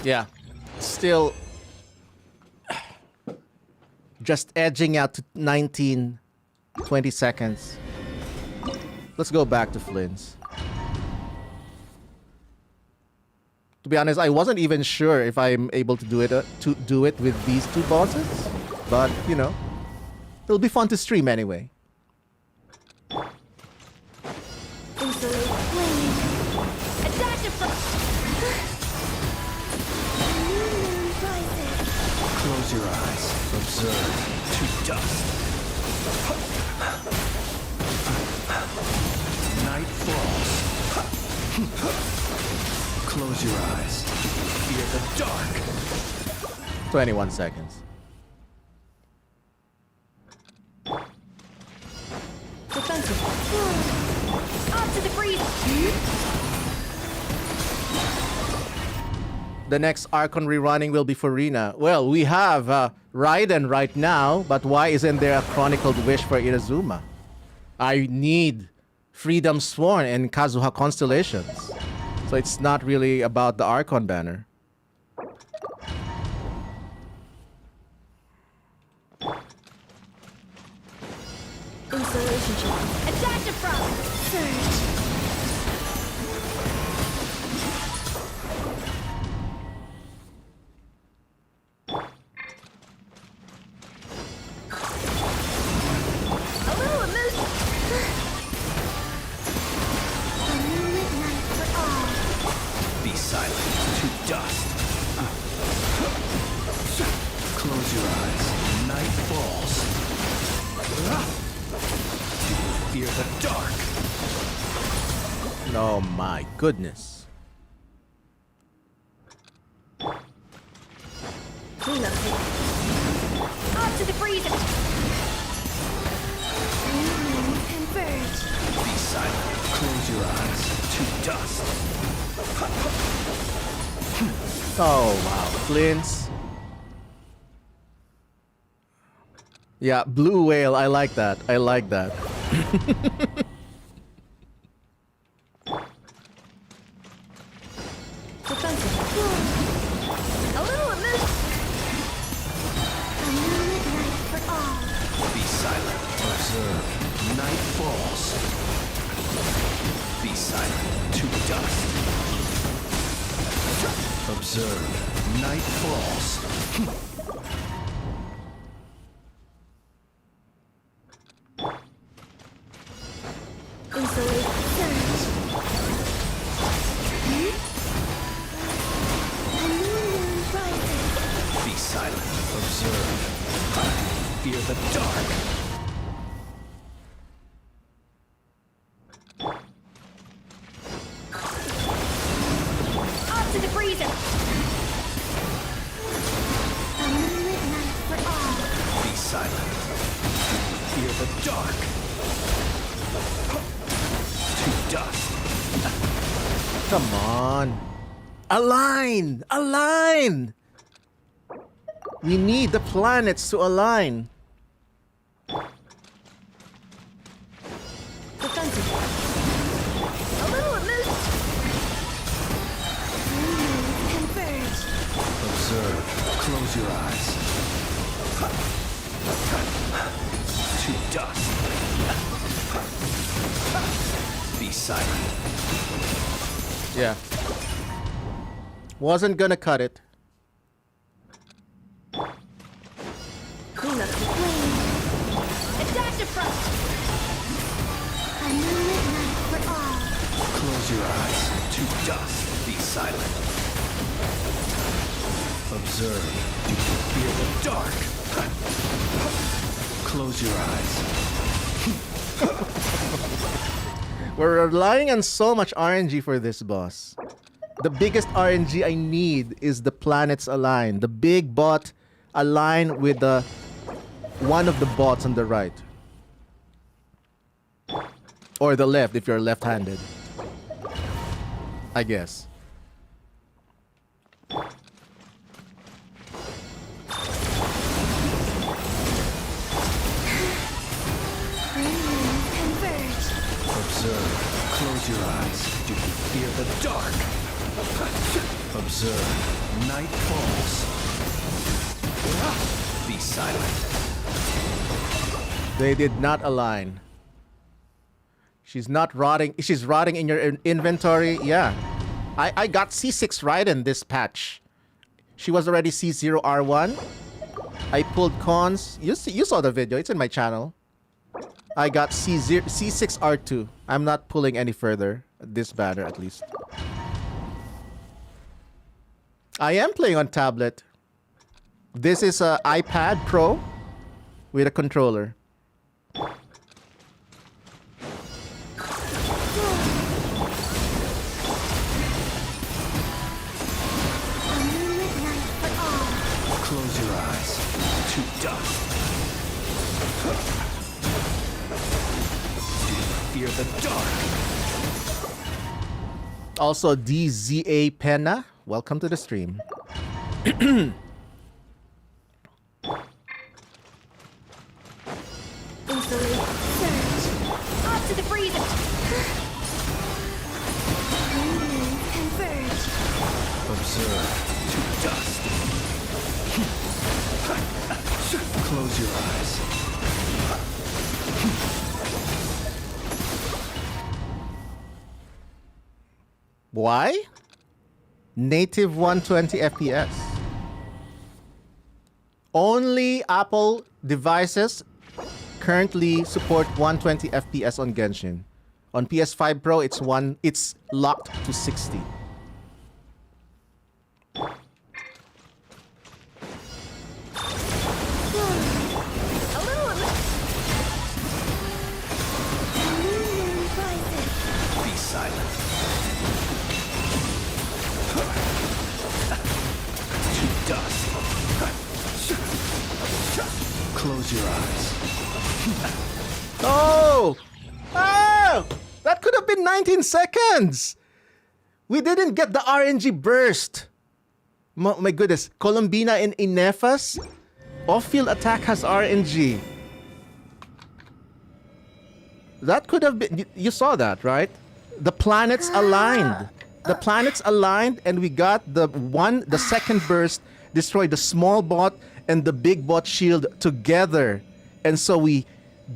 Yeah, still just edging out to 19, 20 seconds. Let's go back to Flynn's. To be honest, I wasn't even sure if I'm able to do it with these two bosses, but you know, it'll be fun to stream anyway. Insulate flame. Attack it from. New moon rises. Close your eyes. Observe. To dust. Night falls. Close your eyes. Fear the dark. 21 seconds. Defensive. Up to the breeze. The next Archon rerunning will be for Rina. Well, we have Raiden right now, but why isn't there a Chronicled Wish for Irazuma? I need Freedom Sworn and Kazuha Constellations. So it's not really about the Archon banner. Insulation charm. Attack it from. Surge. A little emotion. A moonlit night for all. Be silent. To dust. Close your eyes. Night falls. Fear the dark. Oh my goodness. Clean up here. Up to the freezer. New moon converge. Be silent. Close your eyes. To dust. Oh wow. Flints. Yeah, Blue Whale. I like that. I like that. Defensive. A little emotion. A moonlit night for all. Be silent. Observe. Night falls. Be silent. To dust. Observe. Night falls. Insulate. Surge. A new moon rises. Be silent. Observe. Fear the dark. Up to the freezer. A moonlit night for all. Be silent. Fear the dark. To dust. Come on. Align! Align! We need the planets to align. dust. Be silent. Yeah. Wasn't gonna cut it. Clean up the flame. Attack the front. A moonlit night for all. Close your eyes. To dust. Be silent. Observe. Do you fear the dark? Close your eyes. We're relying on so much RNG for this boss. The biggest RNG I need is the planets align. The big bot align with the one of the bots on the right. Or the left if you're left-handed. I guess. Converge. Observe. Close your eyes. Do you fear the dark? Observe. Night falls. Be silent. They did not align. She's not rotting. She's rotting in your inventory. Yeah. I got C6 right in this patch. She was already C0 R1. I pulled cons. You saw the video. It's in my channel. I got C6 R2. I'm not pulling any further. This banner at least. I am playing on tablet. This is a iPad Pro with a controller. A moonlit night for all. Close your eyes. To dust. Do you fear the dark? Also, DZA Penna, welcome to the stream. Insulate. Surge. Off to the freezer. Converge. Observe. To dust. Close your eyes. Why? Native 120 FPS. Only Apple devices currently support 120 FPS on Genshin. On PS5 Pro, it's locked to 60. A little A new moon rises. Be silent. To dust. Close your eyes. Oh! Oh! That could have been 19 seconds! We didn't get the RNG burst. My goodness. Columbina and Inefas? Off-field attack has RNG. That could have been... You saw that, right? The planets aligned. The planets aligned and we got the second burst, destroyed the small bot and the big bot shield together. And so we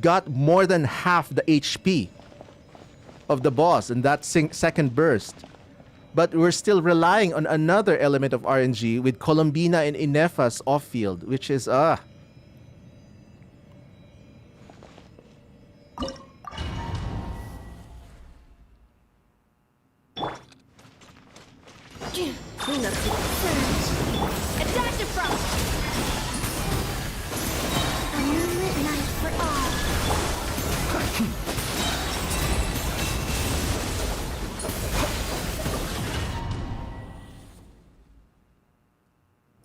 got more than half the HP of the boss in that second burst. But we're still relying on another element of RNG with Columbina and Inefas off-field, which is clean up the surge. Attack the front. A moonlit night for all.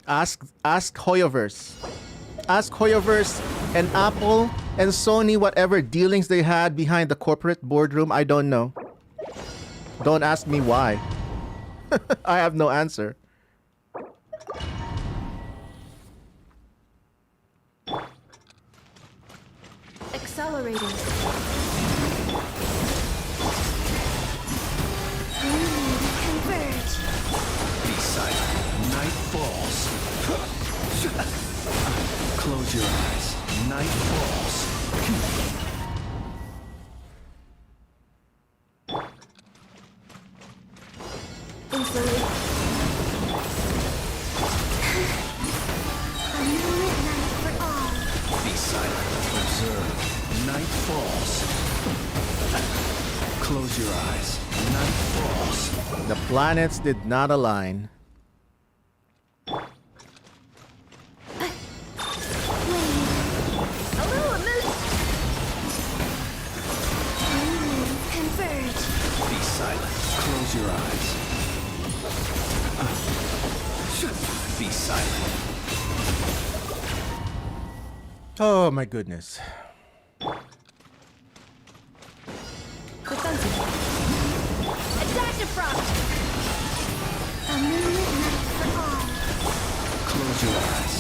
Ask Hoyoverse. Ask Hoyoverse and Apple and Sony whatever dealings they had behind the corporate boardroom. I don't know. Don't ask me why. I have no answer. Accelerating. Converge. Be silent. Night falls. Close your eyes. Night falls. Observe. Night falls. Close your eyes. Night falls. The planets did not align. Converge. Be silent. Close your eyes. Be silent. Oh my goodness. Attack the front! A moonlit night for all. Close your eyes.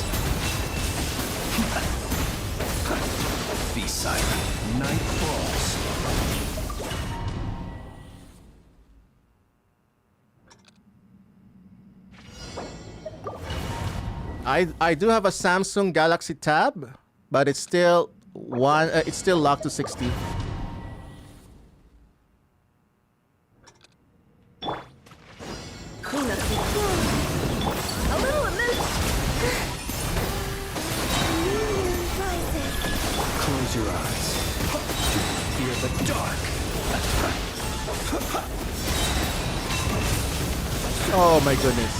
Be silent. Night falls. I do have a Samsung Galaxy Tab, but it's still locked to 60. Clean up the a little amuse. A new moon rises. Close your eyes. Fear the dark. Oh my goodness.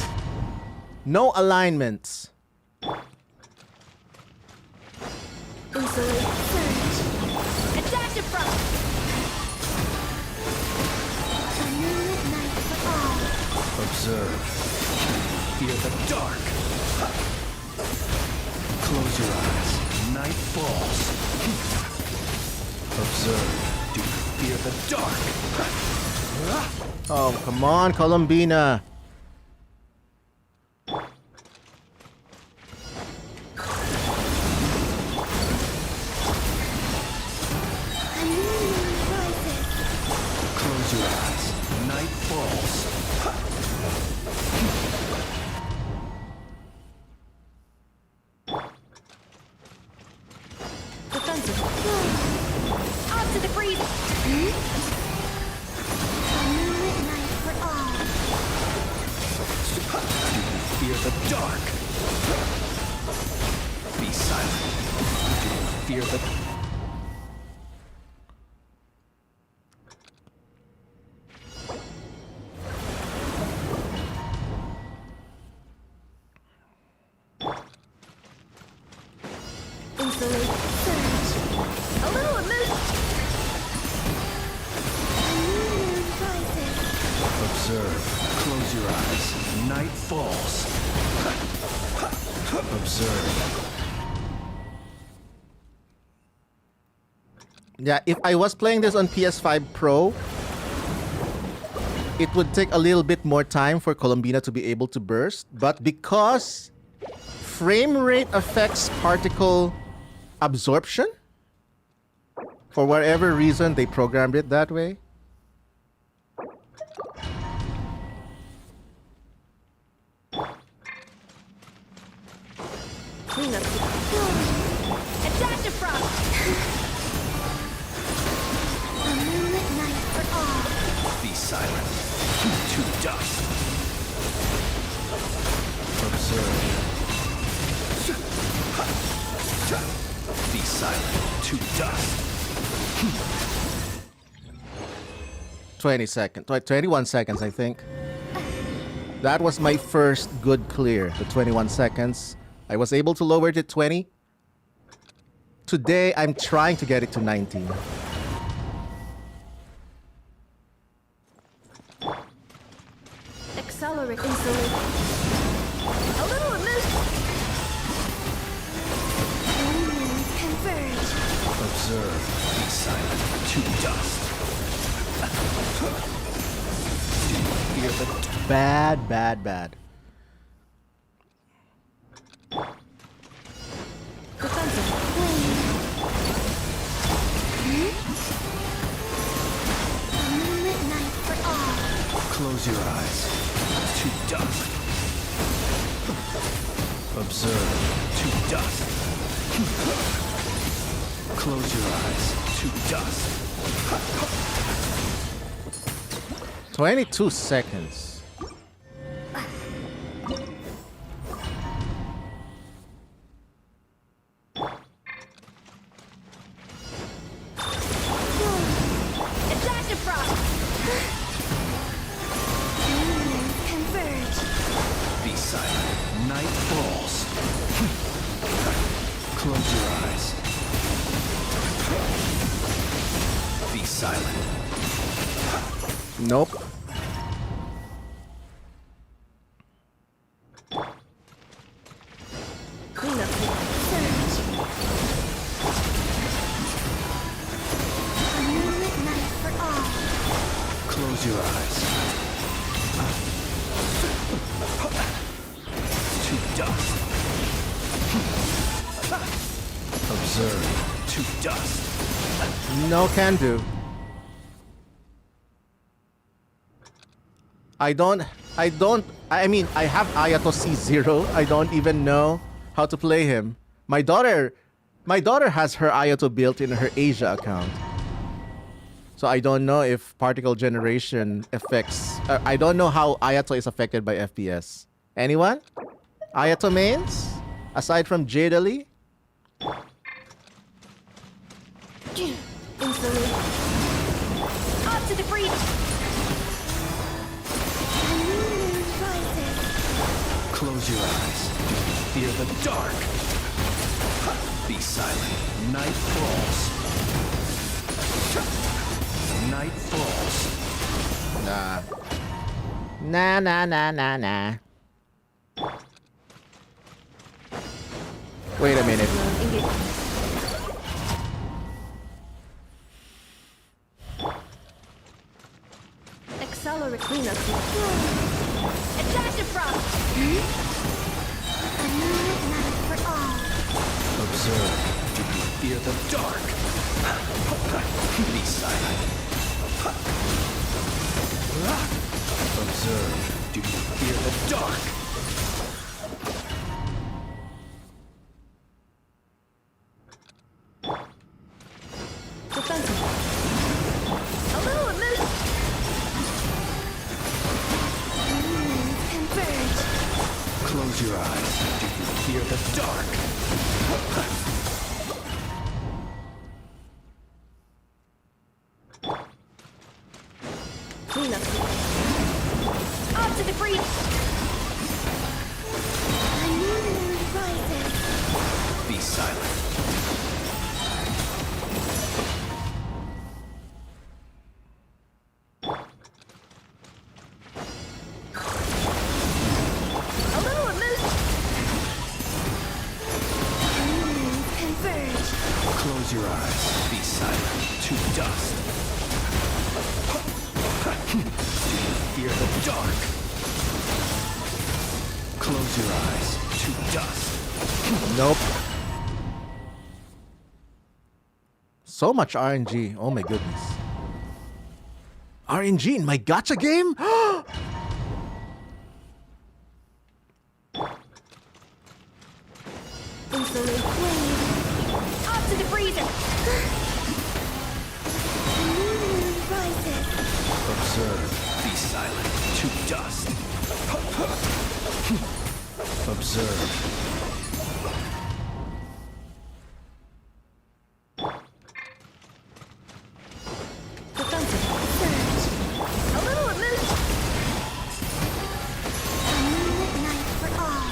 No alignments. Insulate surge. Attack the front! A moonlit night for all. Observe. Fear the dark. Close your eyes. Night falls. Observe. Do you fear the dark? Oh, come on, Columbina. A new moon rises. Close your eyes. Night falls. Defensive. Out to the freeze! A moonlit night for all. Fear the dark. Be silent. Do you fear the Insulate surge. A little amuse. A new moon rises. Observe. Close your eyes. Night falls. Observe. Yeah, if I was playing this on PS5 Pro, it would take a little bit more time for Columbina to be able to burst. But because frame rate affects particle absorption, for whatever reason they programmed it that way. Clean up the attack the front! A moonlit night for all. Be silent. To dust. Observe. Be silent. To dust. 20 seconds, 21 seconds, I think. That was my first good clear, the 21 seconds. I was able to lower it to 20. Today, I'm trying to get it to 19. Accelerate. Insulate. A little amuse. New moons converge. Observe. Be silent. To dust. Do you fear the Bad, bad, bad. Defensive. A moonlit night for all. Close your eyes. To dust. Observe. To dust. Close your eyes. To dust. 22 seconds. silent. Night falls. Close your eyes. Be silent. Nope. Clean up. Surge. A moonlit night for all. Close your eyes. To dust. Observe. To dust. No can do. I mean, I have Ayato C0. I don't even know how to play him. My daughter has her Ayato built in her Asia account. So I don't know if particle generation affects... I don't know how Ayato is affected by FPS. Anyone? Ayato mains? Aside from Jadali? Instantly. Up to the breach! A new moon rises. Close your eyes. Fear the dark. Be silent. Night falls. Night falls. Nah. Nah. Wait a minute. Accelerate cleanup. Attraction frost! A moonlit night for all. Observe. Do you fear the dark? Be silent. Observe. Do you fear the dark? Defensive. A little emotion! Moons converge. Close your eyes. Do you fear the dark? Cleanup. Up to the breach! A new moon rises. Be silent. A little emotion! Moons converge. Close your eyes. Be silent. To dust. Do you fear the dark? Close your eyes. To dust. Nope. So much RNG. Oh my goodness. RNG in my gacha game? Instantly. Up to the freezer! A new moon rises. Observe. Be silent. To dust. Observe. Defensive. Surge. A little emotion! A moonlit night for all.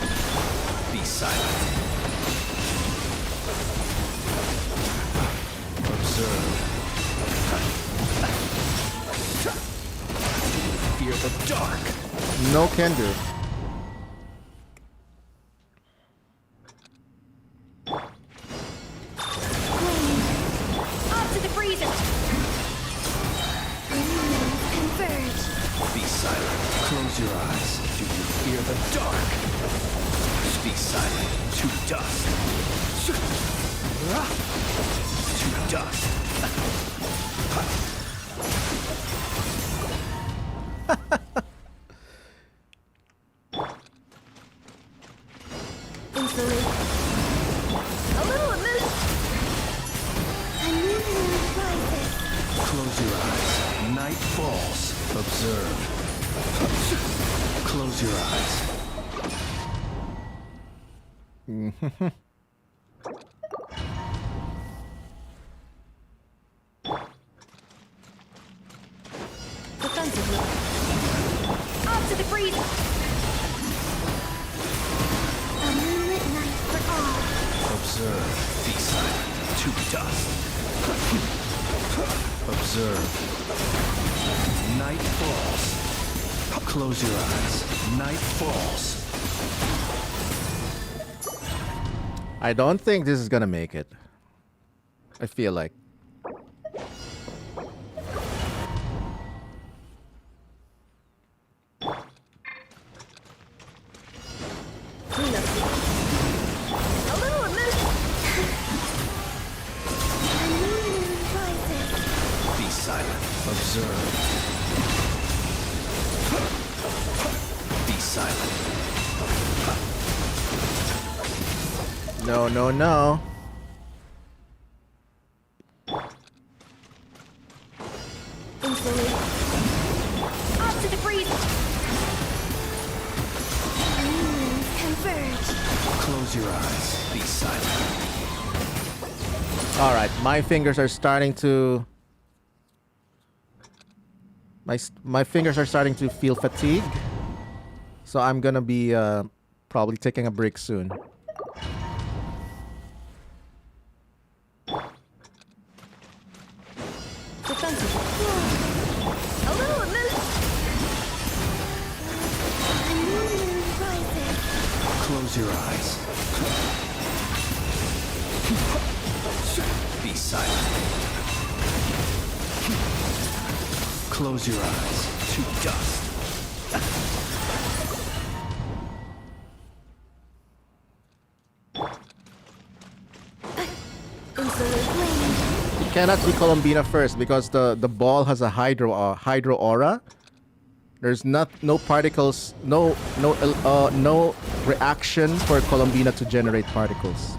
Be silent. Observe. Fear the dark. No can do. Up to the freezer! Moons converge. Be silent. Close your eyes. Do you fear the dark? Be silent. To dust. To dust. Instantly. A little emotion! A new moon rises. Close your eyes. Night falls. Observe. Close your eyes. Defensively. Up to the freezer! Observe. Night falls. Close your eyes. Night falls. I don't think this is gonna make it. I feel like. Be silent. Observe. Be silent. No, no, no. Insolate. Up to the freeze! Humans converge. Close your eyes. Be silent. All right, my fingers are starting to. My fingers are starting to feel fatigue, so I'm gonna be probably taking a break soon. Defensive. A little move. A new moon rises. Close your eyes. Be silent. Close your eyes. To dust. Insolate flame. You cannot do Colombina first because the ball has a hydro aura. There's no particles, no reaction for Colombina to generate particles.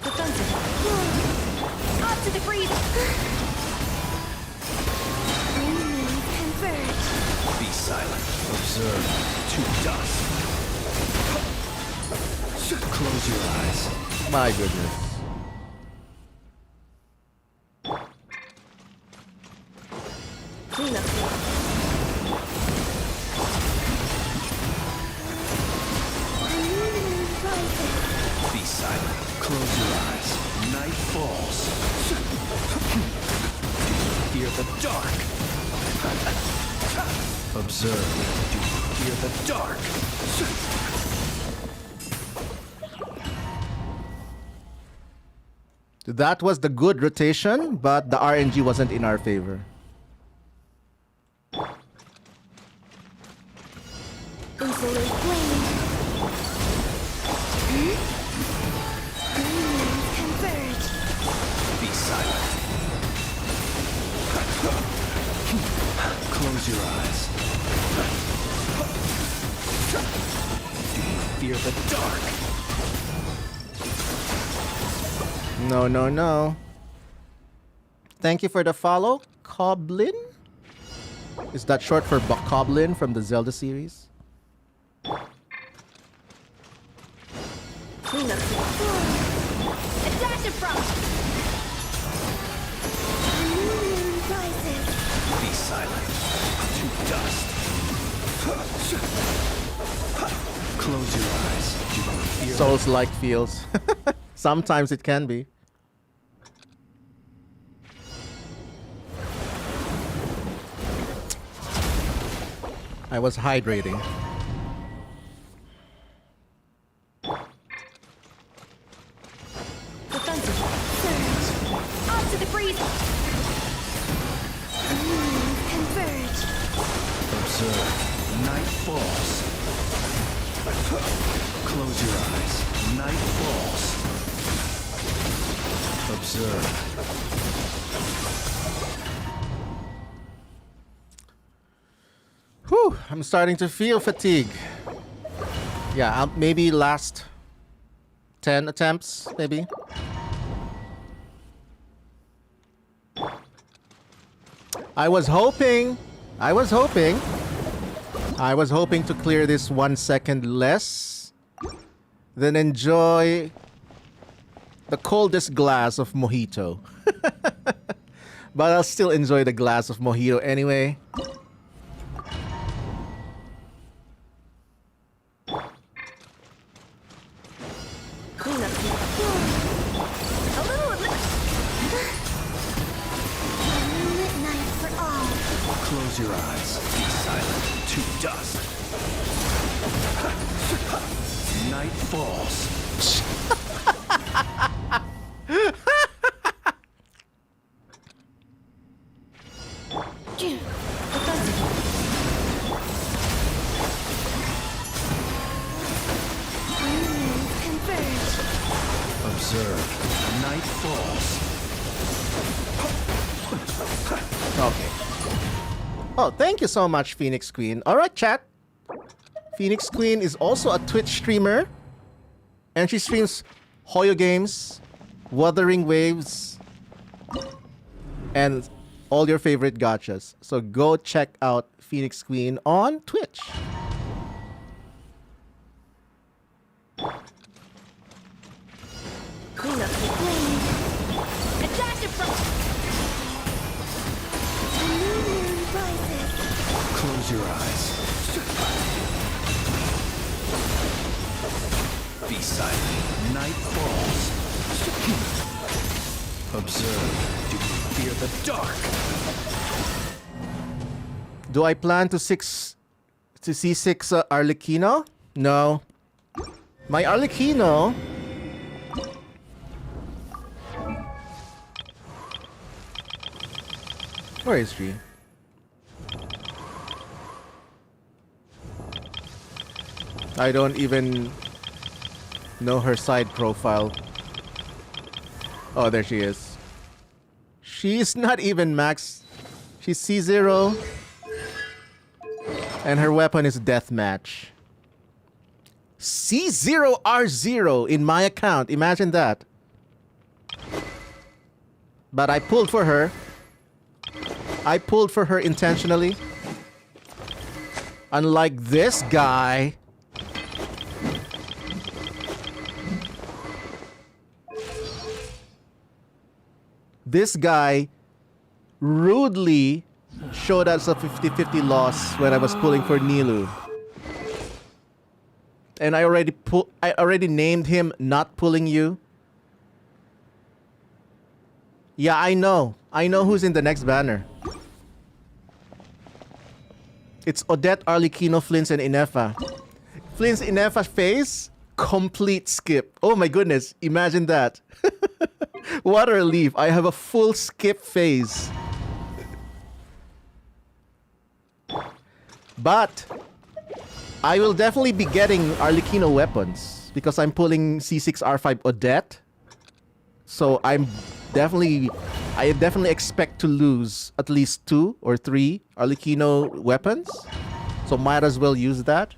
Defensive. Up to the freeze! Humans converge. Be silent. Observe. To dust. Close your eyes. My goodness. Clean up. A new moon rises. Be silent. Close your eyes. Night falls. Fear the dark. Observe. Do you fear the dark? That was the good rotation, but the RNG wasn't in our favor. Insolate flame. Humans converge. Be silent. Close your eyes. Do you fear the dark? No, no, no. Thank you for the follow, Coblin. Is that short for Bokoblin from the Zelda series? Clean up. A dash of frost. A new moon rises. Be silent. To dust. Close your eyes. Do you fear Souls-like feels. Sometimes it can be. I was hydrating. Defensive. Surge. Up to the freeze! Humans converge. Observe. Night falls. Close your eyes. Night falls. Observe. Whew, I'm starting to feel fatigue. Yeah, maybe last 10 attempts, maybe. I was hoping to clear this 1 second less, then enjoy the coldest glass of mojito. But I'll still enjoy the glass of mojito anyway. Cleanup here. A little of this. A moonlit night for all. Close your eyes. Be silent. To dust. Night falls. Moons converge. Observe. Night falls. Okay. Oh, thank you so much, Phoenix Queen. Alright, chat. Phoenix Queen is also a Twitch streamer. And she streams Hoyo games, Wuthering Waves, and all your favorite gachas. So go check out Phoenix Queen on Twitch. Cleanup here. Attack it from. A new moon rises. Close your eyes. Be silent. Night falls. Observe. Do you fear the dark? Do I plan to see 6 Arlecchino? No. My Arlecchino... Where is she? I don't even know her side profile. Oh, there she is. She's not even max. She's C0. And her weapon is Deathmatch. C0R0 in my account. Imagine that. But I pulled for her. I pulled for her intentionally. Unlike this guy. This guy rudely showed us a 50-50 loss when I was pulling for Nilu. And I already named him Not Pulling You. Yeah, I know. I know who's in the next banner. It's Odette, Arlecchino, Flins, and Inefa. Flins, Inefa face, complete skip. Oh my goodness, imagine that. What a relief. I have a full skip phase. But I will definitely be getting Arlecchino weapons because I'm pulling C6R5 Odette. So I definitely expect to lose at least 2 or 3 Arlecchino weapons. So might as well use that.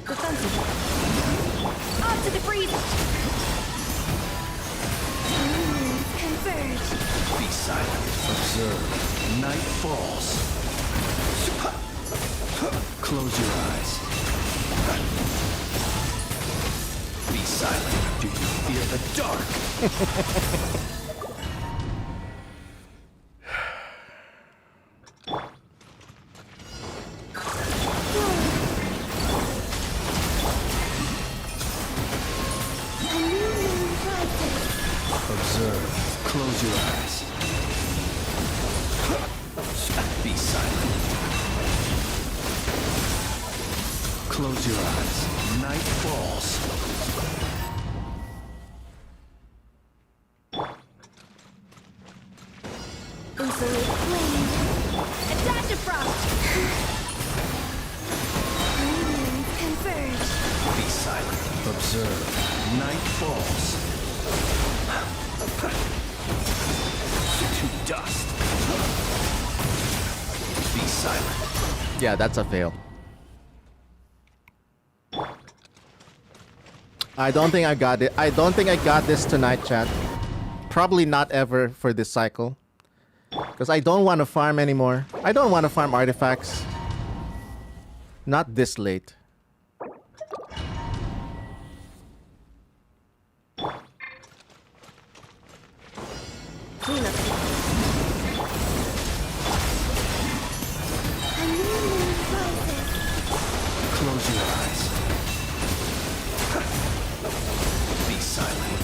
Defensive. On to the freeze. Moons converge. Be silent. Observe. Night falls. Close your eyes. Be silent. Do you fear the dark? A new moon rises. Observe. Close your eyes. Be silent. Close your eyes. Night falls. Insolent flame. Attack it from. Moons converge. Be silent. Observe. Night falls. To dust. Be silent. Yeah, that's a fail. I don't think I got it. I don't think I got this tonight, chat. Probably not ever for this cycle. Because I don't want to farm anymore. I don't want to farm artifacts. Not this late. Cleanup here. A new moon rises. Close your eyes. silent.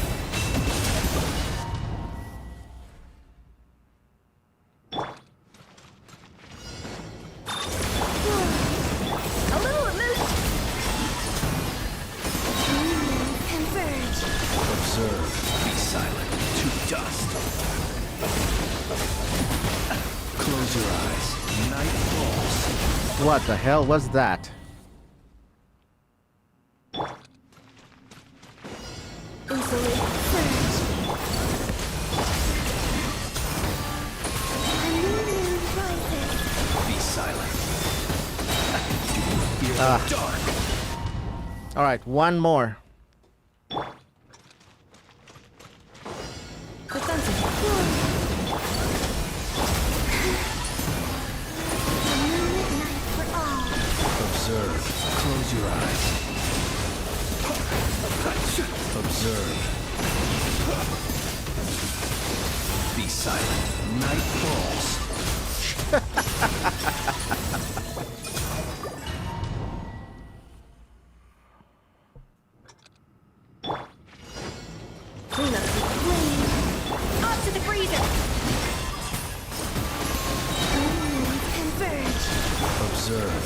A little emotion. Converge. Observe. Be silent. To dust. Close your eyes. Night falls. What the hell was that? Insulate. Surge. A new moon rises. Be silent. Do you fear the dark? All right, one more. Defensive. A moonlit night for all. Observe. Close your eyes. Observe. Be silent. Night falls. Clean up the flame. Up to the freezer. Moons converge. Observe.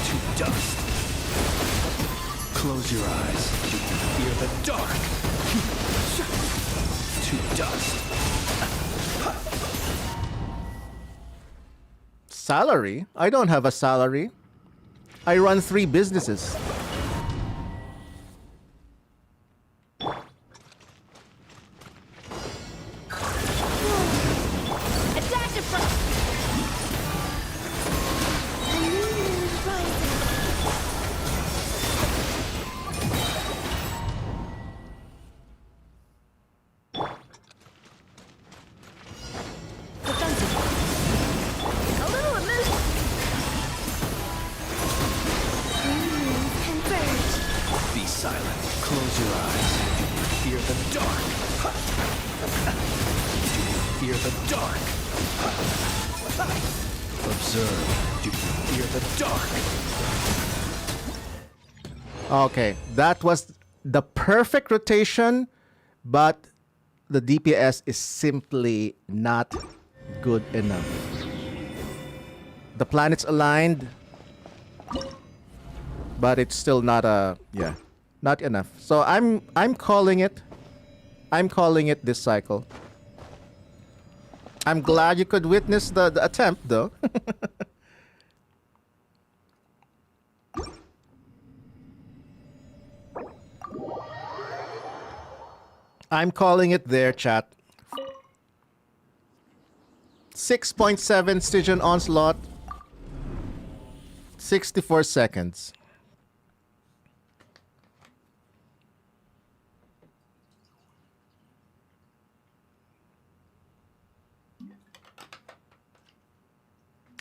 To dust. Close your eyes. Do you fear the dark? To dust. Salary? I don't have a salary. I run 3 businesses. A dash of frost. A new moon rises. Defensive. A little emotion. Moons converge. Be silent. Close your eyes. Do you fear the dark? Do you fear the dark? Observe. Do you fear the dark? Okay, that was the perfect rotation, but the DPS is simply not good enough. The planets aligned, but it's still not not enough. So I'm calling it. I'm calling it this cycle. I'm glad you could witness the attempt though. I'm calling it there, chat. 6.7 Stygian Onslaught. 64 seconds.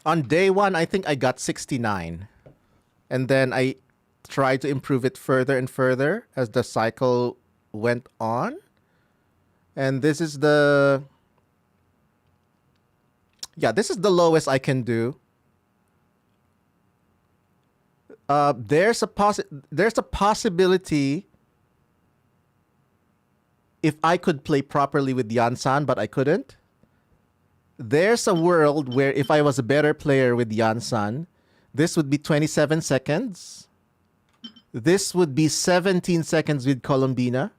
On day 1, I think I got 69. And then I tried to improve it further and further as the cycle went on. And this is the... Yeah, this is the lowest I can do. There's a possibility if I could play properly with Yansan, but I couldn't. There's a world where if I was a better player with Yansan, this would be 27 seconds. This would be 17 seconds with Columbina.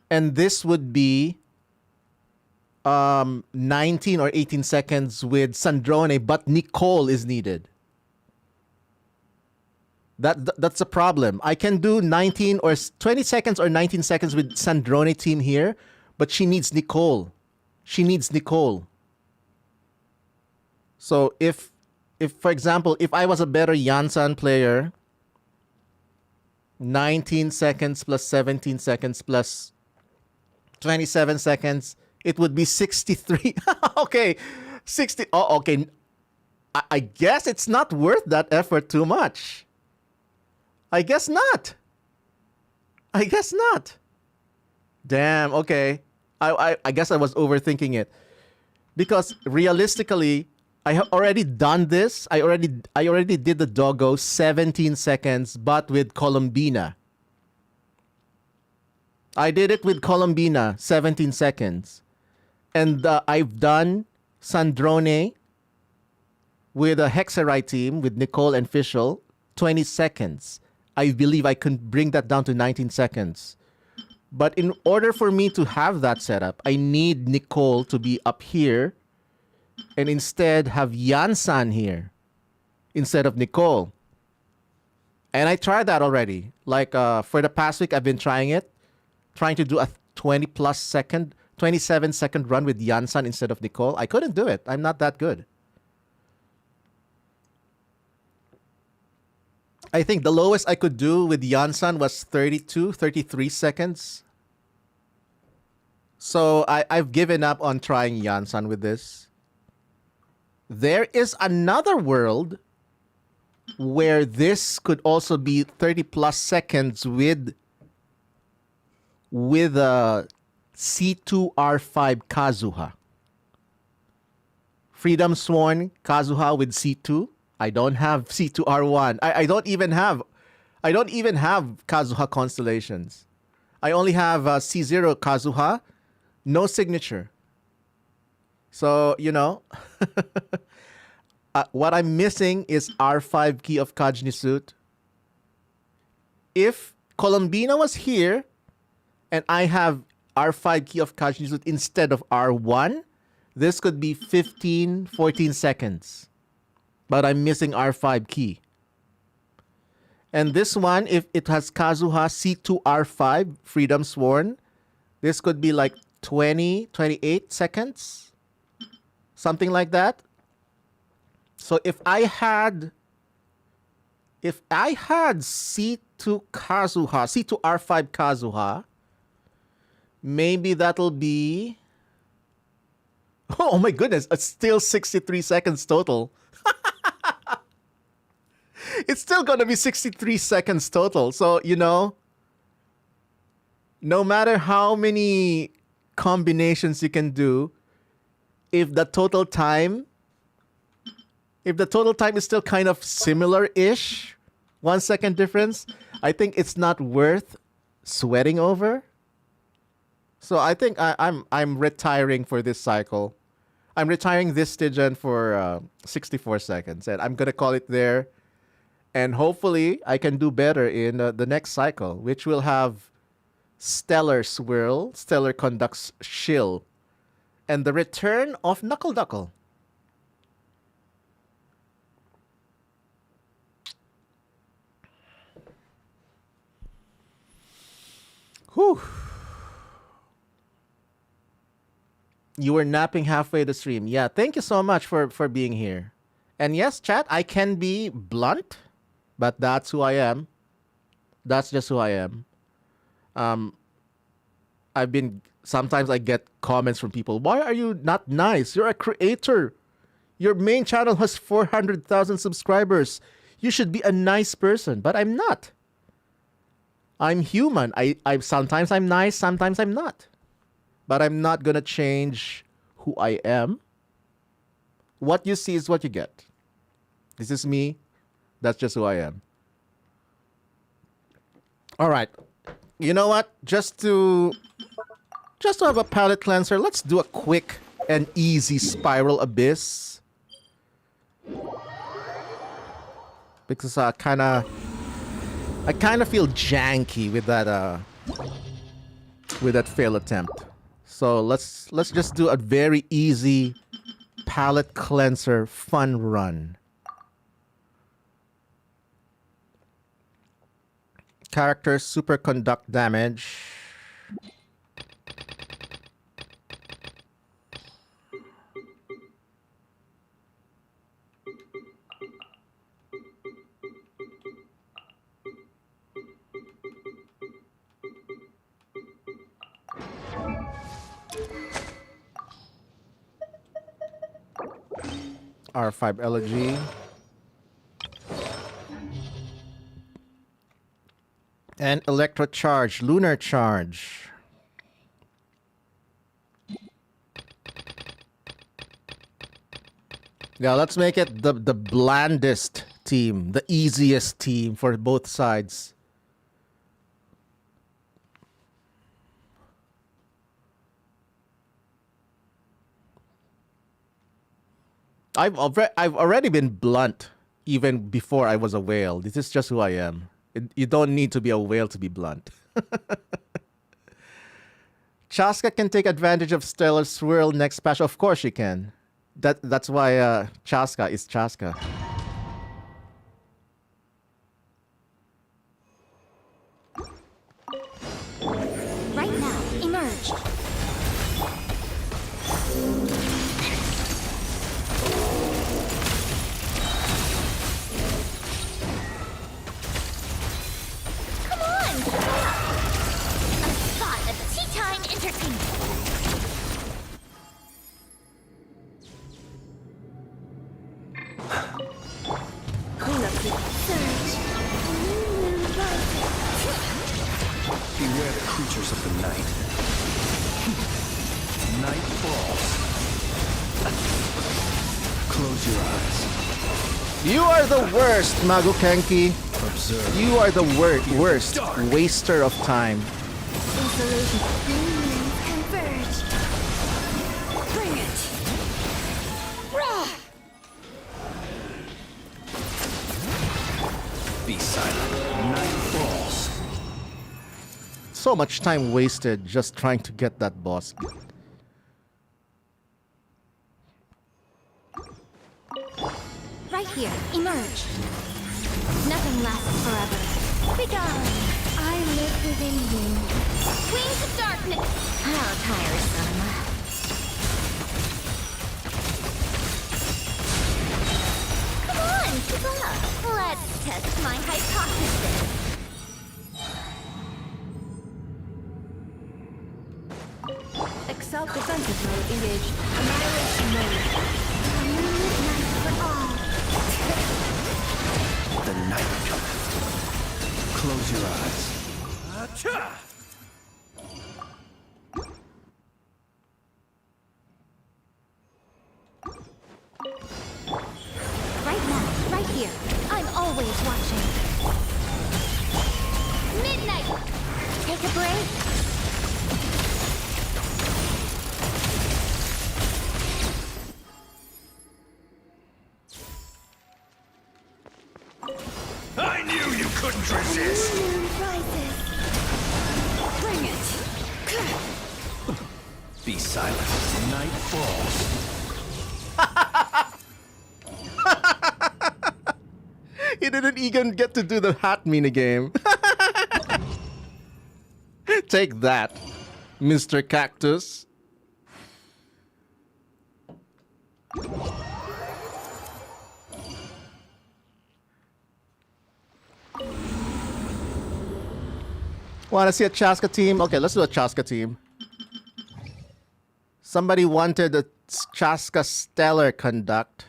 And this would be 19 or 18 seconds with Sandrone, but Nicole is needed. That's a problem. I can do 19 or 20 seconds or 19 seconds with Sandrone team here, but she needs Nicole. She needs Nicole. So if for example, if I was a better Yansan player, 19 seconds plus 17 seconds plus 27 seconds, it would be 63. Okay, 60. Oh, okay. I guess it's not worth that effort too much. I guess not. I guess not. Damn, okay. I guess I was overthinking it. Because realistically, I have already done this. I already did the doggo 17 seconds, but with Columbina. I did it with Colombina, 17 seconds. And I've done Sandrone with a Hexerite team with Nicole and Fischl, 20 seconds. I believe I can bring that down to 19 seconds. But in order for me to have that setup, I need Nicole to be up here and instead have Yansan here instead of Nicole. And I tried that already. Like for the past week, I've been trying to do a 27-second run with Yansan instead of Nicole. I couldn't do it. I'm not that good. I think the lowest I could do with Yansan was 33 seconds. So I've given up on trying Yansan with this. There is another world where this could also be 30 plus seconds with a C2R5 Kazuha. Freedom Sworn Kazuha with C2. I don't have C2R1. I don't even have Kazuha constellations. I only have C0 Kazuha, no signature. So, what I'm missing is R5 Key of Kajnisut. If Colombina was here and I have R5 Key of Kajnisut instead of R1, this could be 14 seconds. But I'm missing R5 key. And this one, if it has Kazuha C2R5, Freedom Sworn, this could be like 28 seconds. Something like that. So if I had C2 Kazuha, C2R5 Kazuha, maybe that'll be... Oh my goodness, it's still 63 seconds total. It's still going to be 63 seconds total. So, no matter how many combinations you can do, if the total time is still kind of similar-ish, 1 second difference, I think it's not worth sweating over. So I think I'm retiring for this cycle. I'm retiring this Stygian for 64 seconds, and I'm going to call it there. And hopefully, I can do better in the next cycle, which will have Stellar Swirl, Stellar Conduct's Shill, and the return of Knuckle Duckle. Whew. You were napping halfway the stream. Yeah, thank you so much for being here. And yes, chat, I can be blunt. But that's who I am. That's just who I am. Sometimes I get comments from people. Why are you not nice? You're a creator. Your main channel has 400,000 subscribers. You should be a nice person. But I'm not. I'm human. Sometimes I'm nice, sometimes I'm not. But I'm not going to change who I am. What you see is what you get. This is me. That's just who I am. All right. You know what? Just to have a palate cleanser, let's do a quick and easy Spiral Abyss. Because I kind of feel janky with that fail attempt. So let's just do a very easy palate cleanser fun run. Character superconduct damage. R5 Elegy. And Electro Charge, Lunar Charge. Yeah, let's make it the blandest team, the easiest team for both sides. I've already been blunt even before I was a whale. This is just who I am. You don't need to be a whale to be blunt. Chaska can take advantage of Stellar Swirl next patch. Of course she can. That's why Chaska is Chaska. Right now, emerge. Come on, keep up. A spot of tea time entertainment. Surge. Beware the creatures of the night. Night falls. Close your eyes. You are the worst, Magukenki. Observe. You are the worst waster of time. Isolation. Converge. Bring it. Rah! Be silent. Night falls. So much time wasted just trying to get that boss. Right here, emerge. Nothing lasts forever. Be gone. I live within you. Wings of darkness. How tiresome. Come on, keep up. Let's test my hypothesis. Excel defensive mode engaged. Annihilation mode. A midnight for all. The night cometh. Close your eyes. Right now, right here. I'm always watching. Midnight! Take a break. I knew you couldn't resist. Moon rises. Bring it. Be silent. Night falls. He didn't even get to do the hat minigame. Take that, Mr. Cactus. Want to see a Chaska team? Okay, let's do a Chaska team. Somebody wanted a Chaska Stellar conduct.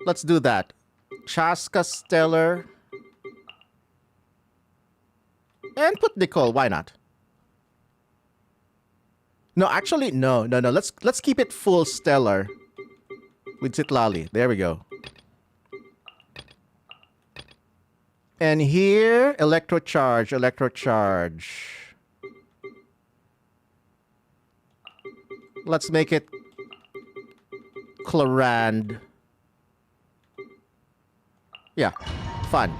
Let's do that. Chaska Stellar. And put Nicole, why not? No, actually, no. Let's keep it full Stellar. With Citlali. There we go. And here, Electrocharge. Let's make it Clorand. Yeah, fun.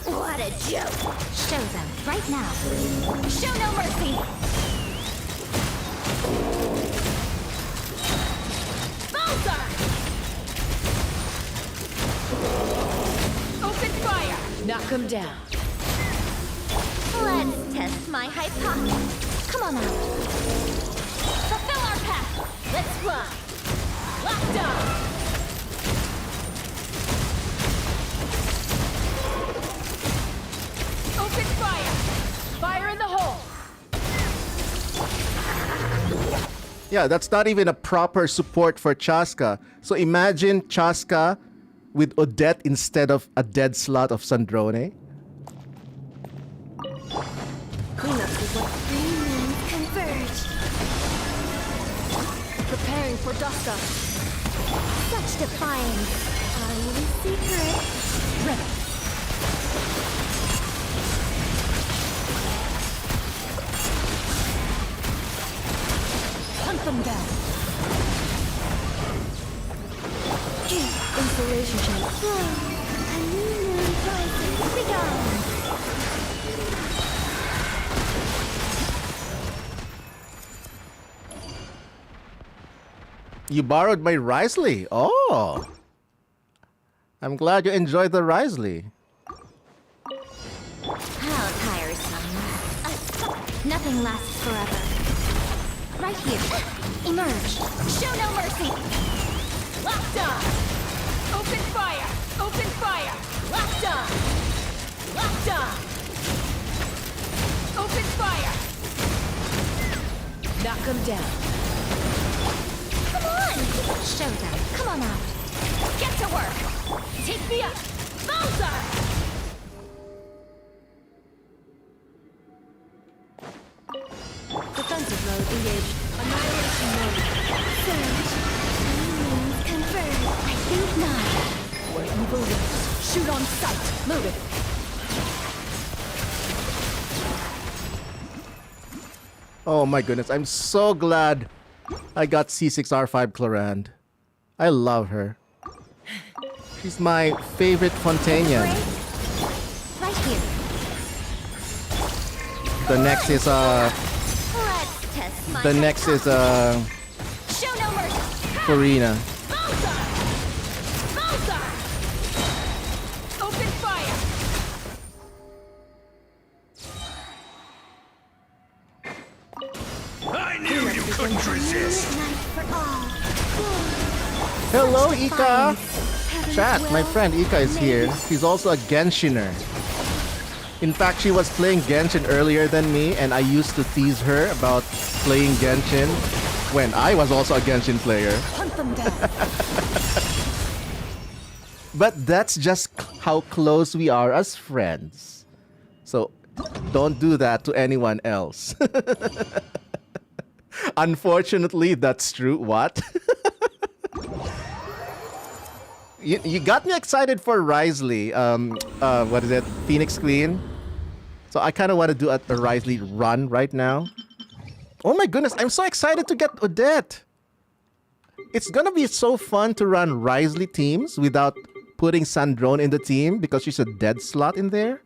What a joke. Show them right now. Show no mercy. Bullseye! Open fire! Knock him down. Let's test my hypothesis. Come on out. Fulfill our path! Let's fly! Locked on! Open fire! Fire in the hole! Yeah, that's not even a proper support for Chaska. So imagine Chaska with Odette instead of a dead slot of Sandrone. Cleanup is what Three moons converge. preparing for dust up. Such defiance. Are you in secret? Ready. Hunt them down. Installation chance. A new moon rises begun. You borrowed my Risley. Oh. I'm glad you enjoyed the Risley. How tiresome. Nothing lasts forever. Right here. Emerge. Show no mercy. Locked on. Open fire. Open fire. Locked on. Locked on. Open fire. Knock them down. Come on. Show them. Come on out. Get to work. Take me up. Bowser. Defensive mode engaged. Annihilation mode. Surge. Means confirmed. I think not. Where evil lives. Shoot on sight. Loaded. Oh my goodness, I'm so glad I got C6R5 Clorand. I love her. She's my favorite Fontanian. Right here. The next is Let's test my the next is Show no mercy. Farina. Bowser! Bowser! Open fire! I knew you couldn't resist! Night for all. Hello, Ika. Chat, my friend Ika is here. She's also a Genshiner. In fact, she was playing Genshin earlier than me, and I used to tease her about playing Genshin when I was also a Genshin player. Hunt them down. But that's just how close we are as friends. So don't do that to anyone else. Unfortunately, that's true. What? You got me excited for Risley. What is it? Phoenix Queen. So I kind of want to do a Risley run right now. Oh my goodness, I'm so excited to get Odette. It's gonna be so fun to run Risley teams without putting Sandrone in the team because she's a dead slot in there.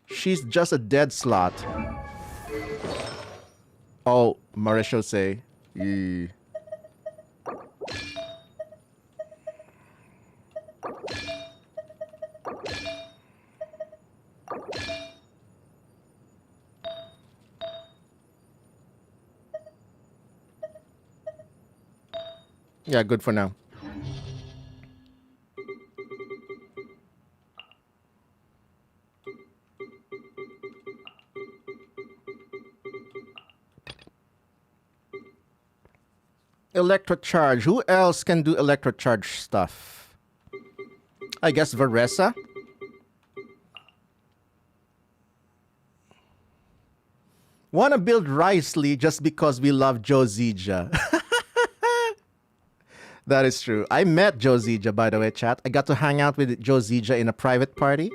She's just a dead slot. Oh, Marechaussee. Yeah. Yeah, good for now. Electrocharge. Who else can do electrocharge stuff? I guess Varesa. Wanna build Risley just because we love Josija. That is true. I met Josija, by the way, chat. I got to hang out with Josija in a private party.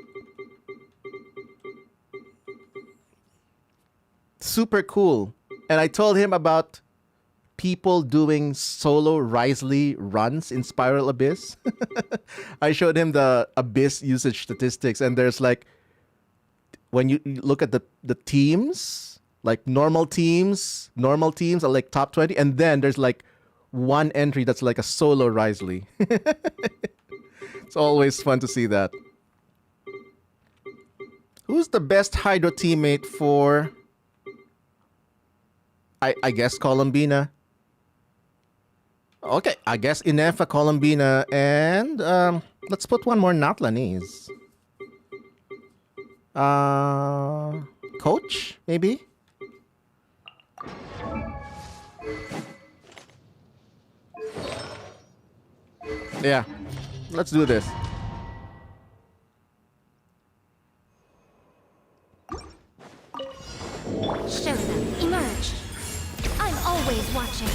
Super cool. And I told him about people doing solo Risley runs in Spiral Abyss. I showed him the Abyss usage statistics, and there's like, when you look at the teams, like normal teams are like top 20, and then there's like one entry that's like a solo Risley. It's always fun to see that. Who's the best Hydro teammate for... I guess Columbina. Okay, I guess Inefa, Columbina, and let's put one more Natlanese. Coach, maybe? Yeah, let's do this. Show them. Emerge. I'm always watching.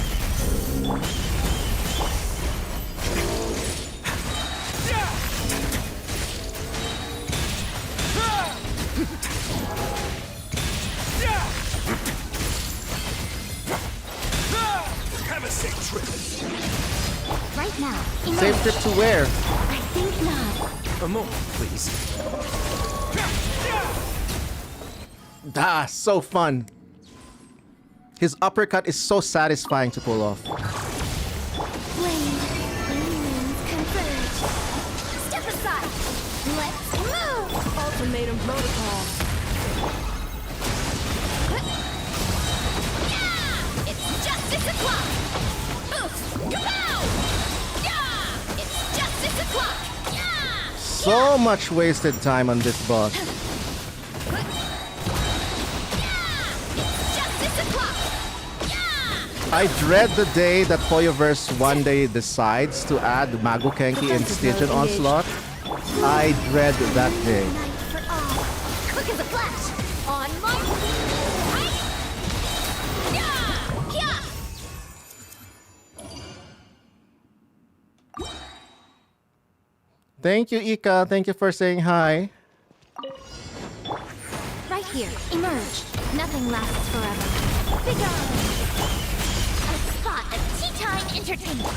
Safe trip. Right now. Same trip to where? I think not. A moment, please. Ah, so fun. His uppercut is so satisfying to pull off. Blade. Aliens converge. Step aside. Let's move. Ultimatum protocol. Yeah! It's justice o'clock. Oof! Kapow! Yeah! It's justice o'clock. Yeah! So much wasted time on this boss. It's justice o'clock. Yeah! I dread the day that Hoyoverse one day decides to add Magokenki in Stygian Onslaught. I dread that day. Night for all. Quick as a flash. On my right. Yeah! Yeah! Thank you, Ika. Thank you for saying hi. Right here. Emerge. Nothing lasts forever. Begone. A spot of tea time entertainment.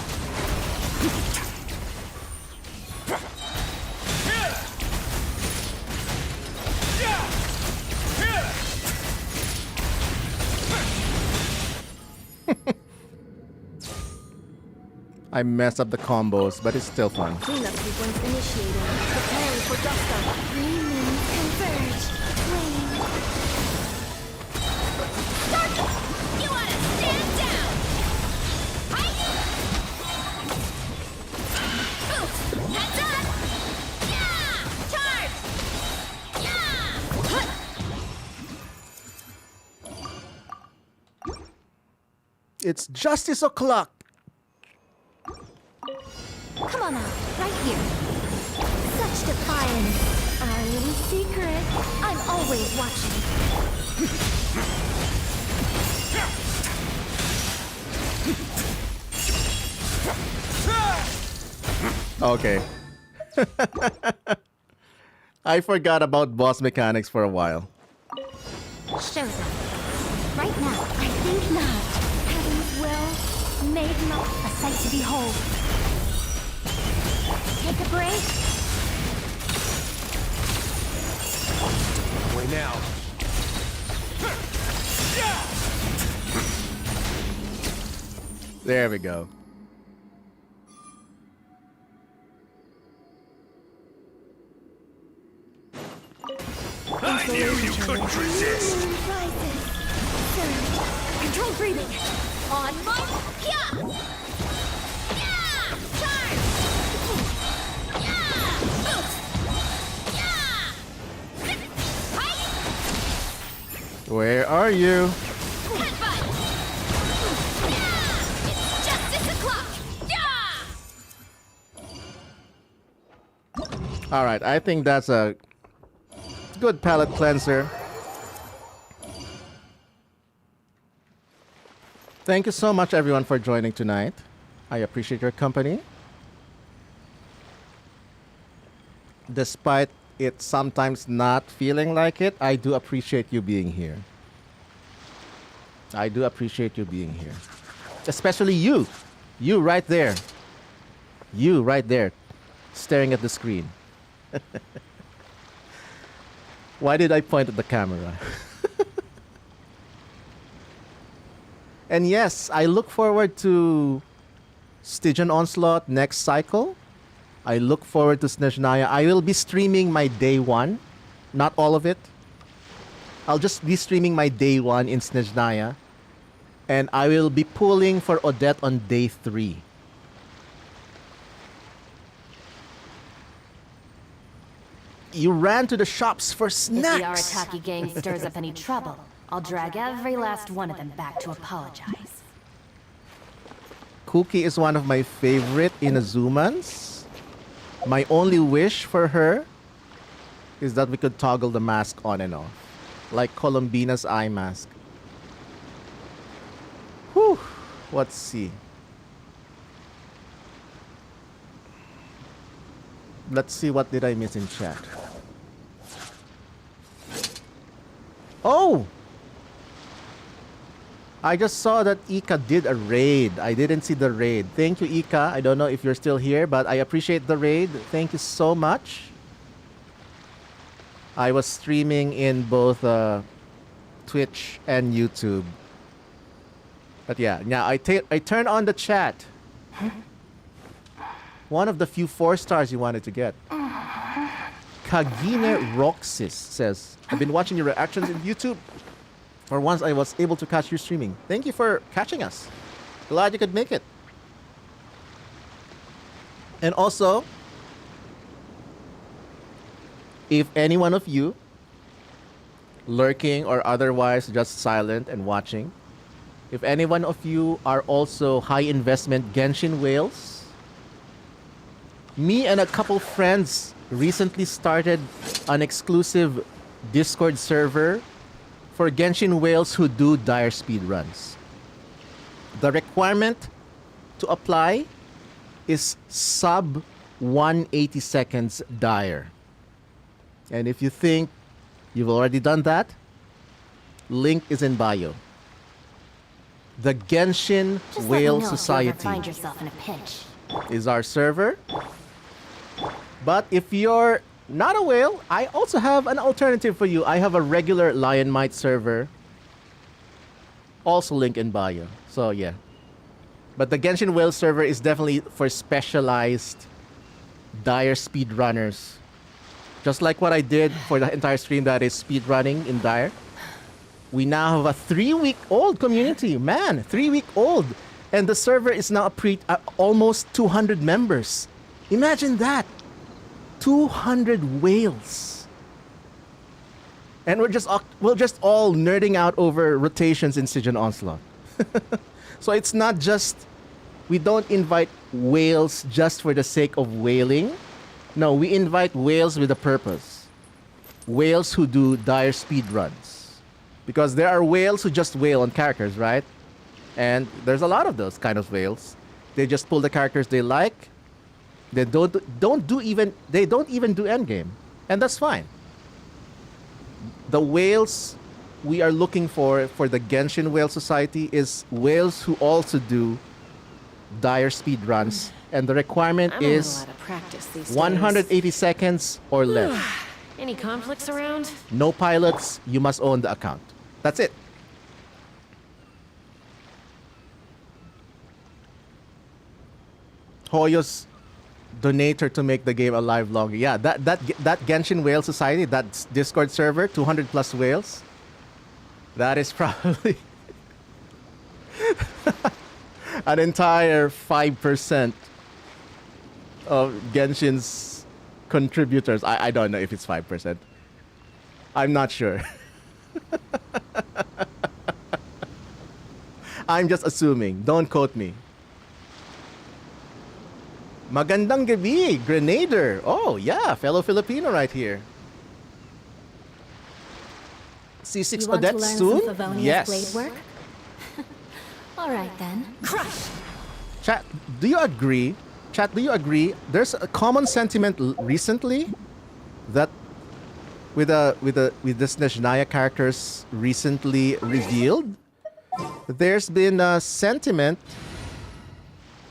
I mess up the combos, but it's still fun. Cleanup sequence initiated. Preparing for dust up. Aliens converge. Flame. Start it! You wanna stand down! Right? Oof! Heads up! Yeah! Charge! Yeah! It's Justice O'Clock. Come on out, right here. Such defiance. Our little secret. I'm always watching. Okay. I forgot about boss mechanics for a while. Show them. Right now, I think not. Heaven's will, made not a sight to behold. Take a break. Away now. There we go. I knew you couldn't resist. Rises. Surge. Control breathing. On my yeah. Yeah. Charge. Yeah. Oof. Yeah. Hi. Where are you? Headbutt. Yeah. It's justice o'clock. Yeah. All right, I think that's a good palate cleanser. Thank you so much, everyone, for joining tonight. I appreciate your company. Despite it sometimes not feeling like it, I do appreciate you being here. I do appreciate you being here. Especially you. You right there. You right there, staring at the screen. Why did I point at the camera? And yes, I look forward to Stygian Onslaught next cycle. I look forward to Snezhnaya. I will be streaming my day one. Not all of it. I'll just be streaming my day one in Snezhnaya. And I will be pulling for Odette on day 3. You ran to the shops for If the snacks. Arataki gang stirs up any trouble, I'll drag every last one of them back to apologize. Cookie is one of my favorite Inazumans. My only wish for her is that we could toggle the mask on and off. Like Columbina's eye mask. Whew. Let's see. Let's see, what did I miss in chat? Oh! I just saw that Ika did a raid. I didn't see the raid. Thank you, Ika. I don't know if you're still here, but I appreciate the raid. Thank you so much. I was streaming in both Twitch and YouTube. But yeah, now I turned on the chat. One of the few 4 stars you wanted to get. Kagine Roxis says, I've been watching your reactions in YouTube. For once I was able to catch your streaming. Thank you for catching us. Glad you could make it. And also, if any one of you, lurking or otherwise just silent and watching, if any one of you are also high investment Genshin whales, me and a couple friends recently started an exclusive Discord server for Genshin whales who do dire speed runs. The requirement to apply is sub 180 seconds dire. And if you think you've already done that, link is in bio. The Genshin Just Whale let me know if you ever Society find yourself in a pinch. is our server. But if you're not a whale, I also have an alternative for you. I have a regular Lionmight server. Also link in bio. So yeah. But the Genshin Whale server is definitely for specialized dire speed runners. Just like what I did for the entire stream, that is speed running in dire. We now have a 3-week-old community. Man, 3-week-old. And the server is now almost 200 members. Imagine that. 200 whales. And we're just all nerding out over rotations in Siege and Onslaught. So it's not just, we don't invite whales just for the sake of whaling. No, we invite whales with a purpose. Whales who do dire speed runs. Because there are whales who just whale on characters, right? And there's a lot of those kind of whales. They just pull the characters they like. They don't even do endgame. And that's fine. The whales we are looking for the Genshin Whale Society is whales who also do dire speed runs. And the requirement I'm is a lot of practice these days. 180 seconds or less. Any conflicts around? No pilots, you must own the account. That's it. Hoyo's donator to make the game alive longer. Yeah, that Genshin Whale Society, that Discord server, 200 plus whales. That is probably an entire 5% of Genshin's contributors. I don't know if it's 5%. I'm not sure. I'm just assuming. Don't quote me. Magandang gabi, Grenader. Oh, yeah, fellow Filipino right here. C6 You want to Odette learn soon? some Favonius Yes. blade work? All right then. Crush! Chat, do you agree? Chat, do you agree? There's a common sentiment recently that with the Snezhnaya characters recently revealed, there's been a sentiment.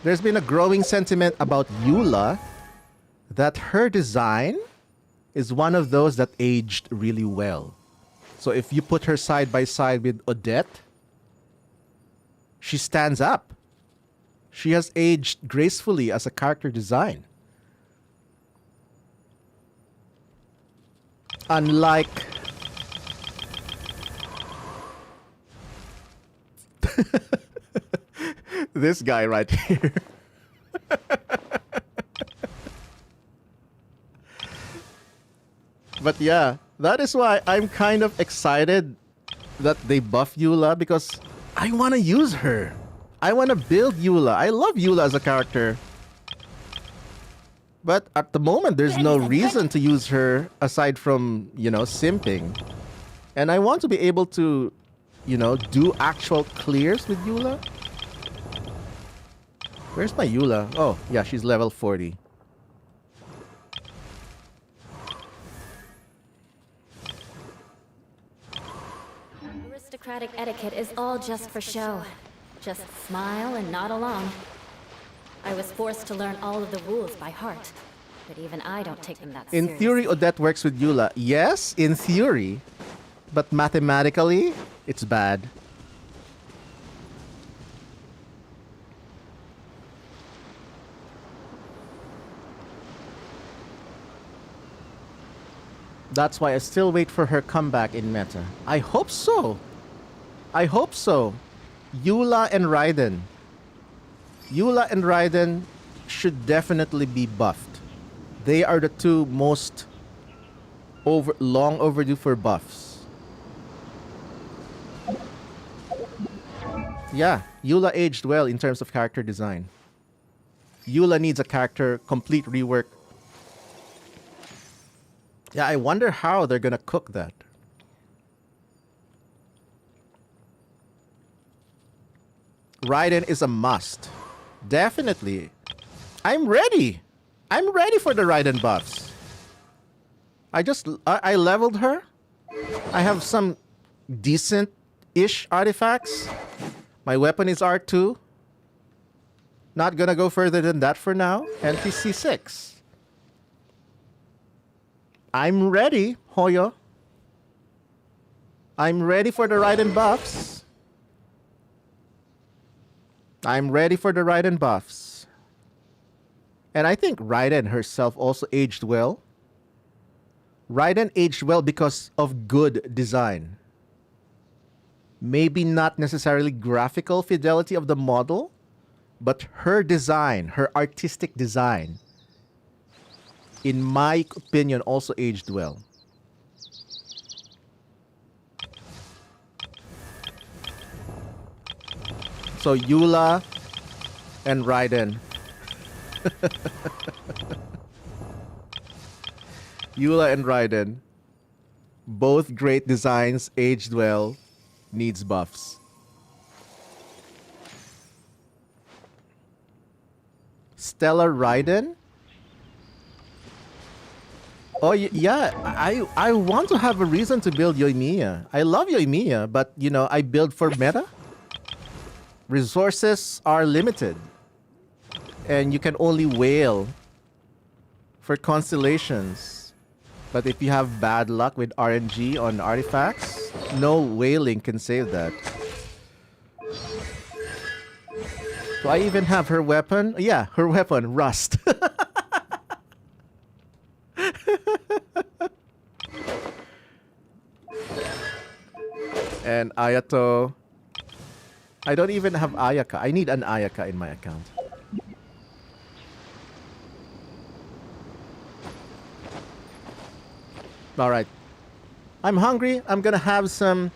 There's been a growing sentiment about Eula that her design is one of those that aged really well. So if you put her side by side with Odette, she stands up. She has aged gracefully as a character design. Unlike this guy right here. But yeah, that is why I'm kind of excited that they buff Eula, because I want to use her. I want to build Eula. I love Eula as a character. But at the moment, there's no reason to use her aside from, simping. And I want to be able to, do actual clears with Eula. Where's my Eula? Oh, yeah, she's level 40. Aristocratic fight etiquette is all just for show. Just smile and nod along. I was forced to learn all of the rules by heart, but even I don't take them that In seriously. theory, Odette works with Eula. Yes, in theory. But mathematically, it's bad. That's why I still wait for her comeback in meta. I hope so. I hope so. Eula and Raiden. Eula and Raiden should definitely be buffed. They are the two most long overdue for buffs. Yeah, Eula aged well in terms of character design. Eula needs a character complete rework. Yeah, I wonder how they're gonna cook that. Raiden is a must. Definitely. I'm ready. I'm ready for the Raiden buffs. I leveled her. I have some decent-ish artifacts. My weapon is R2. Not gonna go further than that for now. NPC 6. I'm ready, Hoyo. I'm ready for the Raiden buffs. I'm ready for the Raiden buffs. And I think Raiden herself also aged well. Raiden aged well because of good design. Maybe not necessarily graphical fidelity of the model, but her design, her artistic design, in my opinion, also aged well. So Eula and Raiden. Eula and Raiden. Both great designs, aged well, needs buffs. Stellar Raiden? Oh, yeah, I want to have a reason to build Yoimiya. I love Yoimiya, but, you know, I build for meta. Resources are limited. And you can only wail for constellations. But if you have bad luck with RNG on artifacts, no wailing can save that. Do I even have her weapon? Yeah, her weapon, Rust. And Ayato. I don't even have Ayaka. I need an Ayaka in my account. Alright. I'm hungry. I'm gonna have some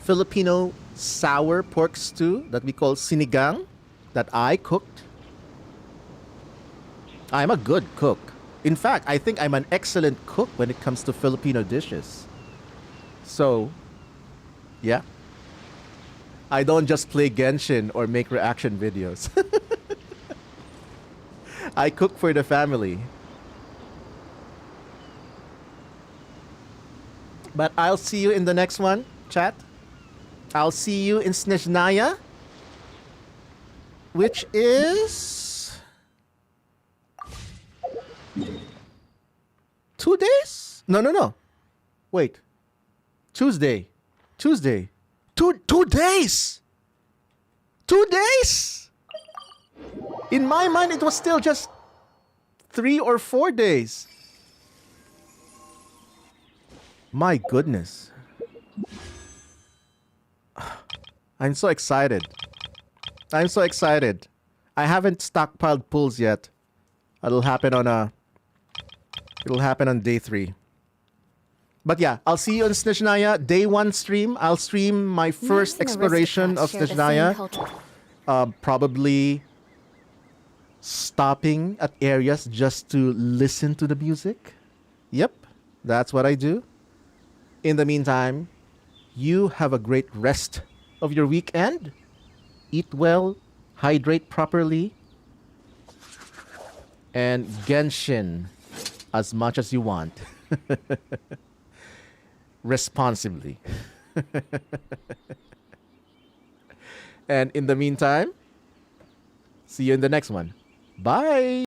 Filipino sour pork stew that we call sinigang that I cooked. I'm a good cook. In fact, I think I'm an excellent cook when it comes to Filipino dishes. So, yeah. I don't just play Genshin or make reaction videos. I cook for the family. But I'll see you in the next one, chat. I'll see you in Snezhnaya, which is 2 days? No. Wait. Tuesday. 2 days! 2 days! In my mind, it was still just 3 or 4 days. My goodness. I'm so excited. I'm so excited. I haven't stockpiled pulls yet. It'll happen on day 3. But yeah, I'll see you on Snezhnaya. Day 1 stream. I'll stream my first exploration of Snezhnaya. Probably stopping at areas just to listen to the music. Yep, that's what I do. In the meantime, you have a great rest of your weekend. Eat well, hydrate properly, and Genshin as much as you want. Responsibly. And in the meantime, see you in the next one. Bye!